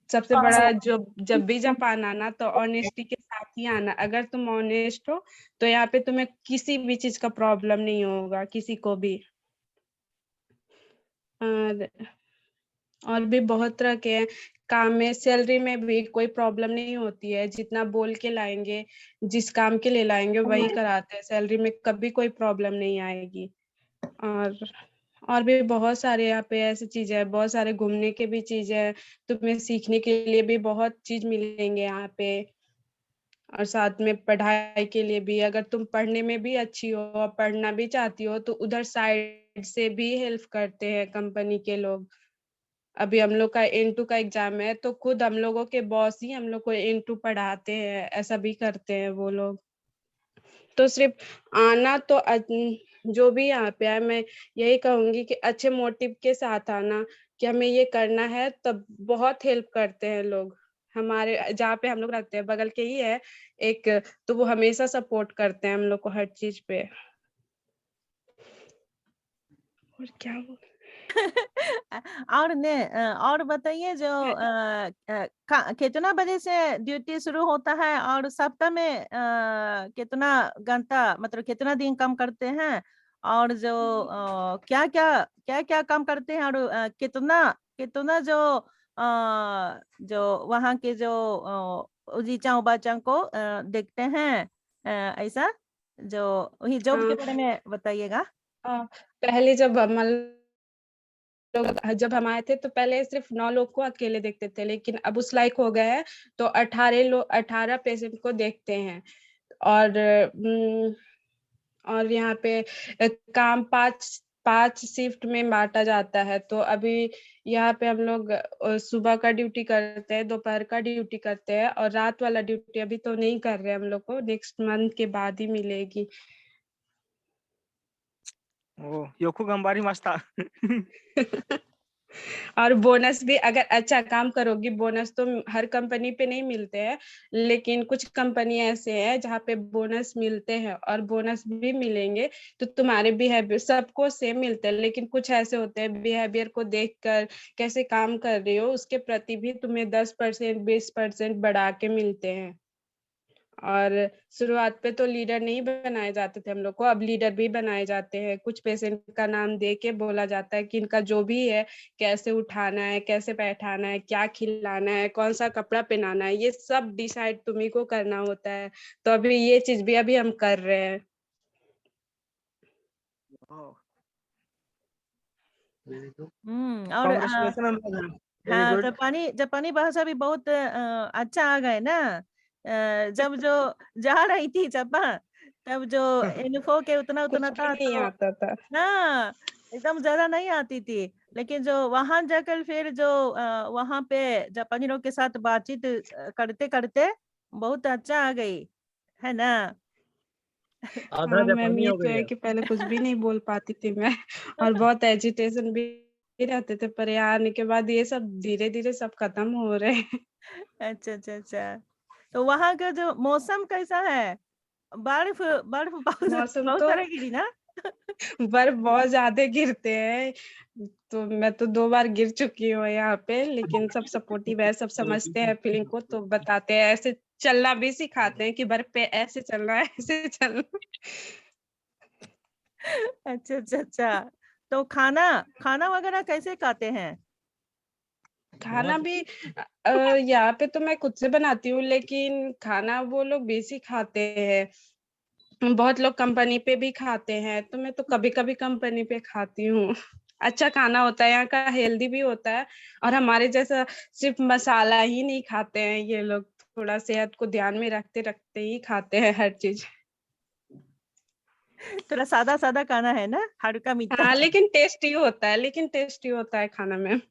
Speaker 11: सबसे बड़ा जो जब भी जापान आना तो ऑनेस्टी के साथ ही आना। अगर तुम ऑनेस्ट हो तो यहाँ पे तुम्हें किसी भी चीज का प्रॉब्लम नहीं होगा, किसी को भी। और भी बहुत तरह के हैं काम में। सैलरी में भी कोई प्रॉब्लम नहीं होती है, जितना बोल के लाएंगे, जिस काम के लिए लाएंगे वही कराते हैं। सैलरी में कभी कोई प्रॉब्लम नहीं आएगी। और भी बहुत सारे यहाँ पे ऐसी चीजें हैं, बहुत सारे घूमने के भी चीजें हैं, तुम्हें सीखने के लिए भी बहुत चीज मिलेंगे यहाँ पे। और साथ में पढ़ाई के लिए भी, अगर तुम पढ़ने में भी अच्छी हो और पढ़ना भी चाहती हो तो उधर साइड से भी हेल्प करते हैं कंपनी के लोग। अभी हम लोग का N2 का एग्जाम है तो खुद हम लोगों के बॉस ही हम लोग को N2 पढ़ाते हैं, ऐसा भी करते हैं वो लोग। तो सिर्फ आना तो जो भी यहाँ पे है, मैं यही कहूंगी कि अच्छे मोटिव के साथ आना कि हमें ये करना है, तब बहुत हेल्प करते हैं लोग। हमारे जहाँ पे हम लोग रहते हैं बगल के ही है एक, तो वो हमेशा सपोर्ट करते हैं हम लोग को हर चीज पे। और क्या
Speaker 6: और बताइए जो कितना बजे से ड्यूटी शुरू होता है और सप्ताह में कितना घंटा, मतलब कितना दिन काम करते हैं, और जो क्या क्या काम करते हैं, और कितना कितना जो वहाँ के जो उजीचा उबाचा को देखते हैं, ऐसा जो वही जॉब के बारे में बताइएगा।
Speaker 11: पहले जब हम आए थे तो पहले सिर्फ 9 लोग को अकेले देखते थे, लेकिन अब उस लायक हो गए हैं तो 18 पेशेंट को देखते हैं। और यहाँ पे काम 5 शिफ्ट में बांटा जाता है। तो अभी यहाँ पे हम लोग सुबह का ड्यूटी करते हैं, दोपहर का ड्यूटी करते हैं, और रात वाला ड्यूटी अभी तो नहीं कर रहे हम लोग को, नेक्स्ट मंथ के बाद ही मिलेगी।
Speaker 7: योको गंबारी मास्ता।
Speaker 11: और बोनस भी, अगर अच्छा काम करोगी, बोनस तो हर कंपनी पे नहीं मिलते हैं, लेकिन कुछ कंपनी ऐसे हैं जहाँ पे बोनस मिलते हैं, और बोनस भी मिलेंगे तो तुम्हारे बिहेवियर सबको सेम मिलते हैं। लेकिन कुछ ऐसे होते हैं बिहेवियर को देखकर, कैसे काम कर रही हो उसके प्रति भी तुम्हें 10% 20% बढ़ा के मिलते हैं। और शुरुआत पे तो लीडर नहीं बनाए जाते थे हम लोग को, अब लीडर भी बनाए जाते हैं। कुछ पेशेंट का नाम दे के बोला जाता है कि इनका जो भी है, कैसे उठाना है, कैसे बैठाना है, क्या खिलाना है, कौन सा कपड़ा पहनाना है, ये सब डिसाइड तुम्ही को करना होता है। तो अभी ये चीज भी अभी हम कर रहे हैं।
Speaker 6: और हाँ, जापानी भाषा भी बहुत अच्छा आ गए ना। जब जो जा रही थी जापान, तब जो इन्फो के उतना
Speaker 11: कुछ
Speaker 6: था
Speaker 11: भी नहीं
Speaker 6: तो
Speaker 11: आता था।
Speaker 6: हाँ, एकदम ज्यादा नहीं आती थी। लेकिन जो वहां जाकर फिर जो वहां पे जापानी लोग के साथ बातचीत करते करते बहुत अच्छा आ गई, है ना।
Speaker 11: हाँ मैम, ये तो है कि पहले कुछ भी नहीं बोल पाती थी मैं, और बहुत एजिटेशन भी रहते थे, पर यहाँ आने के बाद ये सब धीरे धीरे सब खत्म हो रहे हैं।
Speaker 6: अच्छा अच्छा अच्छा। तो वहां का जो मौसम कैसा है? बर्फ बर्फ बहुत
Speaker 11: मौसम
Speaker 6: बहुत
Speaker 11: तो
Speaker 6: सारा गिरी ना।
Speaker 11: बर्फ बहुत ज्यादा गिरते हैं, तो मैं तो 2 बार गिर चुकी हूँ यहाँ पे, लेकिन सब सपोर्टिव है, सब समझते हैं फीलिंग को, तो बताते हैं, ऐसे चलना भी सिखाते हैं कि बर्फ पे ऐसे चलना है, ऐसे चलना।
Speaker 6: अच्छा अच्छा अच्छा। तो खाना खाना वगैरह कैसे खाते हैं?
Speaker 11: खाना भी यहाँ पे तो मैं खुद से बनाती हूँ, लेकिन खाना वो लोग बेसिक खाते हैं। बहुत लोग कंपनी पे भी खाते हैं, तो मैं तो कभी कभी कंपनी पे खाती हूँ। अच्छा खाना होता है यहाँ का, हेल्दी भी होता है, और हमारे जैसा सिर्फ मसाला ही नहीं खाते हैं ये लोग, थोड़ा सेहत को ध्यान में रखते रखते ही खाते हैं हर चीज।
Speaker 6: थोड़ा सादा सादा खाना है ना, हल्का मीठा।
Speaker 11: हाँ, लेकिन टेस्टी होता है, खाना में।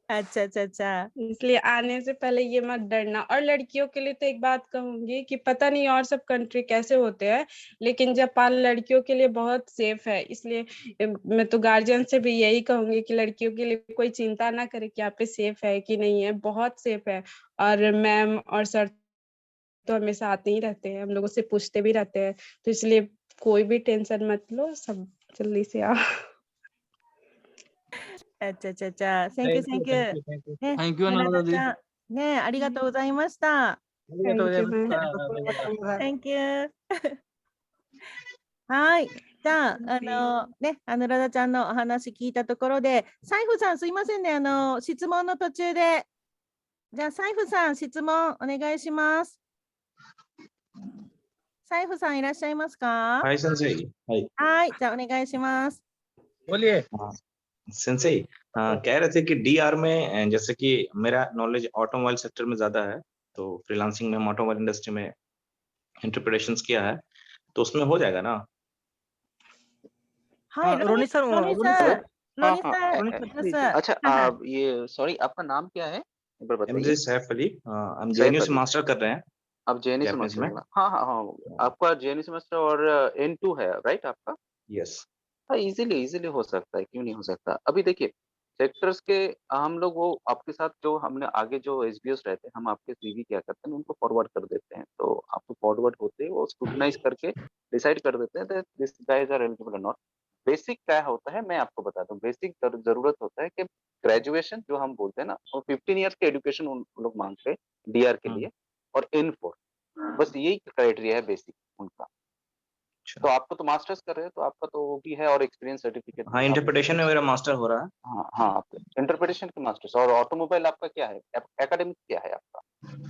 Speaker 6: अच्छा अच्छा अच्छा।
Speaker 11: इसलिए आने से पहले ये मत डरना। और लड़कियों के लिए तो एक बात कहूंगी कि पता नहीं और सब कंट्री कैसे होते हैं, लेकिन जापान लड़कियों के लिए बहुत सेफ है। इसलिए मैं तो गार्जियन से भी यही कहूंगी कि लड़कियों के लिए कोई चिंता ना करे कि यहाँ पे सेफ है कि नहीं है, बहुत सेफ है। और मैम और सर तो हमेशा आते ही रहते हैं, हम लोगों से पूछते भी रहते हैं, तो इसलिए कोई भी टेंशन मत लो, सब जल्दी से आओ।
Speaker 6: あちゃちゃちゃ、Thank you,
Speaker 1: thank
Speaker 6: thank
Speaker 1: you
Speaker 6: you.
Speaker 1: Thank you thank you
Speaker 6: ね、
Speaker 3: thank you
Speaker 6: 村
Speaker 3: Anuradha
Speaker 6: 田
Speaker 3: दी।
Speaker 6: ちゃん、ね、ありがとうございました。
Speaker 1: ありがとうございました
Speaker 6: Thank you. はい。じゃあ、ね、ラダちゃんのお話聞いたところで、サイフさんすいませんね、質問の途中で。じゃあ、サイフさん、質問お願いします。サイフさんいらっしゃいますか？हाय
Speaker 12: सेंसेई। हाय।
Speaker 6: はい、じゃあお願いします。
Speaker 1: बोलिए।
Speaker 12: सेंसेई कह रहे थे कि डीआर में जैसे कि मेरा नॉलेज ऑटोमोबाइल सेक्टर में ज्यादा है, तो फ्रीलांसिंग में ऑटोमोबाइल इंडस्ट्री में इंटरप्रिटेशंस किया है, तो उसमें हो जाएगा ना?
Speaker 6: はい、
Speaker 7: रोनी सर,
Speaker 6: रोनी
Speaker 7: रोनी
Speaker 6: सर,
Speaker 7: सर,
Speaker 6: रोनी
Speaker 10: हाँ,
Speaker 6: सर,
Speaker 7: रोनी
Speaker 6: yes,
Speaker 7: सर,
Speaker 6: sir.
Speaker 10: अच्छा
Speaker 6: हाँ, हाँ.
Speaker 10: ये सॉरी आपका नाम क्या है, एक बार बताइए।
Speaker 12: मुझे सैफ अली, हम
Speaker 10: सैफ
Speaker 12: जेएनयू से
Speaker 10: अली,
Speaker 12: मास्टर कर रहे हैं
Speaker 10: आप जेएनयू से
Speaker 12: जापानीज
Speaker 10: मास्टर
Speaker 12: में।
Speaker 10: करना। हाँ हाँ हाँ, आपका जेएनयू सेमेस्टर और N2 है राइट आपका?
Speaker 12: यस।
Speaker 10: हाँ, इजीली इजीली हो सकता है, क्यों नहीं हो सकता। अभी देखिए सेक्टर्स के हम लोग वो आपके साथ जो हमने आगे जो एसबीओस रहते हैं, हम आपके सीवी क्या करते हैं उनको फॉरवर्ड कर देते हैं, तो आपको फॉरवर्ड होते हैं वो स्क्रूटनाइज करके डिसाइड कर देते हैं that this guys are eligible or not. Basic क्या होता है मैं आपको बता दूं, बेसिक जरूरत होता है कि ग्रेजुएशन जो हम बोलते हैं ना, वो 15 ईयर्स के एजुकेशन उन लोग मांगते हैं डीआर के लिए, और N4, बस यही क्राइटेरिया है बेसिक उनका। तो आपको तो मास्टर्स कर रहे हैं तो आपका तो वो भी है और एक्सपीरियंस सर्टिफिकेट भी
Speaker 12: हाँ,
Speaker 10: है आप।
Speaker 12: इंटरप्रिटेशन में मेरा मास्टर हो रहा है।
Speaker 10: हाँ हाँ, आप इंटरप्रिटेशन के मास्टर्स। और ऑटोमोबाइल आपका क्या है, एकेडमिक क्या है आपका?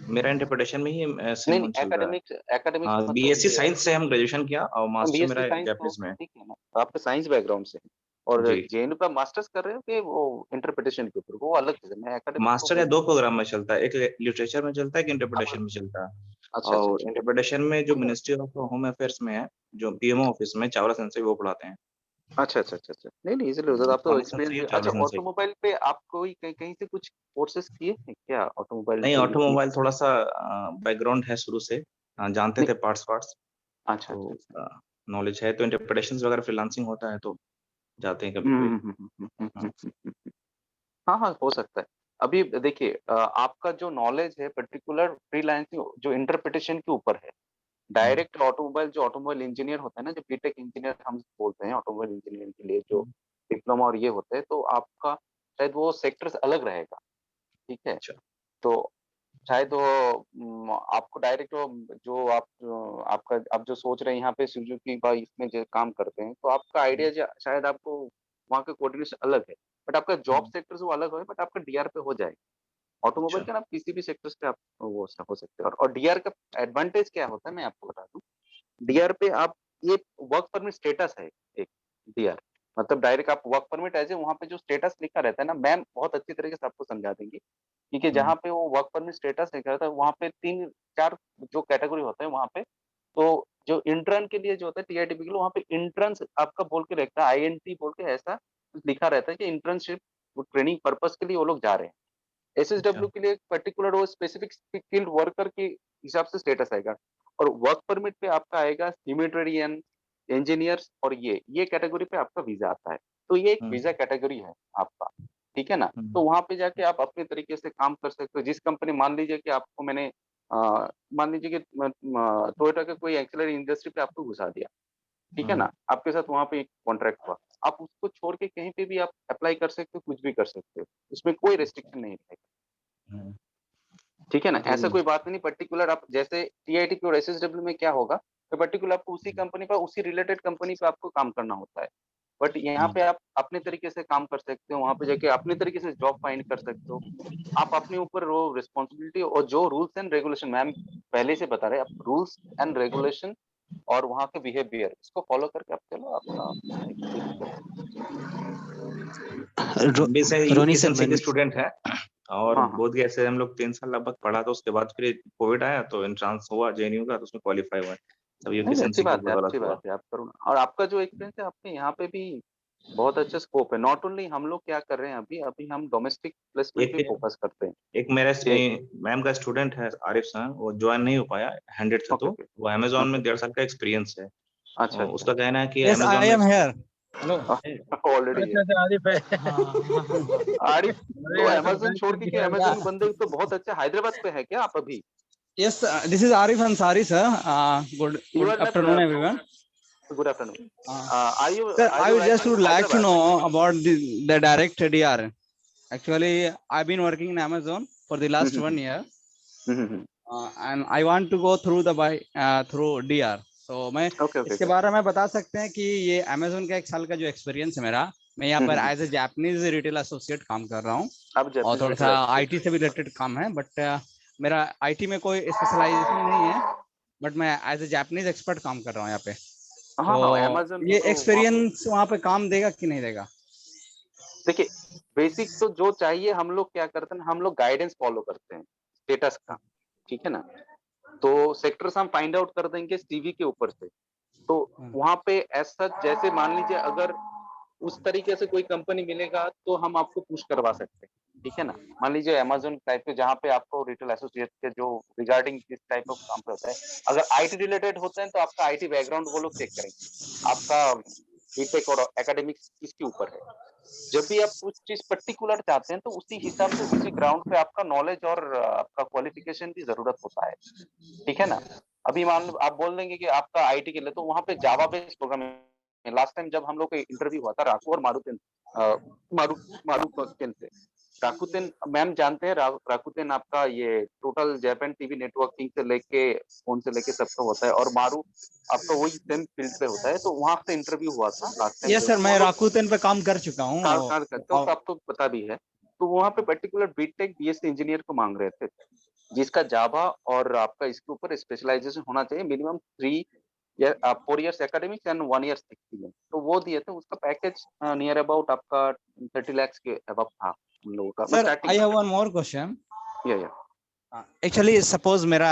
Speaker 12: मेरा इंटरप्रिटेशन में ही
Speaker 10: नहीं
Speaker 12: सिम
Speaker 10: नहीं,
Speaker 12: चल रहा है।
Speaker 10: एकेडमिक्स
Speaker 12: हाँ,
Speaker 10: मतलब
Speaker 12: बीएससी
Speaker 10: ये
Speaker 12: साइंस से हम ग्रेजुएशन किया और मास्टर
Speaker 10: बीएससी
Speaker 12: मेरा
Speaker 10: साइंस तो
Speaker 12: जापानीज में है।
Speaker 10: ठीक है ना, तो आपका साइंस बैकग्राउंड से है। और
Speaker 12: जी।
Speaker 10: जेएनयू का मास्टर्स कर रहे हो कि वो इंटरप्रिटेशन के ऊपर, वो अलग चीज है। मैं एकेडमिक को
Speaker 12: मास्टर
Speaker 10: बोल
Speaker 12: या दो प्रोग्राम में चलता है, एक लिटरेचर में चलता है, एक इंटरप्रिटेशन में चलता है।
Speaker 10: अच्छा अच्छा
Speaker 12: और
Speaker 10: अच्छा
Speaker 12: इंटरप्रिटेशन में जो मिनिस्ट्री ऑफ होम अफेयर्स में है, जो पीएमओ ऑफिस में चावला सेंसेई वो पढ़ाते हैं।
Speaker 10: अच्छा अच्छा अच्छा अच्छा, नहीं नहीं इजीली हो जाता, आप तो
Speaker 12: चावला
Speaker 10: एक्सपीरियंस
Speaker 12: सेंसेई
Speaker 10: भी।
Speaker 12: और चावला
Speaker 10: अच्छा,
Speaker 12: सेंसेई।
Speaker 10: ऑटोमोबाइल पे आप कोई कहीं कहीं से कुछ कोर्सेज किए हैं क्या ऑटोमोबाइल
Speaker 12: नहीं,
Speaker 10: पे?
Speaker 12: ऑटोमोबाइल थोड़ा सा बैकग्राउंड है शुरू से, जानते
Speaker 10: नहीं,
Speaker 12: थे पार्ट्स पार्ट्स,
Speaker 10: अच्छा
Speaker 12: तो
Speaker 10: अच्छा अच्छा।
Speaker 12: नॉलेज है, तो इंटरप्रिटेशंस वगैरह फ्रीलांसिंग होता है तो जाते हैं कभी
Speaker 10: हम्म,
Speaker 12: कभी।
Speaker 10: हम्म, हम्म, हम्म, हम्म,
Speaker 12: हाँ।
Speaker 10: हम्म। हाँ हाँ, हो सकता है। अभी देखिए आपका जो नॉलेज है पर्टिकुलर फ्रीलांसिंग जो इंटरप्रिटेशन के ऊपर है, डायरेक्ट ऑटोमोबाइल जो ऑटोमोबाइल इंजीनियर होता है ना, जो बीटेक इंजीनियर हम बोलते हैं ऑटोमोबाइल इंजीनियरिंग के लिए, जो डिप्लोमा और ये होते हैं, तो आपका शायद वो सेक्टर अलग रहेगा, ठीक है।
Speaker 12: अच्छा।
Speaker 10: तो शायद वो आपको डायरेक्ट जो आपका आप जो सोच रहे हैं यहाँ पे सुजुकी का इसमें जो काम करते हैं, तो आपका आइडिया शायद आपको वहाँ का कोऑर्डिनेशन अलग है, बट आपका जॉब सेक्टर से वो अलग है, बट आपका डीआर पे हो जाएगा। ऑटोमोबाइल
Speaker 12: अच्छा।
Speaker 10: का ना आप किसी भी सेक्टर्स पे आप वो हो सकते हैं। और डीआर का एडवांटेज क्या होता है मैं आपको बता दूं, डीआर पे आप ये वर्क परमिट स्टेटस है एक, डीआर मतलब डायरेक्ट आप वर्क परमिट एज ए, वहाँ पे जो स्टेटस लिखा रहता है ना, मैम बहुत अच्छी तरीके से आपको समझा देंगी, क्योंकि जहाँ पे वो वर्क परमिट स्टेटस लिखा रहता है वहाँ पे 3-4 जो कैटेगरी होते हैं वहाँ पे। तो जो इंटर्न के लिए जो होता है टीआईटीपी के लिए, वहाँ पे इंटर्न्स आपका बोल के रहता है, आईएनटी बोल के ऐसा लिखा रहता है कि इंटर्नशिप ट्रेनिंग पर्पस के लिए वो लोग जा रहे हैं।
Speaker 12: अच्छा।
Speaker 10: एसएसडब्ल्यू के लिए एक पर्टिकुलर वो स्पेसिफिक स्किल्ड वर्कर के हिसाब से स्टेटस आएगा। और वर्क परमिट पे आपका आएगा ह्यूमैनिटेरियन, इंजीनियर्स, और ये कैटेगरी पे आपका वीजा आता है। तो ये एक वीजा कैटेगरी है आपका, ठीक है ना। तो वहां पे जाके आप अपने तरीके से काम कर सकते हो। जिस कंपनी, मान लीजिए कि आपको मैंने मान लीजिए कि टोयोटा के कोई एक्सेलरी इंडस्ट्री पे आपको घुसा दिया, ठीक है ना, आपके साथ वहां पे एक कॉन्ट्रैक्ट हुआ, आप उसको छोड़ के कहीं पे भी आप अप्लाई कर सकते हो, कुछ भी कर सकते हो, उसमें कोई रेस्ट्रिक्शन नहीं रहेगा, ठीक है ना। ऐसा कोई बात नहीं पर्टिकुलर आप जैसे टीआईटीपी और एसएसडब्ल्यू में क्या होगा, तो पर्टिकुलर आपको उसी कंपनी पर, उसी रिलेटेड कंपनी पे आपको काम करना होता है। बट यहाँ पे आप अपने तरीके से काम कर सकते हो, वहां पे जाके अपने तरीके से जॉब फाइंड कर सकते हो। आप अपने ऊपर वो रिस्पॉन्सिबिलिटी और जो रूल्स एंड रेगुलेशन, मैम पहले से बता रहे हैं, आप रूल्स एंड रेगुलेशन और वहाँ के बिहेवियर इसको फॉलो करके आप चलो, आपका कोई दिक्कत
Speaker 12: हम भी से
Speaker 5: रोनी
Speaker 12: यूपी
Speaker 5: सर
Speaker 12: सेंसेई के
Speaker 5: मैंने
Speaker 12: स्टूडेंट हैं, और
Speaker 10: हाँ हाँ
Speaker 12: बोध गया से हम लोग 3 साल लगभग पढ़ा, तो उसके बाद फिर कोविड आया तो एंट्रेंस हुआ जेएनयू का, तो उसमें क्वालिफाई हुआ, तब यूपी
Speaker 10: नहीं, अच्छी
Speaker 12: सेंसेई की
Speaker 10: बात है,
Speaker 12: बदौलत
Speaker 10: अच्छी
Speaker 12: हुआ।
Speaker 10: बात है, आप करो ना। और आपका जो एक्सपीरियंस है आपके यहाँ पे भी बहुत अच्छा स्कोप है। नॉट ओनली हम लोग क्या कर रहे हैं अभी अभी हम डोमेस्टिक प्लेसमेंट पे फोकस करते हैं।
Speaker 12: एक मेरे मैम का स्टूडेंट है आरिफ सर, वो ज्वाइन नहीं हो पाया, हैंडेड था, तो वो अमेजोन में 1.5 साल का एक्सपीरियंस है।
Speaker 10: अच्छा,
Speaker 12: उसका कहना है कि
Speaker 9: Yes, I
Speaker 12: अमेजोन
Speaker 9: am
Speaker 12: में
Speaker 9: here.
Speaker 1: हेलो
Speaker 10: ऑलरेडी है।
Speaker 1: अच्छा आरिफ है।
Speaker 10: आरिफ तो
Speaker 1: अरे
Speaker 10: अमेजोन छोड़ के अमेजोन बंदे तो बहुत अच्छा। हैदराबाद पे है क्या आप अभी?
Speaker 9: Yes, this is Arif Ansari, sir. Good
Speaker 10: You are not,
Speaker 9: afternoon, everyone.
Speaker 10: Good afternoon. Are you
Speaker 9: Sir, I
Speaker 10: right
Speaker 9: just
Speaker 10: now
Speaker 9: would
Speaker 10: in
Speaker 9: like to
Speaker 10: Hyderabad?
Speaker 9: know about the direct DR. Actually, I've been working in Amazon for the last 1 year, and I want to go through through DR. So मैं इसके बारे में बता सकते हैं कि ये Amazon का 1 साल का जो एक्सपीरियंस है मेरा, मैं यहाँ पर as a Japanese retail associate काम कर रहा हूँ, और थोड़ा सा आईटी से भी रिलेटेड काम है, बट मेरा आईटी में कोई स्पेशलाइजेशन नहीं है, बट मैं एज ए जापानीज एक्सपर्ट काम कर रहा हूँ यहाँ पे। तो ये एक्सपीरियंस वहाँ पे काम देगा कि नहीं देगा?
Speaker 10: देखिए, बेसिक तो जो चाहिए हम लोग क्या करते हैं, हम लोग गाइडेंस फॉलो करते हैं स्टेटस का, ठीक है ना। तो सेक्टर्स हम फाइंड आउट कर देंगे सीवी के ऊपर से। तो वहां पे ऐसा जैसे मान लीजिए अगर उस तरीके से कोई कंपनी मिलेगा तो हम आपको पुश करवा सकते हैं, ठीक है ना। मान लीजिए अमेजोन टाइप के जहाँ पे आपको रिटेल एसोसिएट के जो रिगार्डिंग इस टाइप ऑफ काम पे होता है, अगर आईटी रिलेटेड होते हैं तो आपका आईटी बैकग्राउंड वो लोग चेक करेंगे, आपका बीटेक और एकेडमिक्स किसके ऊपर है। जब भी आप कुछ चीज पर्टिकुलर चाहते हैं तो उसी हिसाब से उसी ग्राउंड पे आपका नॉलेज और आपका क्वालिफिकेशन की जरूरत होता है, ठीक है ना। अभी मान लो आप बोल देंगे कि आपका आईटी के लिए, तो वहां पे Java based programming. Last time जब हम लोग का इंटरव्यू हुआ था राकू और मारुतिन से, राकुतेन मैम जानते हैं, राकुतेन आपका ये टोटल जापान टीवी नेटवर्किंग से लेके फोन से लेके सबका होता है, और मारू आपका वही सेम फील्ड पे होता है। तो वहां से इंटरव्यू हुआ था लास्ट टाइम।
Speaker 9: यस सर, मैं राकुतेन पे काम कर चुका हूँ।
Speaker 10: कार करते हो तो आपको पता भी है। तो वहां पे पर्टिकुलर बीटेक बीएससी इंजीनियर को मांग रहे थे, जिसका जावा और आपका इसके ऊपर स्पेशलाइजेशन होना चाहिए, minimum 4 years academics and 1 year experience. तो वो दिए थे, उसका पैकेज नियर अबाउट आपका 30 lakhs के अबव था हम लोगों का।
Speaker 9: Sir, I have one more question.
Speaker 10: या
Speaker 9: एक्चुअली सपोज मेरा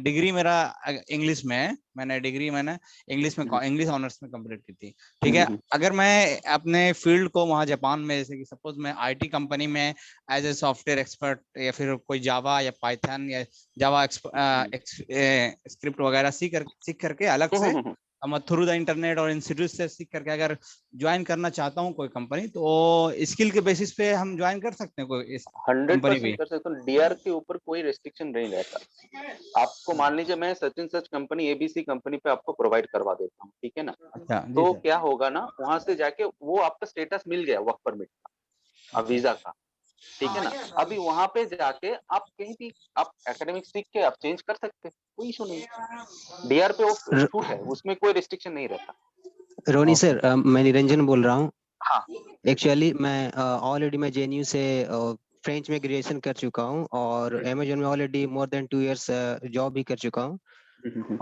Speaker 9: डिग्री मेरा इंग्लिश में है, मैंने इंग्लिश में इंग्लिश ऑनर्स में कंप्लीट की थी, ठीक है। अगर मैं अपने फील्ड को वहाँ जापान में, जैसे कि सपोज मैं आईटी कंपनी में एज ए सॉफ्टवेयर एक्सपर्ट, या फिर कोई जावा या पाइथन या जावा स्क्रिप्ट वगैरह सीख करके अलग से थ्रू द इंटरनेट और इंस्टीट्यूट से सीख करके अगर ज्वाइन करना चाहता हूँ कोई कंपनी, तो स्किल के बेसिस पे हम ज्वाइन कर सकते हैं कोई
Speaker 10: 100% कर सकते हो। डीआर के ऊपर कोई रेस्ट्रिक्शन नहीं रहता। आपको मान लीजिए मैं सच कंपनी एबीसी कंपनी पे आपको प्रोवाइड करवा देता हूँ, ठीक है ना। तो क्या होगा ना, वहां से जाके वो आपका स्टेटस मिल गया वर्क परमिट का, वीजा का, ठीक है ना। अभी वहां पे जाके आप कहीं भी आप एकेडमिक सीख के आप चेंज कर सकते हैं, कोई इशू नहीं। डीआर पे वो छूट है, उसमें कोई रिस्ट्रिक्शन नहीं रहता।
Speaker 13: रोनी सर, मैं निरंजन बोल रहा हूँ।
Speaker 10: हाँ,
Speaker 13: एक्चुअली मैं ऑलरेडी मैं जेएनयू से फ्रेंच में ग्रेजुएशन कर चुका हूँ, और अमेजोन में already more than 2 years job भी कर चुका हूँ।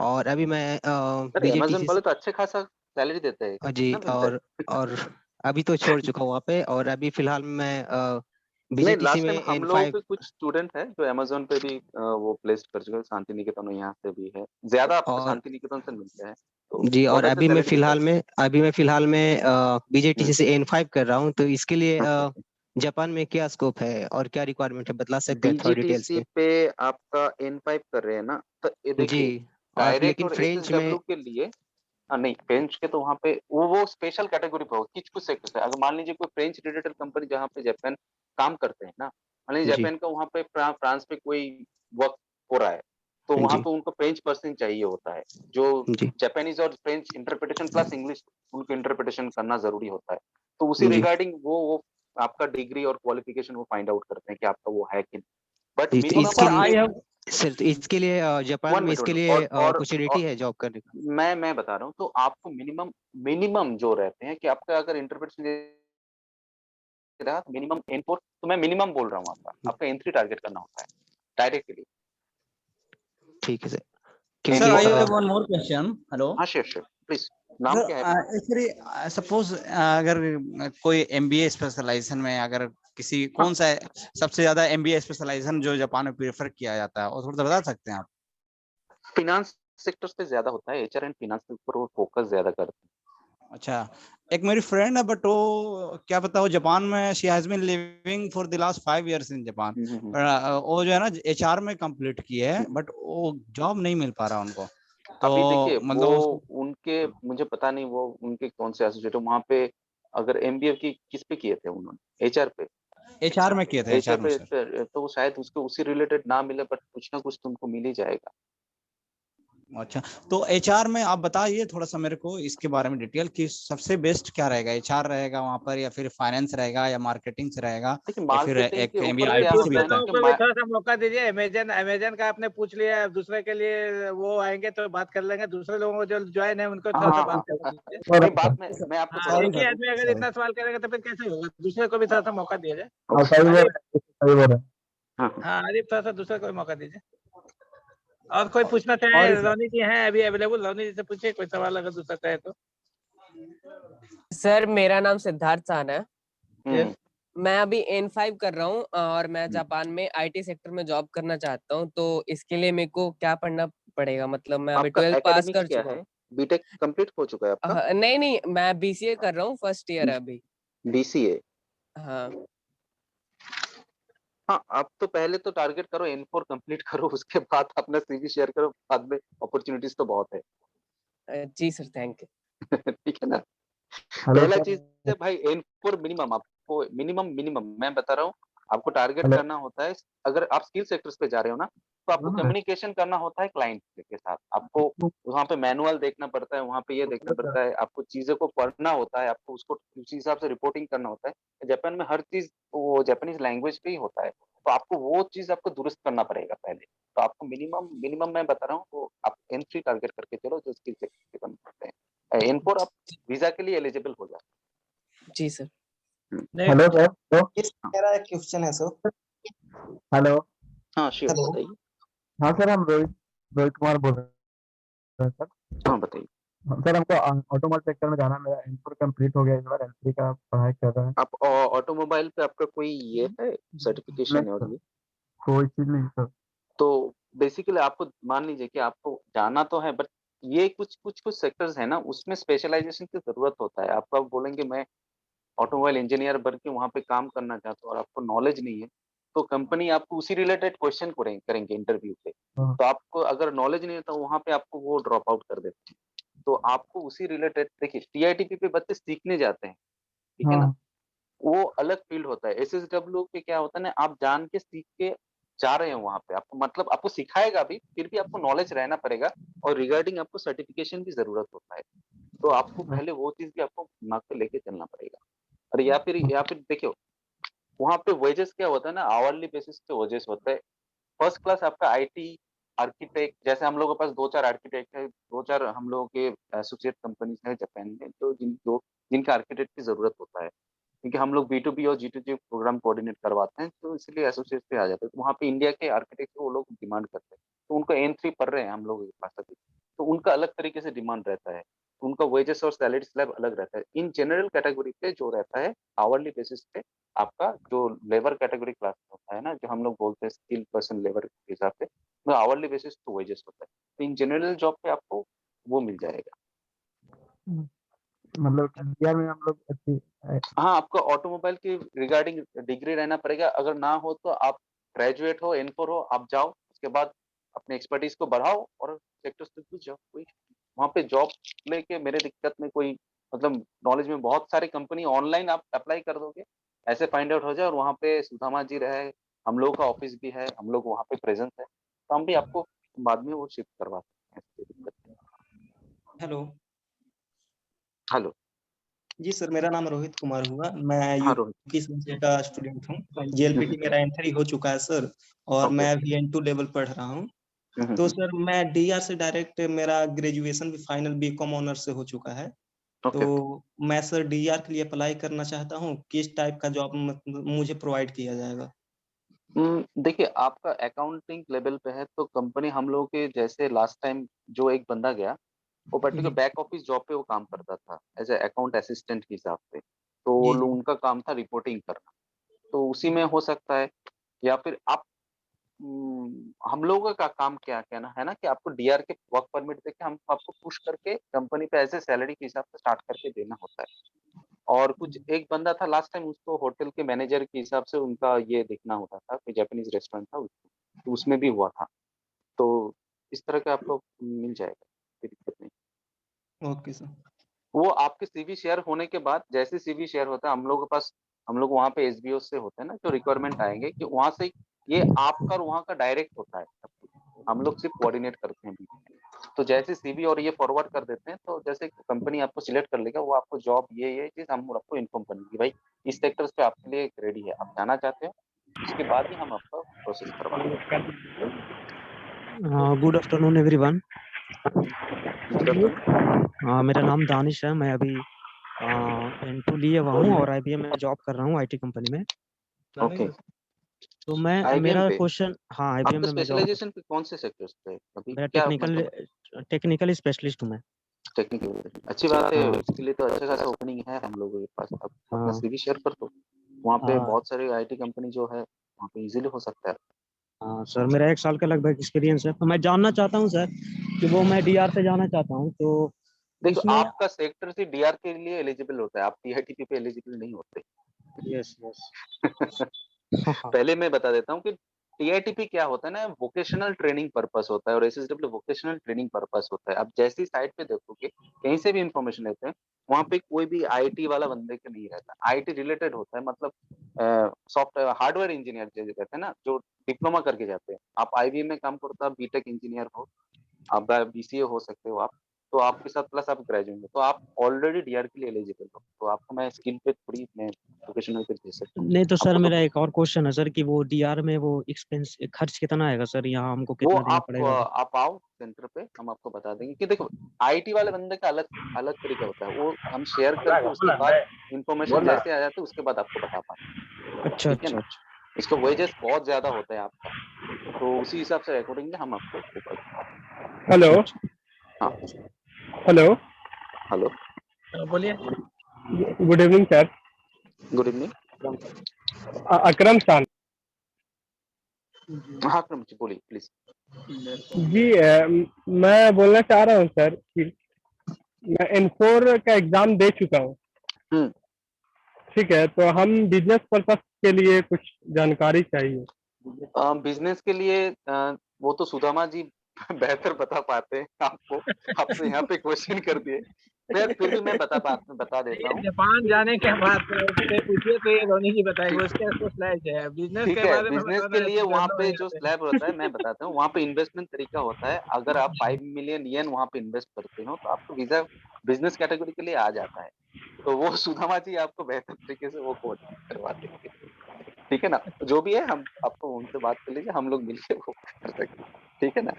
Speaker 13: और अभी मैं
Speaker 10: अमेजोन वाले तो अच्छे खासा सैलरी देते हैं
Speaker 13: जी, और अभी तो छोड़ चुका हूँ वहाँ पे, और अभी फिलहाल मैं बीजेटीसी में
Speaker 10: हम लोगों के कुछ स्टूडेंट है जो अमेजोन पे भी वो प्लेस कर चुके हैं। शांति निकेतन यहाँ से भी है, ज्यादा आपको शांति निकेतन से मिलते हैं
Speaker 13: जी। और अभी मैं फिलहाल में बीजेटीसी से N5 कर रहा हूँ। तो इसके लिए जापान में क्या स्कोप है और क्या रिक्वायरमेंट है, बतला सकते हैं थोड़ा डिटेल्स में?
Speaker 10: पे आपका N5 कर रहे हैं ना, तो देखिए डायरेक्ट और एसएसडब्ल्यू के लिए नहीं, फ्रेंच के तो वहाँ पे वो स्पेशल कैटेगरी पे होगा कुछ सेक्टर्स है। अगर मान लीजिए कोई फ्रेंच रिलेटेड कंपनी जहाँ पे जापान काम करते हैं ना, मान लीजिए जापान का वहाँ पे फ्रांस पे कोई वर्क हो रहा है, तो वहाँ पे उनको फ्रेंच पर्सन चाहिए होता है, जो जापानीज और फ्रेंच इंटरप्रिटेशन प्लस इंग्लिश उनको इंटरप्रिटेशन करना जरूरी होता है। तो उसी रिगार्डिंग वो आपका डिग्री और क्वालिफिकेशन वो फाइंड आउट करते हैं कि आपका वो है कि नहीं। बट
Speaker 13: सर, इसके लिए जापान में इसके लिए अपॉर्चुनिटी है जॉब करने का?
Speaker 10: मैं बता रहा हूँ, तो आपको मिनिमम जो रहते हैं कि आपका अगर इंटरप्रिटेशन मिनिमम N4, तो मैं मिनिमम बोल रहा हूँ, आपका N3 टारगेट करना होता है डायरेक्ट के लिए।
Speaker 13: ठीक है sir.
Speaker 9: Sir, I have one more question. Hello.
Speaker 10: हाँ, श्योर प्लीज। नाम क्या है?
Speaker 9: एक्चुअली सपोज अगर कोई एमबीए स्पेशलाइजेशन में, अगर किसी कौन सा सबसे ज्यादा एमबीए स्पेशलाइजेशन जो जापान में प्रेफर किया जाता है, और थोड़ा बता सकते हैं आप?
Speaker 10: फिनांस सेक्टर पे ज्यादा होता है, एचआर एंड फिनांस के ऊपर वो फोकस ज्यादा करते हैं।
Speaker 9: अच्छा, एक मेरी फ्रेंड है बट वो क्या पता वो जापान में she has been living for the last 5 years in Japan. वो जो है ना एचआर में कंप्लीट की है बट वो जॉब नहीं मिल पा रहा उनको।
Speaker 10: अभी देखिए
Speaker 9: तो
Speaker 10: वो
Speaker 9: मतलब
Speaker 10: उनके मुझे पता नहीं वो उनके कौन से एसोसिएट है वहाँ पे। अगर एमबीए की किस पे किए थे उन्होंने? एचआर पे।
Speaker 9: एचआर में किए थे,
Speaker 10: एचआर
Speaker 9: एचआर में सर।
Speaker 10: पे तो शायद उसको उसी रिलेटेड ना मिले बट कुछ ना कुछ तुमको मिल ही जाएगा।
Speaker 9: अच्छा, तो एचआर में आप बताइए थोड़ा सा मेरे को इसके बारे में डिटेल कि सबसे बेस्ट क्या रहेगा, एचआर रहेगा वहाँ पर या फिर फाइनेंस रहेगा या मार्केटिंग से रहेगा
Speaker 10: देखिए
Speaker 9: या फिर
Speaker 10: मार्केटिंग
Speaker 9: एक
Speaker 10: के
Speaker 9: एमबीए
Speaker 10: ऊपर क्या
Speaker 9: आईटी से भी
Speaker 10: होता
Speaker 1: दूसरे
Speaker 10: है
Speaker 9: होता
Speaker 10: ना
Speaker 9: है।
Speaker 1: लोगों
Speaker 10: कि
Speaker 1: को भी थोड़ा सा मौका दीजिए। अमेजन अमेजन का आपने पूछ लिया, दूसरे के लिए वो आएंगे तो बात कर लेंगे। दूसरे लोगों को जो ज्वाइन है उनको थोड़ा सा
Speaker 10: हाँ
Speaker 1: बात
Speaker 10: हाँ
Speaker 1: करने दीजिए।
Speaker 10: नहीं बात मैं आपको
Speaker 1: हाँ,
Speaker 10: बता
Speaker 9: सॉरी
Speaker 1: एक ही
Speaker 9: सर,
Speaker 1: आदमी अगर
Speaker 9: सॉरी।
Speaker 1: इतना सवाल करेगा तो फिर कैसे होगा? दूसरे को भी थोड़ा सा मौका दिया जाए।
Speaker 10: सही
Speaker 1: आरिफ,
Speaker 10: हाँ
Speaker 1: हाँ आरिफ थोड़ा सा दूसरे को भी मौका दीजिए। और कोई पूछना चाहे?
Speaker 9: Sorry sir.
Speaker 1: रोनी जी हैं अभी अवेलेबल, रोनी जी से पूछिए कोई सवाल अगर दूसरा चाहे तो।
Speaker 14: सर मेरा नाम सिद्धार्थ सान है।
Speaker 10: हम्म
Speaker 14: मैं अभी N5 कर रहा हूँ और मैं जापान में आईटी सेक्टर में जॉब करना चाहता हूँ। तो इसके लिए मेरे को क्या पढ़ना पड़ेगा? मतलब मैं अभी
Speaker 10: आपका
Speaker 14: 12th पास
Speaker 10: एकेडमिक्स
Speaker 14: कर
Speaker 10: क्या
Speaker 14: चुका
Speaker 10: है?
Speaker 14: हूँ।
Speaker 10: बीटेक कंप्लीट हो चुका है आपका?
Speaker 14: नहीं नहीं, मैं बीसीए कर रहा हूँ, फर्स्ट ईयर है अभी।
Speaker 10: बीसीए।
Speaker 14: हाँ
Speaker 10: हाँ आप तो पहले तो टारगेट करो N4 कंप्लीट करो उसके बाद अपना सीवी शेयर करो, बाद में अपॉर्चुनिटीज तो बहुत है।
Speaker 14: जी सर, थैंक यू।
Speaker 10: ठीक है ना।
Speaker 15: हेलो
Speaker 10: पहला
Speaker 15: सर।
Speaker 10: चीज है भाई N4 मिनिमम आपको मिनिमम मैं बता रहा हूँ आपको टारगेट
Speaker 15: हेलो।
Speaker 10: करना होता है। अगर आप स्किल सेक्टर्स पे जा रहे हो ना तो आपको कम्युनिकेशन करना होता है क्लाइंट के साथ। आपको वहाँ पे मैनुअल देखना पड़ता है, वहाँ पे ये देखना पड़ता है, आपको चीजों को पढ़ना होता है, आपको उसको उसी हिसाब से रिपोर्टिंग करना होता है। जापान में हर चीज वो जापानीज लैंग्वेज पे ही होता है, तो आपको वो चीज आपको दुरुस्त करना पड़ेगा पहले। तो आपको मिनिमम मिनिमम मैं बता रहा हूँ तो आप N3 टारगेट करके चलो जो स्किल सेक्टर के बन सकते हैं। N4 आप वीजा के लिए एलिजिबल हो जाए।
Speaker 14: जी सर।
Speaker 15: Hello sir. हेलो।
Speaker 16: मेरा एक क्वेश्चन है सर।
Speaker 15: हेलो।
Speaker 10: हाँ श्योर
Speaker 16: हेलो।
Speaker 10: बताइए।
Speaker 15: हाँ सर, हम रोहित रोहित कुमार बोल रहे हैं सर।
Speaker 10: हाँ बताइए।
Speaker 15: सर हमको ऑटोमोबाइल सेक्टर में जाना है। मेरा N4 कंप्लीट हो गया, इस बार N3 का पढ़ाई कर रहा है।
Speaker 10: आप ऑटोमोबाइल पे आपका कोई ये है
Speaker 15: नहीं
Speaker 10: सर्टिफिकेशन और
Speaker 15: सर,
Speaker 10: ये?
Speaker 15: कोई चीज नहीं सर।
Speaker 10: तो बेसिकली आपको मान लीजिए कि आपको जाना तो है बट ये कुछ कुछ कुछ सेक्टर्स है ना उसमें स्पेशलाइजेशन की जरूरत होता है। आपको आप बोलेंगे मैं ऑटोमोबाइल इंजीनियर बन के वहाँ पे काम करना चाहता हूँ और आपको नॉलेज नहीं है तो कंपनी आपको उसी रिलेटेड क्वेश्चन करेंगे इंटरव्यू पे। तो आपको अगर नॉलेज नहीं है तो वहाँ पे आपको वो ड्रॉप आउट कर देते हैं। तो आपको उसी रिलेटेड देखिए टीआईटीपी पे बच्चे सीखने जाते हैं, ठीक है ना,
Speaker 15: हाँ
Speaker 10: वो अलग फील्ड होता है। एसएसडब्ल्यू पे क्या होता है ना आप जान के सीख के जा रहे हैं वहां पे, आपको मतलब आपको सिखाएगा भी फिर भी आपको नॉलेज रहना पड़ेगा और रिगार्डिंग आपको सर्टिफिकेशन की जरूरत होता है। तो आपको पहले वो चीज भी आपको दिमाग पे लेके चलना पड़ेगा। और या फिर देखियो वहां पे वेजेस क्या होता है ना आवरली बेसिस पे वेजेस होता है। फर्स्ट क्लास आपका आईटी आर्किटेक्ट, जैसे हम लोगों के पास 2-4 आर्किटेक्ट है, 2-4 हम लोगों के एसोसिएट कंपनीज है जापान में तो जिनका आर्किटेक्ट की जरूरत होता है क्योंकि हम लोग B2B और G2G प्रोग्राम कोऑर्डिनेट करवाते हैं तो इसलिए एसोसिएट पे आ जाते हैं। तो वहाँ पे इंडिया के आर्किटेक्ट वो लोग डिमांड करते हैं तो उनको N3 पढ़ रहे हैं हम लोग के पास अभी तो उनका अलग तरीके से डिमांड रहता है। उनका वेजेस और सैलरी स्लैब अलग रहता है। इन जनरल कैटेगरी पे जो रहता है आवरली बेसिस पे आपका जो लेबर कैटेगरी क्लास होता है ना जो हम लोग बोलते हैं स्किल पर्सन लेबर के हिसाब से तो आवरली बेसिस पे वेजेस होता है। तो इन जनरल जॉब पे आपको वो मिल जाएगा।
Speaker 15: मतलब इंडिया में हम लोग अच्छी
Speaker 10: हाँ आपको ऑटोमोबाइल की रिगार्डिंग डिग्री रहना पड़ेगा। अगर ना हो तो आप ग्रेजुएट हो N4 हो आप जाओ उसके बाद अपने एक्सपर्टीज को बढ़ाओ और सेक्टर्स पे कुछ जाओ कोई वहाँ पे जॉब लेके मेरे दिक्कत में कोई मतलब नॉलेज में बहुत सारी कंपनी ऑनलाइन आप अप्लाई कर दोगे ऐसे फाइंड आउट हो जाए और वहाँ पे सुदामा जी रहे हम लोगों का ऑफिस भी है हम लोग वहाँ पे प्रेजेंस है तो हम भी आपको बाद में वो शिफ्ट करवा सकते हैं ऐसी दिक्कत नहीं।
Speaker 16: हेलो।
Speaker 10: हेलो।
Speaker 16: जी सर, मेरा नाम रोहित कुमार हुआ। मैं
Speaker 10: हाँ रोहित।
Speaker 16: यूपी संजय का स्टूडेंट हूँ। जेएलपीटी मेरा N3 हो चुका है सर और मैं अभी N2 लेवल पढ़ रहा हूँ। तो सर मैं डीआर से डायरेक्ट मेरा ग्रेजुएशन भी फाइनल बीकॉम ऑनर्स से हो चुका है। तो मैं सर डीआर के लिए अप्लाई करना चाहता हूँ। किस टाइप का जॉब मुझे प्रोवाइड किया जाएगा?
Speaker 10: देखिए आपका अकाउंटिंग लेवल पे है तो कंपनी हम लोग के जैसे लास्ट टाइम जो एक बंदा गया वो पर्टिकुलर बैक ऑफिस जॉब पे वो काम करता था एज ए अकाउंट असिस्टेंट के हिसाब से। तो वो लोग उनका काम था रिपोर्टिंग करना तो उसी में हो सकता है या फिर आप हम लोगों का काम क्या कहना है ना कि आपको डीआर के वर्क परमिट देके हम आपको पुश करके कंपनी पे ऐसे सैलरी के हिसाब से स्टार्ट करके देना होता है। और कुछ एक बंदा था लास्ट टाइम, उसको होटल के मैनेजर के हिसाब से उनका ये देखना होता था, कोई जापानीज रेस्टोरेंट था उसको, तो उसमें भी हुआ था। तो इस तरह का आपको मिल जाएगा, कोई दिक्कत नहीं।
Speaker 16: Okay sir.
Speaker 10: वो आपके सीवी शेयर होने के बाद, जैसे सीवी शेयर होता है हम लोग के पास, हम लोग वहाँ पे एसबीओ से होते हैं ना, जो रिक्वायरमेंट आएंगे कि वहाँ से ये आपका और वहाँ का डायरेक्ट होता है, हम लोग सिर्फ कोऑर्डिनेट करते हैं। तो जैसे सीवी और ये फॉरवर्ड कर देते हैं, तो जैसे कंपनी आपको सिलेक्ट कर लेगा, वो आपको जॉब ये चीज हम आपको इन्फॉर्म करेंगे, भाई इस सेक्टर्स पे आपके लिए रेडी है, आप जाना चाहते हो, उसके बाद ही हम आपका प्रोसेस करवाएंगे।
Speaker 13: Good afternoon everyone. मेरा नाम दानिश है, मैं अभी N2 लिए हुआ हूँ और IBM में जॉब कर रहा हूँ IT कंपनी में।
Speaker 10: ओके।
Speaker 13: तो मैं
Speaker 10: IBM
Speaker 13: मेरा
Speaker 10: पे
Speaker 13: क्वेश्चन, हाँ IBM
Speaker 10: आपका
Speaker 13: में मैं जॉब,
Speaker 10: स्पेशलाइजेशन पे कौन से सेक्टर्स पे अभी
Speaker 13: मेरा
Speaker 10: क्या
Speaker 13: टेक्निकल स्पेशलिस्ट हूँ मैं।
Speaker 10: टेक्निकल, अच्छी बात है।
Speaker 13: हाँ।
Speaker 10: इसके लिए तो अच्छा खासा ओपनिंग है हम लोगों के पास। आप अपना
Speaker 13: हाँ।
Speaker 10: सीवी शेयर कर दो, वहाँ पे
Speaker 13: हाँ।
Speaker 10: बहुत सारे आईटी कंपनी जो है वहाँ पे इजीली हो सकता है।
Speaker 13: हाँ सर, मेरा 1 साल का लगभग एक्सपीरियंस है। तो मैं जानना चाहता हूँ सर कि वो मैं DR से जाना चाहता हूँ, तो
Speaker 10: देखो
Speaker 13: इसमें
Speaker 10: आपका सेक्टर से डीआर के लिए एलिजिबल होता है, आप टीआईटीपी पे एलिजिबल नहीं होते।
Speaker 13: Yes yes.
Speaker 10: पहले मैं बता देता हूँ कि टीआईटीपी क्या होता है ना, वोकेशनल ट्रेनिंग पर्पस होता है और एसएसडब्ल्यू वोकेशनल ट्रेनिंग पर्पस होता है। आप जैसी साइट पे देखोगे, कहीं से भी इंफॉर्मेशन लेते हैं, वहाँ पे कोई भी आईटी वाला बंदे का नहीं रहता, आईटी रिलेटेड होता है। मतलब सॉफ्टवेयर हार्डवेयर इंजीनियर जैसे कहते हैं ना, जो डिप्लोमा करके जाते हैं। आप आईबीएम में काम करते हो, आप बीटेक इंजीनियर हो, आप बीसीए हो सकते हो आप, तो आपके साथ प्लस आप ग्रेजुएट हो, तो आप ऑलरेडी डीआर के लिए एलिजिबल हो, तो आपको मैं स्किल पे थोड़ी मैं वोकेशनल पे दे सकता हूँ।
Speaker 13: नहीं तो सर
Speaker 10: आपको तो
Speaker 13: मेरा एक और क्वेश्चन है सर कि वो DR में वो एक्सपेंस खर्च कितना आएगा सर, यहाँ हमको
Speaker 10: वो
Speaker 13: कितना देना पड़ेगा?
Speaker 10: आप आओ सेंटर पे, हम आपको बता देंगे कि देखो आईटी वाले बंदे का अलग अलग तरीका होता है, वो हम शेयर करके उसके बाद इंफॉर्मेशन जैसे आ जाती है उसके बाद आपको बता पाते हैं।
Speaker 13: अच्छा
Speaker 10: ठीक है
Speaker 13: अच्छा
Speaker 10: ना, इसका वेजेस बहुत ज्यादा होता है आपका, तो उसी हिसाब से अकॉर्डिंगली हम आपको वो कर देंगे।
Speaker 15: हेलो
Speaker 10: हाँ
Speaker 15: हेलो
Speaker 1: हेलो बोलिए।
Speaker 15: Good evening sir.
Speaker 10: Good evening.
Speaker 15: Akram Khan
Speaker 10: हाँ अकरम जी बोलिए प्लीज।
Speaker 15: जी। मैं बोलना चाह रहा हूँ सर कि मैं N4 का एग्जाम दे चुका हूँ। ठीक है, तो हम बिजनेस पर्पस के लिए कुछ जानकारी चाहिए।
Speaker 10: बिजनेस के लिए वो तो सुदामा जी बेहतर बता पाते हैं आपको, आप तो यहाँ पे क्वेश्चन कर दिए, फिर भी मैं बता देता हूँ।
Speaker 1: जापान जाने के बाद से पूछिए तो ये रोनी जी बताएंगे, उसके स्पेशलाइज है बिजनेस
Speaker 10: ठीक
Speaker 1: के
Speaker 10: है,
Speaker 1: बारे में
Speaker 10: बिजनेस के
Speaker 1: बताना है
Speaker 10: लिए
Speaker 1: तो
Speaker 10: वहाँ
Speaker 1: जानो
Speaker 10: पे
Speaker 1: यहाँ
Speaker 10: जो
Speaker 1: पे।
Speaker 10: स्लैब होता है मैं बताता हूँ, वहाँ पे इन्वेस्टमेंट तरीका होता है। अगर आप 5 मिलियन येन वहाँ पे इन्वेस्ट करते हो तो आपको वीजा बिजनेस कैटेगरी के लिए आ जाता है। तो वो सुदामा जी आपको बेहतर तरीके से वो कोऑर्डिनेट करवा देंगे। ठीक है ना, जो भी है हम आपको उनसे बात कर लीजिए, हम लोग मिलकर वो कर सकते हैं। ठीक है ना,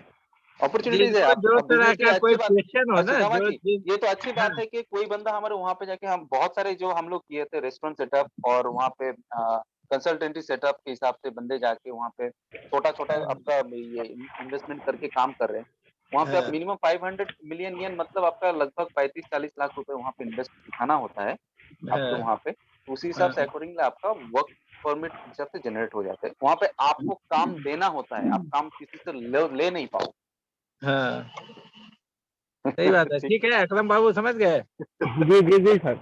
Speaker 10: अपॉर्चुनिटीज है। आप
Speaker 1: जो तरह
Speaker 10: बिजनेस के
Speaker 1: का
Speaker 10: लिए
Speaker 1: कोई
Speaker 10: अच्छी बात।
Speaker 1: क्वेश्चन हो ना,
Speaker 10: सुदामा
Speaker 1: जो
Speaker 10: जी ये तो अच्छी बात है कि कोई बंदा हमारे वहाँ पे जाके, हम बहुत सारे जो हम लोग किए थे रेस्टोरेंट सेटअप और वहाँ पे कंसल्टेंसी सेटअप के हिसाब से बंदे जाके वहाँ पे छोटा छोटा आपका ये इन्वेस्टमेंट करके काम कर रहे हैं। वहाँ पे आप मिनिमम 500 मिलियन येन, मतलब आपका लगभग 35-40 लाख रुपए वहाँ पे इन्वेस्ट दिखाना होता है आपको वहाँ पे। उसी हिसाब से अकॉर्डिंगली आपका वर्क परमिट हिसाब से जनरेट हो जाता है। वहाँ पे आपको काम देना होता है, आप काम किसी से ले नहीं पाओ।
Speaker 1: हाँ सही बात है। ठीक है अकरम बाबू समझ गए।
Speaker 15: जी जी जी सर।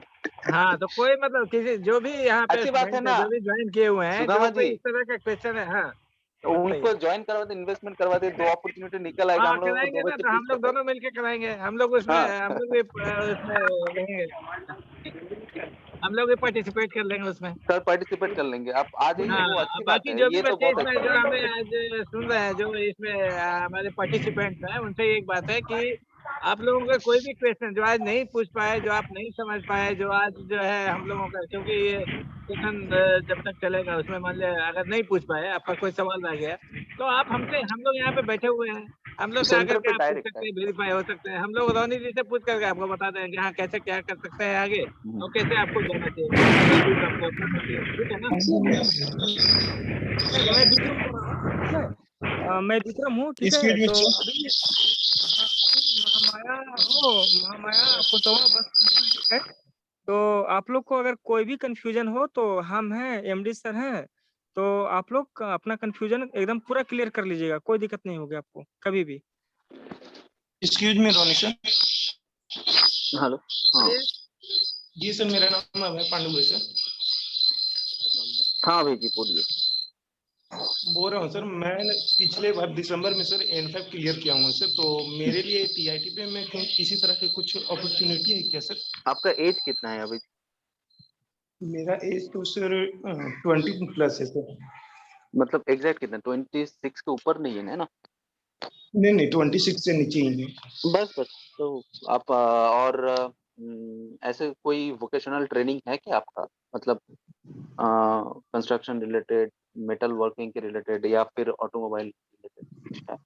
Speaker 1: हाँ तो कोई मतलब किसी जो भी यहाँ पे
Speaker 10: अच्छी बात है
Speaker 1: स्टूडेंट
Speaker 10: ना
Speaker 1: जो भी ज्वाइन किए हुए हैं,
Speaker 10: सुदामा
Speaker 1: जो
Speaker 10: जी,
Speaker 1: कोई इस तरह का क्वेश्चन है, हाँ
Speaker 10: तो उनको ज्वाइन करवा दे, इन्वेस्टमेंट करवा दे, 2 अपॉर्चुनिटी निकल आएगा।
Speaker 1: हाँ
Speaker 10: हम लोगों को
Speaker 1: कराएंगे
Speaker 10: 2
Speaker 1: ना,
Speaker 10: बच्चे
Speaker 1: तो हम
Speaker 10: पीस
Speaker 1: लोग
Speaker 10: कर
Speaker 1: दोनों मिलके कराएंगे। हम लोग उसमें
Speaker 10: हाँ
Speaker 1: हम लोग भी उसमें रहेंगे, हम लोग भी पार्टिसिपेट कर लेंगे उसमें।
Speaker 10: सर, पार्टिसिपेट कर लेंगे। आप आ जाइए, वो
Speaker 1: हाँ
Speaker 10: अच्छी बात
Speaker 1: बाकी
Speaker 10: है,
Speaker 1: जो भी
Speaker 10: ये तो
Speaker 1: बच्चे
Speaker 10: बहुत
Speaker 1: इसमें
Speaker 10: अच्छी
Speaker 1: जो
Speaker 10: बात
Speaker 1: हमें
Speaker 10: है।
Speaker 1: आज सुन रहे हैं, जो इसमें हमारे पार्टिसिपेंट्स हैं, उनसे एक बात है कि आप लोगों का कोई भी क्वेश्चन जो आज नहीं पूछ पाए, जो आप नहीं समझ पाए, जो आज जो है हम लोगों का, क्योंकि ये सेशन जब तक चलेगा उसमें मान लिया अगर नहीं पूछ पाए, आपका कोई सवाल रह गया, तो आप हमसे, हम लोग यहाँ पे बैठे हुए हैं, हम लोग से आकर
Speaker 10: सेंटर
Speaker 1: के
Speaker 10: पे
Speaker 1: आप पूछ
Speaker 10: डायरेक्ट है।
Speaker 1: सकते हैं, वेरीफाई हो सकते हैं। हम लोग रोनी जी से पूछ करके आपको बता देंगे हाँ कैसे क्या कर सकते हैं आगे, और कैसे आपको जाना चाहिए, कौन सा तरीका आपको अपनाना चाहिए। ठीक है ना।
Speaker 7: मैं विक्रम बोल रहा हूँ, ठीक है। मैं विक्रम हूँ, ठीक है। तो अभी महामाया कुशवा बस है। तो आप लोग को अगर कोई भी कंफ्यूजन हो तो हम हैं, MD सर हैं, तो आप लोग अपना कंफ्यूजन एकदम पूरा क्लियर कर लीजिएगा, कोई दिक्कत नहीं होगी आपको कभी भी।
Speaker 16: एक्सक्यूज मी रोनी सर।
Speaker 10: हेलो। हाँ
Speaker 16: जी सर, मेरा नाम अभय पांडु है सर।
Speaker 10: हाँ भाई जी बोलिए।
Speaker 16: बोल रहा हूँ सर, मैं पिछले बार दिसंबर में सर N5 क्लियर किया हूँ सर, तो मेरे लिए TIT पे में किसी तरह की कुछ अपॉर्चुनिटी है क्या सर?
Speaker 10: आपका एज कितना है अभी?
Speaker 16: मेरा एज तो सर 20 प्लस है सर।
Speaker 10: मतलब एग्जैक्ट कितना? 26 के ऊपर नहीं है ना?
Speaker 16: नहीं 26 से नीचे ही है।
Speaker 10: बस तो आप और ऐसे कोई वोकेशनल ट्रेनिंग है क्या आपका? मतलब कंस्ट्रक्शन रिलेटेड, मेटल वर्किंग के रिलेटेड या फिर ऑटोमोबाइल रिलेटेड है?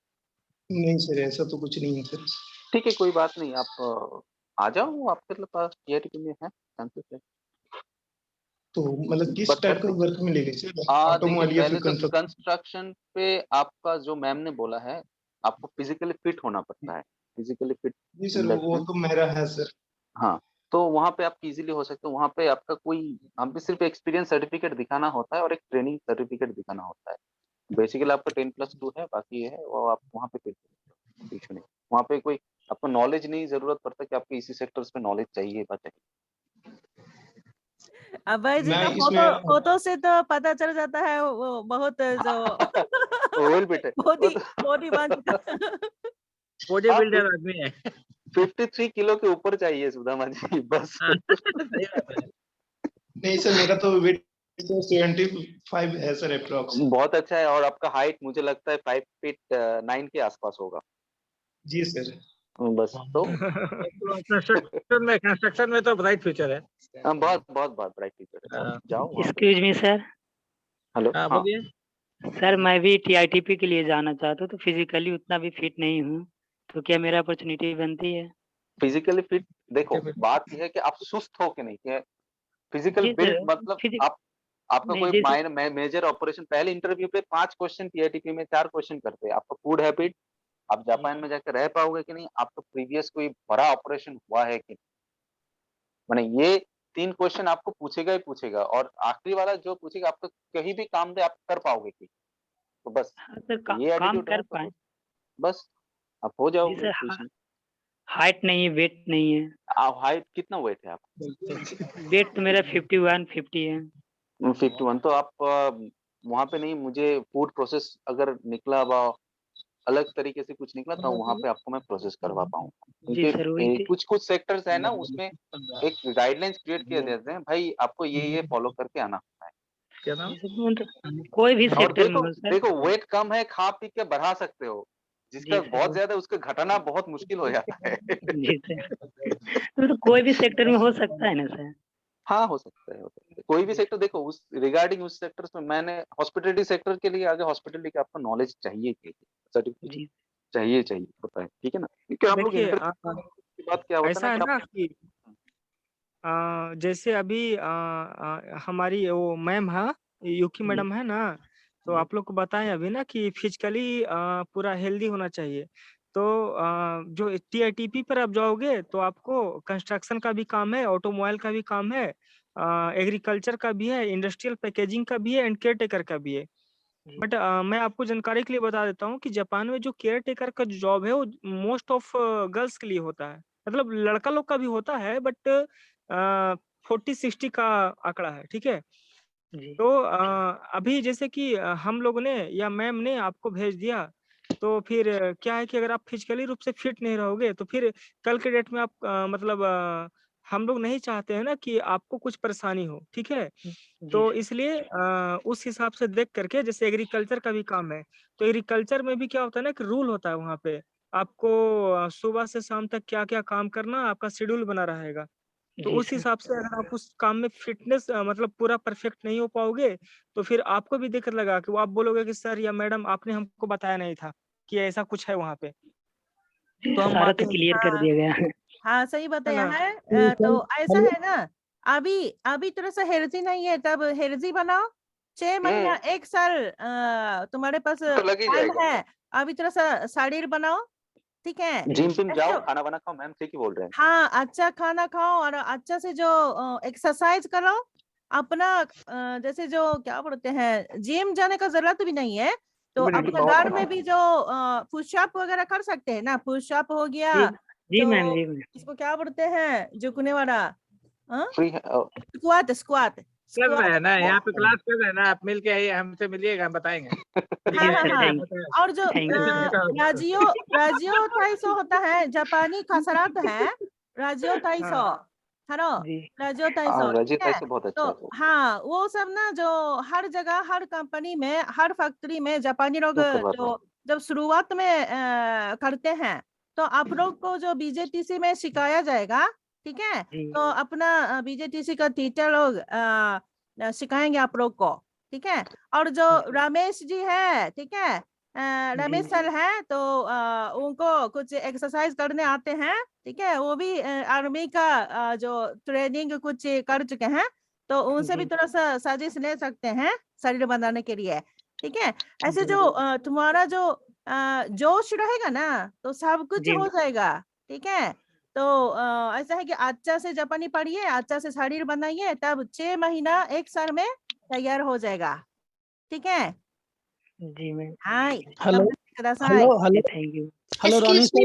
Speaker 16: नहीं सर, ऐसा तो कुछ नहीं है सर।
Speaker 10: ठीक है, कोई बात नहीं, आप आ जाओ, आपके पास TIT में है चांसेस है।
Speaker 16: तो मतलब किस टाइप का वर्क मिलेगा सर?
Speaker 10: देखिए,
Speaker 16: ऑटोमोबाइल या
Speaker 10: पहले
Speaker 16: फिर
Speaker 10: तो कंस्ट्रक्शन पे आपका जो मैम ने बोला है, आपको फिजिकली फिट होना पड़ता है। फिजिकली फिट
Speaker 16: जी सर, वो तो मेरा है सर।
Speaker 10: हाँ, तो वहाँ पे आप इजीली हो सकते हो। वहाँ पे आपका कोई, हम पे सिर्फ एक्सपीरियंस सर्टिफिकेट दिखाना होता है और एक ट्रेनिंग सर्टिफिकेट दिखाना होता है। बेसिकली आपका 10+2 है, बाकी है वो आप वहाँ पे फिट कुछ नहीं। वहाँ पे कोई आपको नॉलेज नहीं जरूरत पड़ता कि आपको इसी सेक्टर्स पे नॉलेज चाहिए बस।
Speaker 6: अभय जी
Speaker 16: मैं
Speaker 6: का
Speaker 16: इसमें
Speaker 6: फोटो से तो पता चल जाता है वो बहुत जो
Speaker 10: ओल बिट है वो तो
Speaker 6: बॉडी बन
Speaker 1: बॉडी बिल्डर आदमी है।
Speaker 10: 53 किलो के ऊपर चाहिए सुदामा जी बस।
Speaker 1: सही बात है।
Speaker 16: नहीं सर, मेरा तो वेट 75 है सर अप्रॉक्स।
Speaker 10: बहुत अच्छा है। और आपका हाइट मुझे लगता है 5 फीट 9 के आसपास होगा।
Speaker 16: जी सर।
Speaker 10: बस तो
Speaker 1: कंस्ट्रक्शन में तो ब्राइट फ्यूचर है।
Speaker 10: बहुत बहुत बहुत ब्राइट फ्यूचर है। जाओ वहाँ पे।
Speaker 17: Excuse me sir.
Speaker 10: हेलो।
Speaker 1: हाँ
Speaker 10: हाँ
Speaker 1: बोलिए।
Speaker 17: सर मैं भी TITP के लिए जाना चाहता हूँ, तो फिजिकली उतना भी फिट नहीं हूँ, तो क्या मेरा अपॉर्चुनिटी बनती है?
Speaker 10: फिजिकली फिट, देखो बात यह है कि आप सुस्त हो कि नहीं है। फिजिकल
Speaker 17: जी
Speaker 10: बिल्ड
Speaker 17: सर,
Speaker 10: मतलब आप, आपका
Speaker 17: नहीं
Speaker 10: कोई
Speaker 17: जी सर,
Speaker 10: माइनर मेजर ऑपरेशन, पहले इंटरव्यू पे 5 क्वेश्चन, TITP में 4 क्वेश्चन करते हैं। आपका फूड हैबिट, आप जापान में जाकर रह पाओगे कि नहीं, आपका प्रीवियस कोई बड़ा ऑपरेशन हुआ है कि नहीं, माने ये 3 क्वेश्चन आपको पूछेगा ही पूछेगा। और आखिरी वाला जो पूछेगा आपको कहीं भी काम दे आप कर पाओगे कि, तो बस
Speaker 17: सर
Speaker 10: ये
Speaker 17: काम
Speaker 10: एटीट्यूड है
Speaker 17: कर
Speaker 10: तो
Speaker 17: पाए।
Speaker 10: बस आप हो
Speaker 17: जी
Speaker 10: जाओगे
Speaker 17: सर,
Speaker 10: पोजीशन।
Speaker 17: हाइट नहीं है, वेट नहीं है।
Speaker 10: आप हाइट कितना वेट है आपका?
Speaker 17: वेट तो मेरा 51-50 है।
Speaker 10: 51। तो आप वहाँ पे नहीं, मुझे फूड प्रोसेस अगर निकला अलग तरीके से कुछ निकला तो वहाँ पे आपको मैं प्रोसेस करवा पाऊंगा।
Speaker 17: जी सर, वही
Speaker 10: क्योंकि कुछ सेक्टर्स है ना, उसमें एक गाइडलाइंस क्रिएट किए देते हैं, भाई आपको ये फॉलो करके आना होता है।
Speaker 1: क्या नाम?
Speaker 17: कोई भी
Speaker 10: और
Speaker 17: सेक्टर में हो सर।
Speaker 10: देखो वेट कम है, खा पी के बढ़ा सकते हो, जिसका
Speaker 17: जी सर,
Speaker 10: बहुत ज्यादा उसका घटाना बहुत मुश्किल हो जाता है।
Speaker 17: जी सर, तो कोई भी सेक्टर में हो सकता है ना सर?
Speaker 10: हाँ हो सकता है, कोई भी सेक्टर। देखो उस रिगार्डिंग उस सेक्टर में, मैंने हॉस्पिटलिटी सेक्टर के लिए आगे हॉस्पिटलिटी का आपको नॉलेज चाहिए, सर्टिफिकेट चाहिए होता है, ठीक है ना? क्योंकि हम लोग
Speaker 7: देखिए
Speaker 10: इंटरव्यू के बाद क्या होता
Speaker 7: ऐसा
Speaker 10: है
Speaker 7: है
Speaker 10: ना
Speaker 7: ना
Speaker 10: कि
Speaker 7: कि जैसे अभी हमारी वो मैम है, युकी मैडम है ना, तो आप लोग को बताएं अभी ना कि फिजिकली पूरा हेल्दी होना चाहिए। तो जो TITP पर आप जाओगे तो आपको कंस्ट्रक्शन का भी काम है, ऑटोमोबाइल का भी काम है, एग्रीकल्चर का भी है, इंडस्ट्रियल पैकेजिंग का भी है एंड केयर टेकर का भी है। बट मैं आपको जानकारी के लिए बता देता हूँ कि जापान में जो केयर टेकर का जॉब है वो मोस्ट ऑफ गर्ल्स के लिए होता है। मतलब लड़का लोग का भी होता है बट 40-60 का आंकड़ा है, ठीक है। तो अभी जैसे कि हम लोग ने या मैम ने आपको भेज दिया, तो फिर क्या है कि अगर आप फिजिकली रूप से फिट नहीं रहोगे तो फिर कल के डेट में आप मतलब हम लोग नहीं चाहते हैं ना कि आपको कुछ परेशानी हो, ठीक है। तो इसलिए उस हिसाब से देख करके, जैसे एग्रीकल्चर का भी काम है, तो एग्रीकल्चर में भी क्या होता है ना कि रूल होता है वहाँ पे, आपको सुबह से शाम तक क्या क्या काम करना, आपका शेड्यूल बना रहेगा। तो
Speaker 17: जी
Speaker 7: उस
Speaker 17: सर।
Speaker 7: हिसाब से अगर आप उस काम में फिटनेस मतलब पूरा परफेक्ट नहीं हो पाओगे तो फिर आपको भी दिक्कत लगा कि वो आप बोलोगे कि सर या मैडम आपने हमको बताया नहीं था कि ऐसा कुछ है वहाँ पे, तो हम
Speaker 17: सारा
Speaker 7: आते
Speaker 17: तो
Speaker 7: हैं।
Speaker 17: क्लियर कर दिया गया है।
Speaker 6: हाँ सही
Speaker 7: है
Speaker 6: बताया
Speaker 7: ना?
Speaker 6: है। तो ऐसा है ना, अभी अभी थोड़ा सा हेल्दी नहीं है, तब हेल्दी बनाओ। 6 महीना 1 साल तुम्हारे पास
Speaker 10: तो लग ही
Speaker 6: टाइम
Speaker 10: जाएगा।
Speaker 6: है, अभी थोड़ा सा शरीर बनाओ, ठीक है।
Speaker 10: जिम जिम जाओ,
Speaker 6: ऐसे-
Speaker 10: खाना वाना खाओ, मैम ठीक ही बोल रहे हैं।
Speaker 6: हाँ अच्छा खाना खाओ और अच्छा से जो एक्सरसाइज करो अपना जैसे जो क्या बोलते हैं जिम जाने का जरूरत भी नहीं है, तो
Speaker 10: Immunity
Speaker 6: अपने
Speaker 10: power
Speaker 6: घर में भी जो पुशअप वगैरह कर सकते हैं ना, पुशअप हो गया,
Speaker 17: जी मैम,
Speaker 6: जो
Speaker 17: जी मैम।
Speaker 6: इसको क्या बोलते हैं झुकने वाला,
Speaker 10: फ्री
Speaker 6: स्क्वाट स्क्वाट
Speaker 1: कर रहे हैं ना, यहाँ पे
Speaker 6: स्क्वाट।
Speaker 1: क्लास कर रहे हैं ना, आप मिल के आइए, हमसे मिलिएगा, हम बताएंगे।
Speaker 6: हाँ हाँ
Speaker 17: सर,
Speaker 6: हाँ।
Speaker 17: थैंक
Speaker 6: और जो राजियो राजियो ताइसो होता है, जापानी कसरत है, राजियो ताइसो, हेलो, राजियो ताइसो,
Speaker 10: रजित
Speaker 6: ठीक है।
Speaker 10: से बहुत अच्छा
Speaker 6: तो
Speaker 10: है।
Speaker 6: हाँ, वो सब ना जो हर जगह, हर कंपनी में, हर फैक्ट्री में जापानी लोग
Speaker 10: वो करवाते
Speaker 6: जो जब शुरुआत में करते हैं, तो आप लोग को जो बीजेटीसी में सिखाया जाएगा, ठीक है। तो अपना बीजेटीसी का टीचर लोग सिखाएंगे आप लोग को, ठीक है। और जो रमेश जी है, ठीक है, रमेश सर है, तो उनको कुछ एक्सरसाइज करने आते हैं, ठीक है। वो भी आर्मी का जो ट्रेनिंग कुछ कर चुके हैं, तो उनसे भी थोड़ा सा साजिश ले सकते हैं शरीर बनाने के लिए, ठीक है। ऐसे जो तुम्हारा जो जोश रहेगा ना, तो सब कुछ
Speaker 17: जी
Speaker 6: हो जाएगा, ठीक है। तो ऐसा है कि अच्छा से जापानी पढ़िए, अच्छा से शरीर बनाइए, तब 6 महीना 1 साल में तैयार हो जाएगा, ठीक है।
Speaker 17: जी मैम।
Speaker 6: हाँ,
Speaker 8: हेलो
Speaker 6: कुदासाई।
Speaker 8: Hello hello
Speaker 17: thank you.
Speaker 8: Hello Roni sir.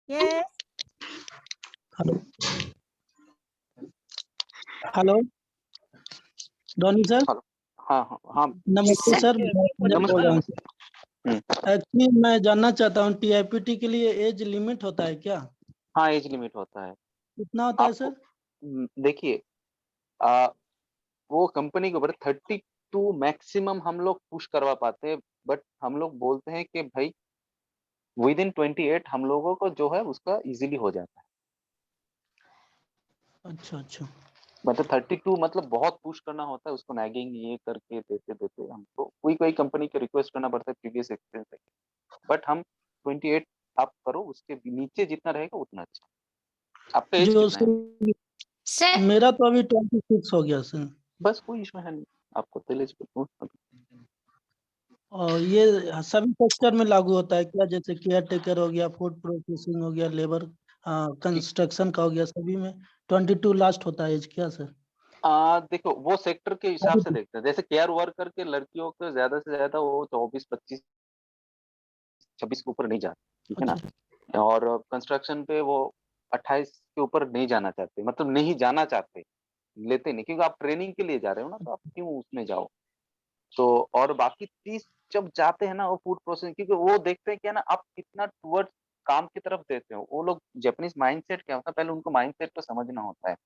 Speaker 6: Yes,
Speaker 8: hello hello Roni sir.
Speaker 10: हाँ हाँ हाँ।
Speaker 8: नमस्ते सर, मैं संजय बोल रहा हूँ। एक्चुअली मैं जानना चाहता हूँ TIPT के लिए एज लिमिट होता है क्या?
Speaker 10: हाँ, एज लिमिट होता है।
Speaker 8: कितना होता है सर?
Speaker 10: देखिए, वो कंपनी के ऊपर 32 मैक्सिमम हम लोग पुश करवा पाते हैं, बट हम लोग बोलते हैं कि भाई विद इन 28 हम लोगों को जो है उसका इजीली हो जाता है।
Speaker 8: अच्छा अच्छा।
Speaker 10: मतलब 32 मतलब बहुत पुश करना होता है उसको, नैगिंग ये करके देते देते हमको कोई कंपनी के रिक्वेस्ट करना पड़ता है प्रीवियस एक्सपीरियंस है, बट हम 28 आप करो, उसके नीचे जितना रहेगा उतना अच्छा। आपका एज
Speaker 8: जो
Speaker 10: कितना है?
Speaker 8: मेरा तो अभी 26 हो गया सर।
Speaker 10: बस कोई इशू है नहीं, आपको तो एलिजिबल।
Speaker 8: और ये सभी सेक्टर में लागू होता है क्या? जैसे केयर टेकर हो गया, फूड प्रोसेसिंग हो गया, लेबर कंस्ट्रक्शन का हो गया, सभी में 22 लास्ट होता है एज क्या सर?
Speaker 10: देखो वो सेक्टर के हिसाब से देखते हैं, जैसे केयर वर्कर के लड़कियों को ज्यादा से ज्यादा वो 24, 25, 26 के ऊपर नहीं जाते, ठीक है ना। और कंस्ट्रक्शन पे वो 28 के ऊपर नहीं जाना चाहते, मतलब नहीं जाना चाहते, लेते नहीं, क्योंकि आप ट्रेनिंग के लिए जा रहे हो ना, तो आप क्यों उसमें जाओ। तो और बाकी 30 जब जाते हैं ना वो फूड प्रोसेसिंग, क्योंकि वो देखते हैं क्या ना आप कितना टुवर्ड्स काम की तरफ देते हो। वो लोग जापानीज माइंडसेट क्या होता है, पहले उनको माइंडसेट को समझना होता है।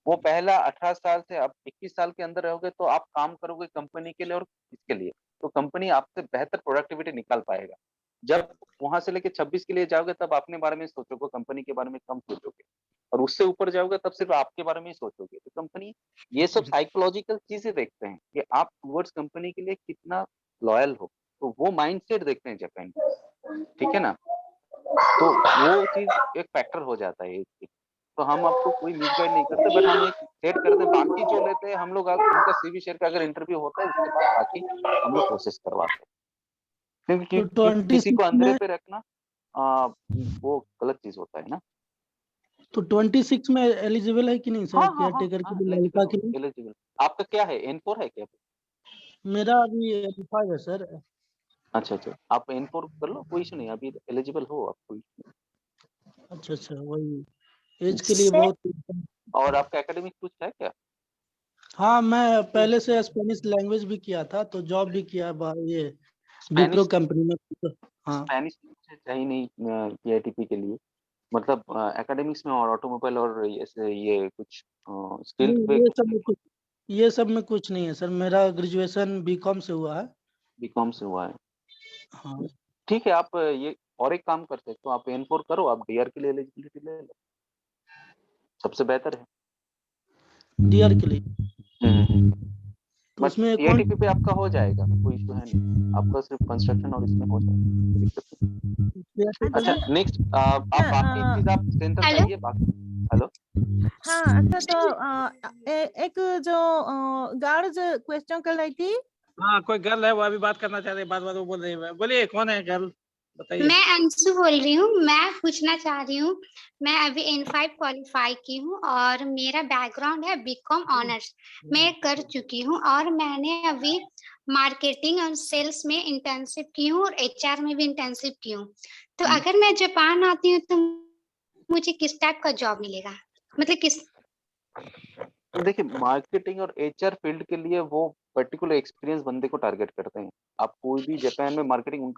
Speaker 10: वो पहला 18 साल से अब 21 साल के अंदर रहोगे तो आप काम करोगे कंपनी के लिए और इसके लिए, तो कंपनी आपसे बेहतर प्रोडक्टिविटी निकाल पाएगा। जब वहां से लेके 26 के लिए जाओगे तब अपने बारे में सोचोगे, कंपनी के बारे में कम सोचोगे, और उससे ऊपर जाओगे तब सिर्फ आपके बारे में ही सोचोगे। तो कंपनी ये सब साइकोलॉजिकल चीजें देखते हैं कि आप टुवर्ड्स कंपनी के लिए कितना लॉयल हो, तो वो माइंडसेट देखते हैं जापान, ठीक है ना। तो वो चीज एक फैक्टर हो जाता है। तो हम आपको कोई मिसगाइड नहीं करते, बट हम एक सेट करते हैं, बाकी जो लेते हैं हम लोग उनका CV शेयर का अगर इंटरव्यू होता है उसके बाद बाकी हम लोग प्रोसेस करवाते हैं, क्योंकि
Speaker 8: तो
Speaker 10: किसी को
Speaker 8: 26
Speaker 10: अंधेरे
Speaker 8: में
Speaker 10: पे रखना वो गलत चीज होता है ना।
Speaker 8: तो 26 में एलिजिबल है कि नहीं सर,
Speaker 10: हाँ हाँ
Speaker 8: केयर
Speaker 10: हाँ
Speaker 8: टेकर
Speaker 10: हाँ,
Speaker 8: के लिए,
Speaker 10: एलिजिबल
Speaker 8: लड़का
Speaker 10: हो,
Speaker 8: के लिए?
Speaker 10: एलिजिबल। आपका क्या है, N4 है क्या?
Speaker 8: मेरा अभी 85 है सर।
Speaker 10: अच्छा अच्छा, आप N4 कर लो, कोई इशू नहीं, अभी एलिजिबल हो आप, कोई issue
Speaker 8: अच्छा अच्छा, वही एज के लिए बहुत।
Speaker 10: नहीं। और आपका एकेडमिक कुछ है क्या?
Speaker 8: हाँ, मैं पहले से स्पेनिश लैंग्वेज भी किया था, तो जॉब भी किया ये विप्रो
Speaker 10: स्पेनिश
Speaker 8: कंपनी में। हाँ
Speaker 10: स्पेनिश चाहिए नहीं PITP के लिए, मतलब एकेडमिक्स में और ऑटोमोबाइल और ये कुछ स्किल पे कुछ
Speaker 8: ये सब में कुछ नहीं है सर, मेरा ग्रेजुएशन बीकॉम से हुआ है।
Speaker 10: बीकॉम से हुआ है।
Speaker 8: हाँ
Speaker 10: ठीक है, आप ये और एक काम कर सकते हो, आप N4 करो, आप DR के लिए एलिजिबिलिटी ले लो, सबसे बेहतर है
Speaker 8: DR के लिए। तो
Speaker 10: बट
Speaker 8: उसमें
Speaker 10: PITP पे आपका हो जाएगा, कोई इशू है नहीं, आपका सिर्फ कंस्ट्रक्शन और इसमें हो जाएगा, दिक्कत नहीं। अच्छा नेक्स्ट, आप बाकी चीज आप सेंटर पे आइए बाकी। हेलो
Speaker 6: हाँ, अच्छा, तो एक जो गार्ड क्वेश्चन कर रही थी।
Speaker 1: हाँ, कोई गर्ल है, वो अभी बात करना चाह रही है, बात वो बोल रही है, बोलिए कौन है गर्ल? बताइए।
Speaker 18: मैं अंशु बोल रही हूँ। मैं पूछना चाह रही हूँ, मैं अभी N5 क्वालिफाई की हूँ और मेरा बैकग्राउंड है बीकॉम ऑनर्स। मैं कर चुकी हूँ और मैंने अभी मार्केटिंग और सेल्स में इंटर्नशिप की हूँ और HR में भी इंटर्नशिप की हूँ। तो अगर मैं जापान आती हूँ तो मुझे किस टाइप का जॉब मिलेगा, मतलब किस?
Speaker 10: देखिए, मार्केटिंग और HR फील्ड के लिए वो पर्टिकुलर एक्सपीरियंस बंदे को टारगेट करते हैं। आप कोई भी जापान में मार्केटिंग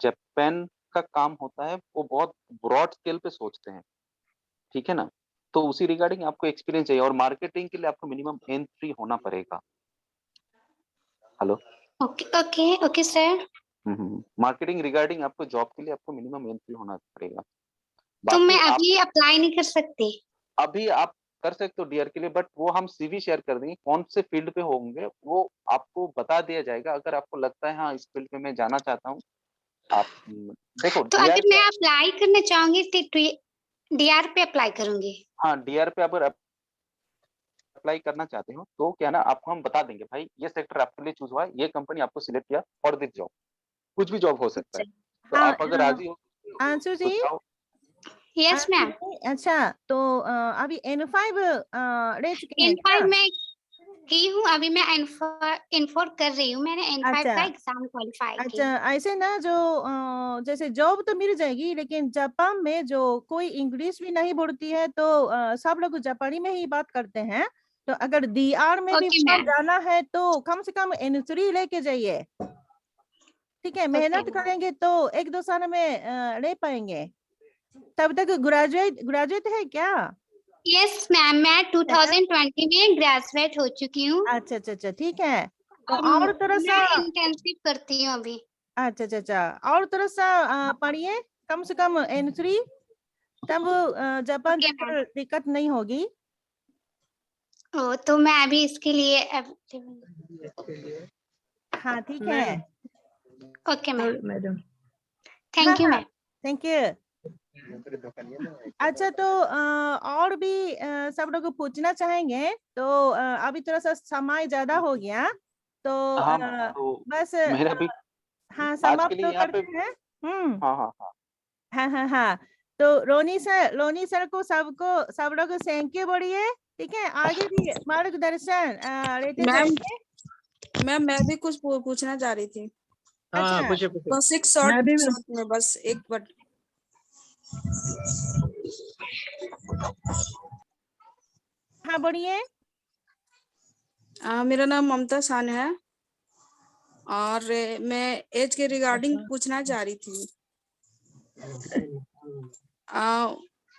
Speaker 10: जापान का काम होता है, वो बहुत ब्रॉड स्केल पे सोचते हैं, ठीक है ना? तो उसी रिगार्डिंग आपको एक्सपीरियंस चाहिए और मार्केटिंग के लिए आपको मिनिमम N3 होना पड़ेगा। Hello.
Speaker 18: Okay okay okay sir.
Speaker 10: Marketing regarding आपको जॉब के लिए आपको मिनिमम N3 होना पड़ेगा।
Speaker 18: तो मैं
Speaker 10: बाकी आप
Speaker 18: अभी अप्लाई नहीं कर सकती?
Speaker 10: अभी आप कर सकते हो डीआर के लिए, बट वो हम CV शेयर कर देंगे, कौन से फील्ड पे होंगे वो आपको बता दिया जाएगा। अगर आपको लगता है हाँ इस फील्ड पे मैं जाना चाहता हूँ, आप देखो
Speaker 18: तो
Speaker 10: डीआर
Speaker 18: अगर मैं अप्लाई करना चाहूंगी तो DR पे अप्लाई करूंगी?
Speaker 10: हाँ डीआर पे अगर अप्लाई करना चाहते हो तो क्या ना आपको हम बता देंगे, भाई ये सेक्टर आपके लिए चूज हुआ है, ये कंपनी आपको सिलेक्ट किया फॉर दिस जॉब। कुछ भी जॉब हो सकता है, तो
Speaker 6: हाँ
Speaker 10: आप अगर राजी हो
Speaker 6: अंशु
Speaker 10: तो
Speaker 6: जी।
Speaker 10: जाओ।
Speaker 18: Yes ma'am.
Speaker 6: अच्छा, तो अभी N5 ले चुके हैं क्या?
Speaker 18: N5 में की हूँ, अभी मैं N4 कर रही हूँ। मैंने N5 का एग्जाम क्वालिफाई की।
Speaker 6: अच्छा, ऐसे ना जो जैसे जॉब तो मिल जाएगी, लेकिन जापान में जो कोई इंग्लिश भी नहीं बोलती है तो सब लोग जापानी में ही बात करते हैं। तो अगर DR में भी वहाँ जाना है तो कम से कम N3 लेके जाइए, ठीक है? मेहनत करेंगे तो 1-2 साल में ले पाएंगे। तब तक ग्रेजुएट है क्या?
Speaker 18: यस मैम, मैं 2020 में ग्रेजुएट हो चुकी हूँ।
Speaker 6: अच्छा अच्छा अच्छा, ठीक है। तो और थोड़ा सा
Speaker 18: मैं इंटर्नशिप करती हूँ अभी।
Speaker 6: अच्छा अच्छा अच्छा, और थोड़ा सा पढ़िए, कम से कम N3, तब जापान जाकर दिक्कत नहीं होगी।
Speaker 18: ओ, तो मैं अभी इसके लिए
Speaker 6: हाँ ठीक है।
Speaker 18: Okay ma'am.
Speaker 6: Thank
Speaker 18: you ma'am.
Speaker 6: Thank you. अच्छा, तो और भी सब लोग पूछना चाहेंगे तो अभी थोड़ा सा समय ज्यादा हो गया तो
Speaker 10: हाँ मैम, तो
Speaker 6: बस
Speaker 10: मेरा भी
Speaker 6: हाँ
Speaker 10: आज के
Speaker 6: समाप्त
Speaker 10: लिए
Speaker 6: तो
Speaker 10: यहाँ पे
Speaker 6: करते हैं।
Speaker 10: हाँ हाँ हाँ
Speaker 6: हाँ हाँ हाँ, तो रोनी सर को सब लोग थैंक यू बोलिए, ठीक है? आगे भी मार्गदर्शन लेते
Speaker 19: मैम
Speaker 6: जाएंगे।
Speaker 19: मैम मैं भी कुछ पूछना चाह रही थी।
Speaker 6: अच्छा,
Speaker 19: बस एक शॉर्ट में, बस एक वर्ड।
Speaker 6: हाँ बोलिए।
Speaker 19: मेरा नाम ममता शान है और मैं एज के रिगार्डिंग पूछना चाह रही थी।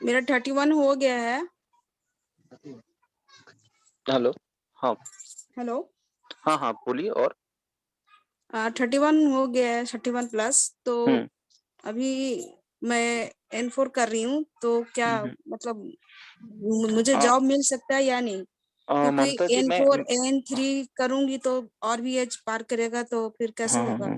Speaker 19: मेरा 31 हो गया है।
Speaker 10: हेलो। हाँ
Speaker 19: हेलो।
Speaker 10: हाँ हाँ बोलिए। और
Speaker 19: 31 हो गया है, 31 प्लस। तो अभी मैं N4 कर रही हूँ, तो क्या मतलब मुझे जॉब मिल सकता है या नहीं?
Speaker 10: ममता
Speaker 19: क्योंकि
Speaker 10: जी मैं
Speaker 19: N4 N3 करूंगी तो और भी एज पार करेगा, तो फिर कैसे होगा?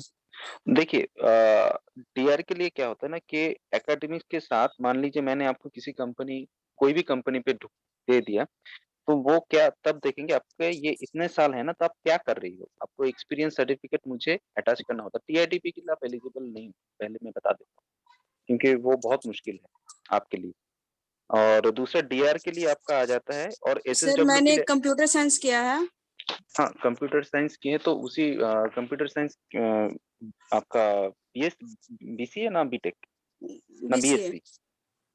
Speaker 10: देखिए डीआर के लिए क्या होता है ना कि एकेडमिक्स के साथ मान लीजिए मैंने आपको किसी कंपनी कोई भी कंपनी पे दे दिया, तो वो क्या तब देखेंगे आपके ये इतने साल है ना, तो आप क्या कर रही हो, आपको एक्सपीरियंस सर्टिफिकेट मुझे अटैच करना होता है। TITP के लिए आप एलिजिबल नहीं हो, पहले मैं बता देता हूँ, क्योंकि वो बहुत मुश्किल है आपके लिए। और दूसरा डीआर के लिए आपका आ जाता है, और
Speaker 19: सर
Speaker 10: SSW के
Speaker 19: मैंने
Speaker 10: लिए
Speaker 19: कंप्यूटर साइंस किया है।
Speaker 10: हाँ कंप्यूटर साइंस की है, तो उसी कंप्यूटर साइंस आपका BCA ना बीटेक ना
Speaker 19: BCA।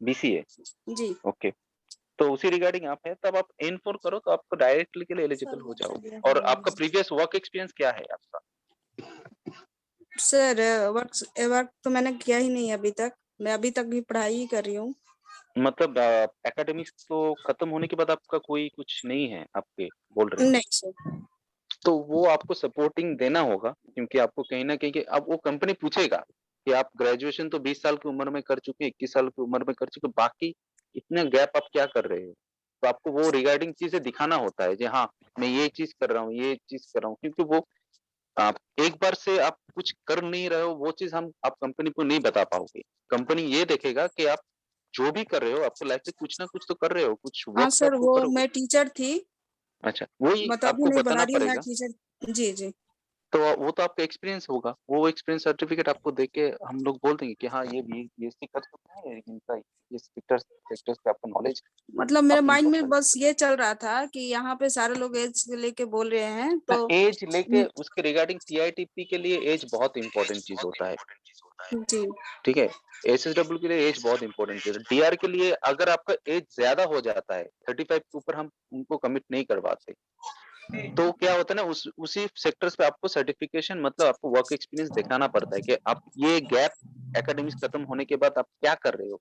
Speaker 10: BCA
Speaker 19: जी।
Speaker 10: ओके, तो उसी रिगार्डिंग आप है, तब आप N4 करो तो आपको डायरेक्टली के लिए एलिजिबल हो जाओगे। और आपका प्रीवियस वर्क एक्सपीरियंस क्या है आपका?
Speaker 19: सर वर्क तो मैंने किया ही नहीं अभी तक। मैं अभी तक भी पढ़ाई ही कर रही हूँ।
Speaker 10: मतलब एकेडमिक्स तो खत्म होने के बाद आपका कोई कुछ नहीं है आपके, बोल रहे हैं?
Speaker 19: नहीं सर।
Speaker 10: तो वो आपको सपोर्टिंग देना होगा, क्योंकि आपको कहीं ना कहीं अब वो कंपनी पूछेगा कि आप ग्रेजुएशन तो 20 साल की उम्र में कर चुके, 21 साल की उम्र में कर चुके, बाकी इतने गैप आप क्या कर रहे हो? तो आपको वो रिगार्डिंग चीजें दिखाना होता है, जी हाँ मैं ये चीज कर रहा हूँ, ये चीज कर रहा हूँ, क्योंकि वो आप एक बार से आप कुछ कर नहीं रहे हो, वो चीज आप कंपनी को नहीं बता पाओगे। कंपनी ये देखेगा कि आप जो भी कर रहे हो आपको लाइफ से कुछ ना कुछ तो कर रहे हो, कुछ
Speaker 19: हाँ
Speaker 10: वर्क
Speaker 19: सर,
Speaker 10: आपको
Speaker 19: वो
Speaker 10: करो।
Speaker 19: मैं टीचर थी
Speaker 10: अच्छा, वही
Speaker 19: मैं तो अभी
Speaker 10: आपको
Speaker 19: नहीं बना
Speaker 10: बताना
Speaker 19: रही हूँ मैं
Speaker 10: पड़ेगा।
Speaker 19: टीचर। जी जी।
Speaker 10: तो वो तो आपका एक्सपीरियंस होगा, वो एक्सपीरियंस सर्टिफिकेट आपको देके हम लोग बोल देंगे कि हाँ ये बीएससी कर सकते हैं, इनका ये सेक्टर्स पे आपका नॉलेज
Speaker 19: मतलब मेरे
Speaker 10: आप
Speaker 19: माइंड
Speaker 10: इनको
Speaker 19: में
Speaker 10: कर
Speaker 19: बस ये चल रहा था कि यहाँ पे सारे लोग एज लेके बोल रहे हैं तो
Speaker 10: एज लेके उसके रिगार्डिंग टीआईटीपी के लिए एज बहुत इंपॉर्टेंट चीज होता है।
Speaker 19: जी
Speaker 10: ठीक है, एसएसडब्ल्यू के लिए एज बहुत इंपॉर्टेंट चीज है। डीआर के लिए अगर आपका एज ज्यादा हो जाता है 35 के ऊपर, हम उनको कमिट नहीं करवाते। तो क्या होता है ना, उसी सेक्टर्स पे आपको सर्टिफिकेशन मतलब आपको वर्क एक्सपीरियंस दिखाना पड़ता है कि आप ये गैप एकेडमिक्स खत्म होने के बाद आप क्या कर रहे हो।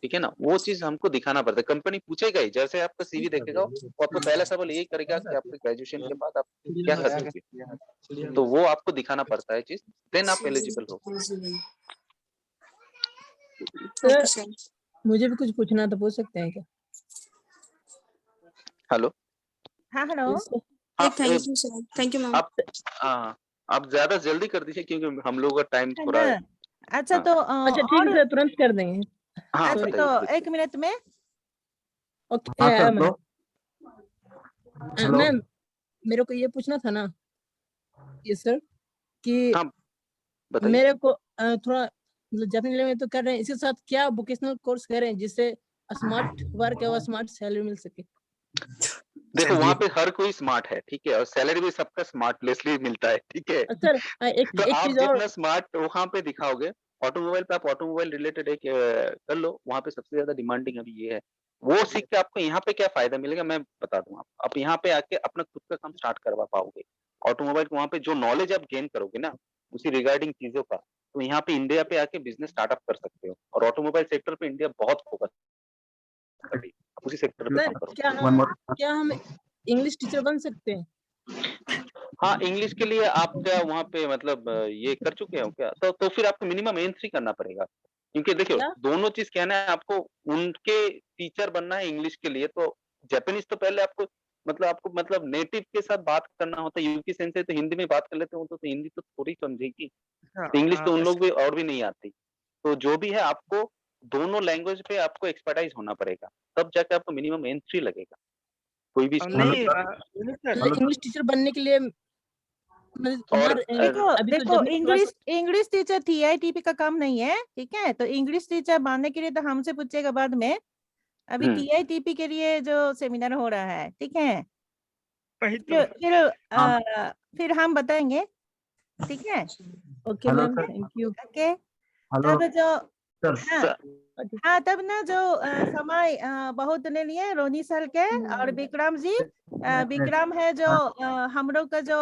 Speaker 10: ठीक है ना, वो चीज हमको दिखाना पड़ता है। कंपनी पूछेगा ही, जैसे आपका सीवी देखेगा वो आपको पहला सवाल यही करेगा कि आपके ग्रेजुएशन के बाद आप क्या कर चुके हैं, तो वो आपको दिखाना पड़ता है चीज, देन आप एलिजिबल हो।
Speaker 20: सर मुझे भी कुछ पूछना था, पूछ सकते हैं क्या?
Speaker 10: हेलो,
Speaker 6: हाँ hello.
Speaker 19: Thank you sir, thank you ma'am.
Speaker 10: आप ज्यादा जल्दी कर दीजिए क्योंकि हम लोग का टाइम
Speaker 6: है
Speaker 10: थोड़ा
Speaker 6: ना? अच्छा
Speaker 10: हाँ।
Speaker 6: तो
Speaker 20: अच्छा ठीक है सर, तुरंत कर देंगे।
Speaker 10: हाँ
Speaker 6: अच्छा
Speaker 10: बताइए,
Speaker 6: तो
Speaker 10: पूछिए।
Speaker 6: 1 मिनट में।
Speaker 20: ओके मैम, मेरे को ये पूछना था ना ये सर कि
Speaker 10: बताइए।
Speaker 20: मेरे को थोड़ा मतलब जापानी लैंग्वेज तो कर रहे हैं, इसके साथ क्या वोकेशनल कोर्स करें जिससे स्मार्ट वर्क और स्मार्ट सैलरी मिल सके?
Speaker 10: देखो वहाँ पे हर कोई स्मार्ट है, ठीक है, और सैलरी भी सबका स्मार्टलेसली मिलता है, ठीक है।
Speaker 20: सर एक
Speaker 10: तो आप
Speaker 20: चीज और,
Speaker 10: जितना स्मार्ट वहाँ पे दिखाओगे, ऑटोमोबाइल पे आप ऑटोमोबाइल रिलेटेड एक कर लो, वहाँ पे सबसे ज्यादा डिमांडिंग अभी ये है। वो सीख के आपको यहाँ पे क्या फायदा मिलेगा मैं बता दूं, आप यहाँ पे आके अपना खुद का काम स्टार्ट करवा पाओगे। ऑटोमोबाइल वहाँ पे जो नॉलेज आप गेन करोगे ना उसी रिगार्डिंग चीजों का, तो यहाँ पे इंडिया पे आके बिजनेस स्टार्टअप कर सकते हो। और ऑटोमोबाइल सेक्टर पे इंडिया बहुत फोकस कर रही है, आप उसी सेक्टर पे
Speaker 20: सर
Speaker 10: काम करो।
Speaker 20: क्या हम इंग्लिश टीचर बन सकते हैं?
Speaker 10: हाँ, इंग्लिश के लिए आप क्या वहाँ पे मतलब ये कर चुके हो क्या? तो फिर आपको मिनिमम N3 करना पड़ेगा, क्योंकि देखियो दोनों चीज कहना है आपको, उनके टीचर बनना है इंग्लिश के लिए, तो जापानीज तो पहले आपको मतलब नेटिव के साथ बात करना होता है। यूकी सेंसे तो हिंदी में बात कर लेते हो, तो हिंदी तो थोड़ी समझेगी, तो इंग्लिश तो उन लोग भी और भी नहीं आती। तो जो भी है आपको दोनों लैंग्वेज पे आपको एक्सपर्टाइज होना पड़ेगा, तब जाके आपको मिनिमम N3 लगेगा कोई भी
Speaker 7: नहीं
Speaker 20: इंग्लिश टीचर बनने के लिए
Speaker 6: देखो
Speaker 20: अभी तो
Speaker 6: देखो
Speaker 20: जर्नल क्लास
Speaker 6: इंग्लिश टीचर टीआईटीपी का काम नहीं है, ठीक है। तो इंग्लिश टीचर बनने के लिए तो हमसे पूछेगा बाद में, अभी टीआईटीपी के लिए जो सेमिनार हो रहा है, ठीक है। फिर हम बताएंगे, ठीक है।
Speaker 20: Okay ma'am, thank you.
Speaker 6: Okay, तब जो हाँ तब ना जो समय बहुत ले लिए रोनी सर के और विक्रम जी, विक्रम है जो हम लोग का जो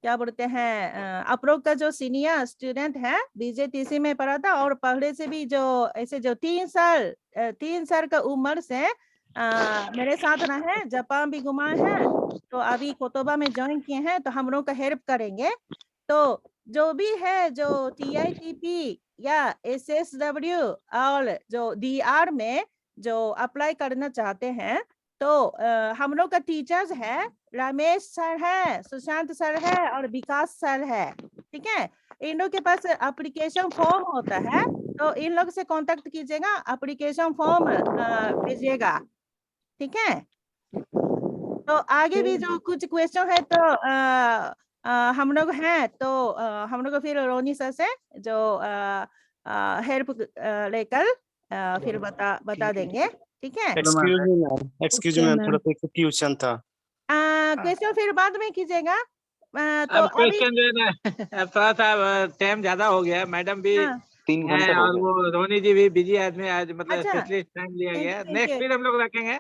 Speaker 6: क्या बोलते हैं आप लोग का जो सीनियर स्टूडेंट है, बीजेटीसी में पढ़ा था और पहले से भी जो ऐसे जो 3 साल का उम्र से मेरे साथ रहे, जापान भी घुमाए हैं, तो अभी कोतोबा में ज्वाइन किए हैं, तो हम लोग का हेल्प करेंगे। तो जो भी है जो टीआईटीपी या एसएसडब्ल्यू और जो डीआर में जो अप्लाई करना चाहते हैं, तो हम लोग का टीचर्स है, रमेश सर है, सुशांत सर है और विकास सर है, ठीक है। इन लोग के पास एप्लीकेशन फॉर्म होता है, तो इन लोग से कांटेक्ट कीजिएगा, एप्लीकेशन फॉर्म भेजिएगा, ठीक है। तो आगे भी जो कुछ क्वेश्चन है तो हम लोग हैं, तो हम लोग फिर रोनी सर से जो हेल्प लेकर फिर बता देंगे, ठीक है।
Speaker 21: एक्सक्यूज मी मैम, थोड़ा सा क्वेश्चन था।
Speaker 6: क्वेश्चन फिर बाद में कीजिएगा। तो
Speaker 1: अब क्वेश्चन जो है ना अब थोड़ा सा टाइम ज्यादा हो गया, मैडम भी
Speaker 10: 3
Speaker 1: हैं
Speaker 10: घंटे हो
Speaker 1: और
Speaker 10: गए।
Speaker 1: वो रोनी जी भी बिजी आदमी, आज मतलब
Speaker 6: अच्छा,
Speaker 1: स्पेशलिस्ट टाइम लिया गया।
Speaker 6: thank
Speaker 1: next
Speaker 6: you।
Speaker 1: फिर हम लोग रखेंगे,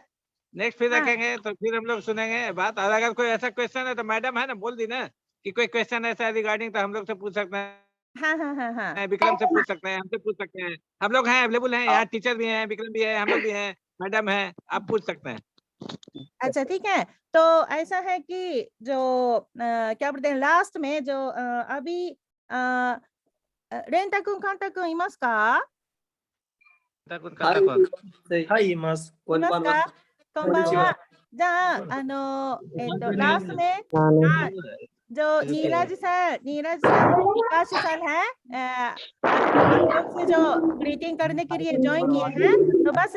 Speaker 1: नेक्स्ट फिर रखेंगे, तो फिर हम लोग सुनेंगे बात। और अगर कोई ऐसा क्वेश्चन है तो मैडम है ना, बोल दी ना कि कोई क्वेश्चन ऐसा रिगार्डिंग, तो हम लोग से पूछ सकते हैं,
Speaker 6: हाँ
Speaker 1: विक्रम से पूछ सकते हैं, हमसे पूछ सकते हैं, हम लोग हैं अवेलेबल हैं यहाँ, टीचर भी हैं, विक्रम भी है, हम लोग भी हैं, मैडम है, आप पूछ सकते हैं।
Speaker 6: अच्छा ठीक है। तो ऐसा है कि जो क्या बोलते हैं लास्ट में जो अभी रेंटा कुन कांटा कुन इमास का?
Speaker 4: はいいます。こんばんは。
Speaker 6: こんばんは。じゃあラストमें जो नीरज सर विकास सर है, आप लोग से जो ग्रीटिंग करने के लिए ज्वाइन किए हैं, तो बस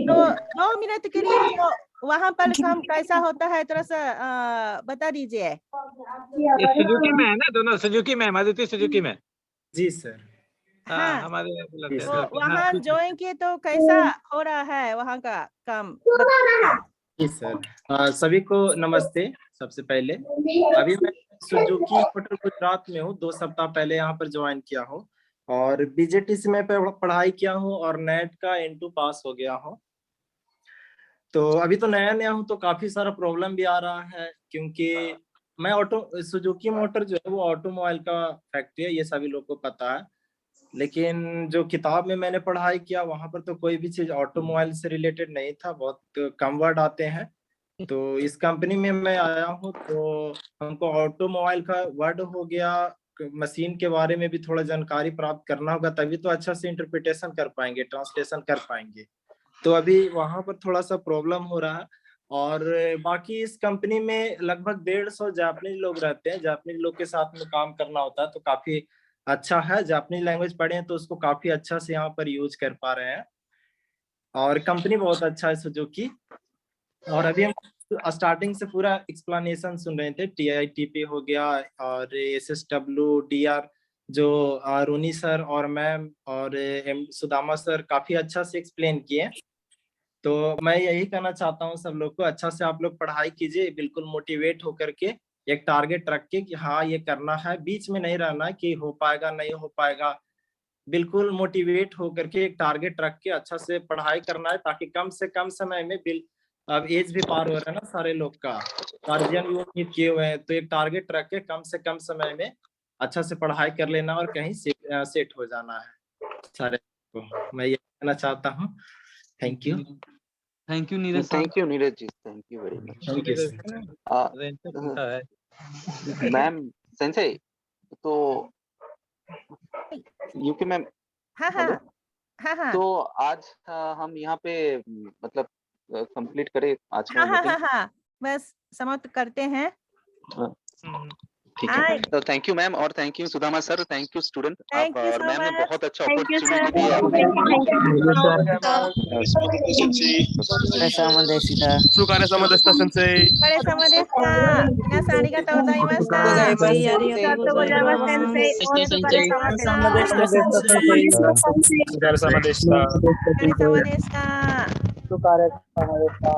Speaker 6: 2 मिनट के लिए जो वहाँ पर काम कैसा होता है थोड़ा सा बता दीजिए।
Speaker 1: ये सुजुकी में है ना, दोनों सुजुकी में, मारुति सुजुकी में।
Speaker 2: जी सर।
Speaker 6: हाँ,
Speaker 1: हमारे
Speaker 6: तो वहाँ ज्वाइन किए तो कैसा हो रहा है वहाँ का काम?
Speaker 2: जी सर, सभी को नमस्ते। सबसे पहले अभी मैं सुजुकी मोटर गुजरात में हूँ, 2 सप्ताह पहले यहाँ पर ज्वाइन किया हूँ और बीजेटीसी में पढ़ाई किया हूँ और नेट का N2 पास हो गया हूँ। तो अभी तो नया हूँ तो काफी सारा प्रॉब्लम भी आ रहा है, क्योंकि मैं सुजुकी मोटर जो है वो ऑटोमोबाइल का फैक्ट्री है, ये सभी लोग को पता है। लेकिन जो किताब में मैंने पढ़ाई किया वहां पर तो कोई भी चीज ऑटोमोबाइल से रिलेटेड नहीं था, बहुत कम वर्ड आते हैं। तो इस कंपनी में मैं आया हूँ तो हमको ऑटोमोबाइल का वर्ड हो गया, मशीन के बारे में भी थोड़ा जानकारी प्राप्त करना होगा, तभी तो अच्छा से इंटरप्रिटेशन कर पाएंगे, ट्रांसलेशन कर पाएंगे। तो अभी वहां पर थोड़ा सा प्रॉब्लम हो रहा है। और बाकी इस कंपनी में लगभग 150 जापानीज लोग रहते हैं, जापानीज लोग के साथ में काम करना होता है, तो काफी अच्छा है। जापानीज लैंग्वेज पढ़े हैं तो उसको काफी अच्छा से यहाँ पर यूज कर पा रहे हैं और कंपनी बहुत अच्छा है सुजुकी। और अभी हम स्टार्टिंग से पूरा एक्सप्लेनेशन सुन रहे थे, TITP हो गया और SSW DR जो रोनी सर और मैम और सुदामा सर काफी अच्छा से एक्सप्लेन किए। तो मैं यही कहना चाहता हूँ सब लोग को, अच्छा से आप लोग पढ़ाई कीजिए, बिल्कुल मोटिवेट होकर के, एक टारगेट रख के कि हाँ ये करना है, बीच में नहीं रहना कि हो पाएगा नहीं हो पाएगा। बिल्कुल मोटिवेट होकर के एक टारगेट रख के अच्छा से पढ़ाई करना है, ताकि कम से कम समय में अब एज भी पार हो रहा है ना सारे लोग का, गार्जियन भी किए हुए हैं, तो एक टारगेट रख के कम से कम समय में अच्छा से पढ़ाई कर लेना और कहीं सेट हो जाना है सारे को। मैं ये कहना चाहता हूँ। Thank you.
Speaker 10: Thank you Neeraj ji, thank you very much. Ma'am sensei, तो यूके मैम,
Speaker 6: हाँ।
Speaker 10: तो आज हम यहाँ पे मतलब कंप्लीट करें आज का मीटिंग?
Speaker 6: हाँ, बस समाप्त करते हैं।
Speaker 10: ठीक है, तो थैंक यू मैम और thank you Sudama sir, thank you student. आप और मैम ने बहुत अच्छा अपॉर्चुनिटी दिया।
Speaker 6: Terima kasih.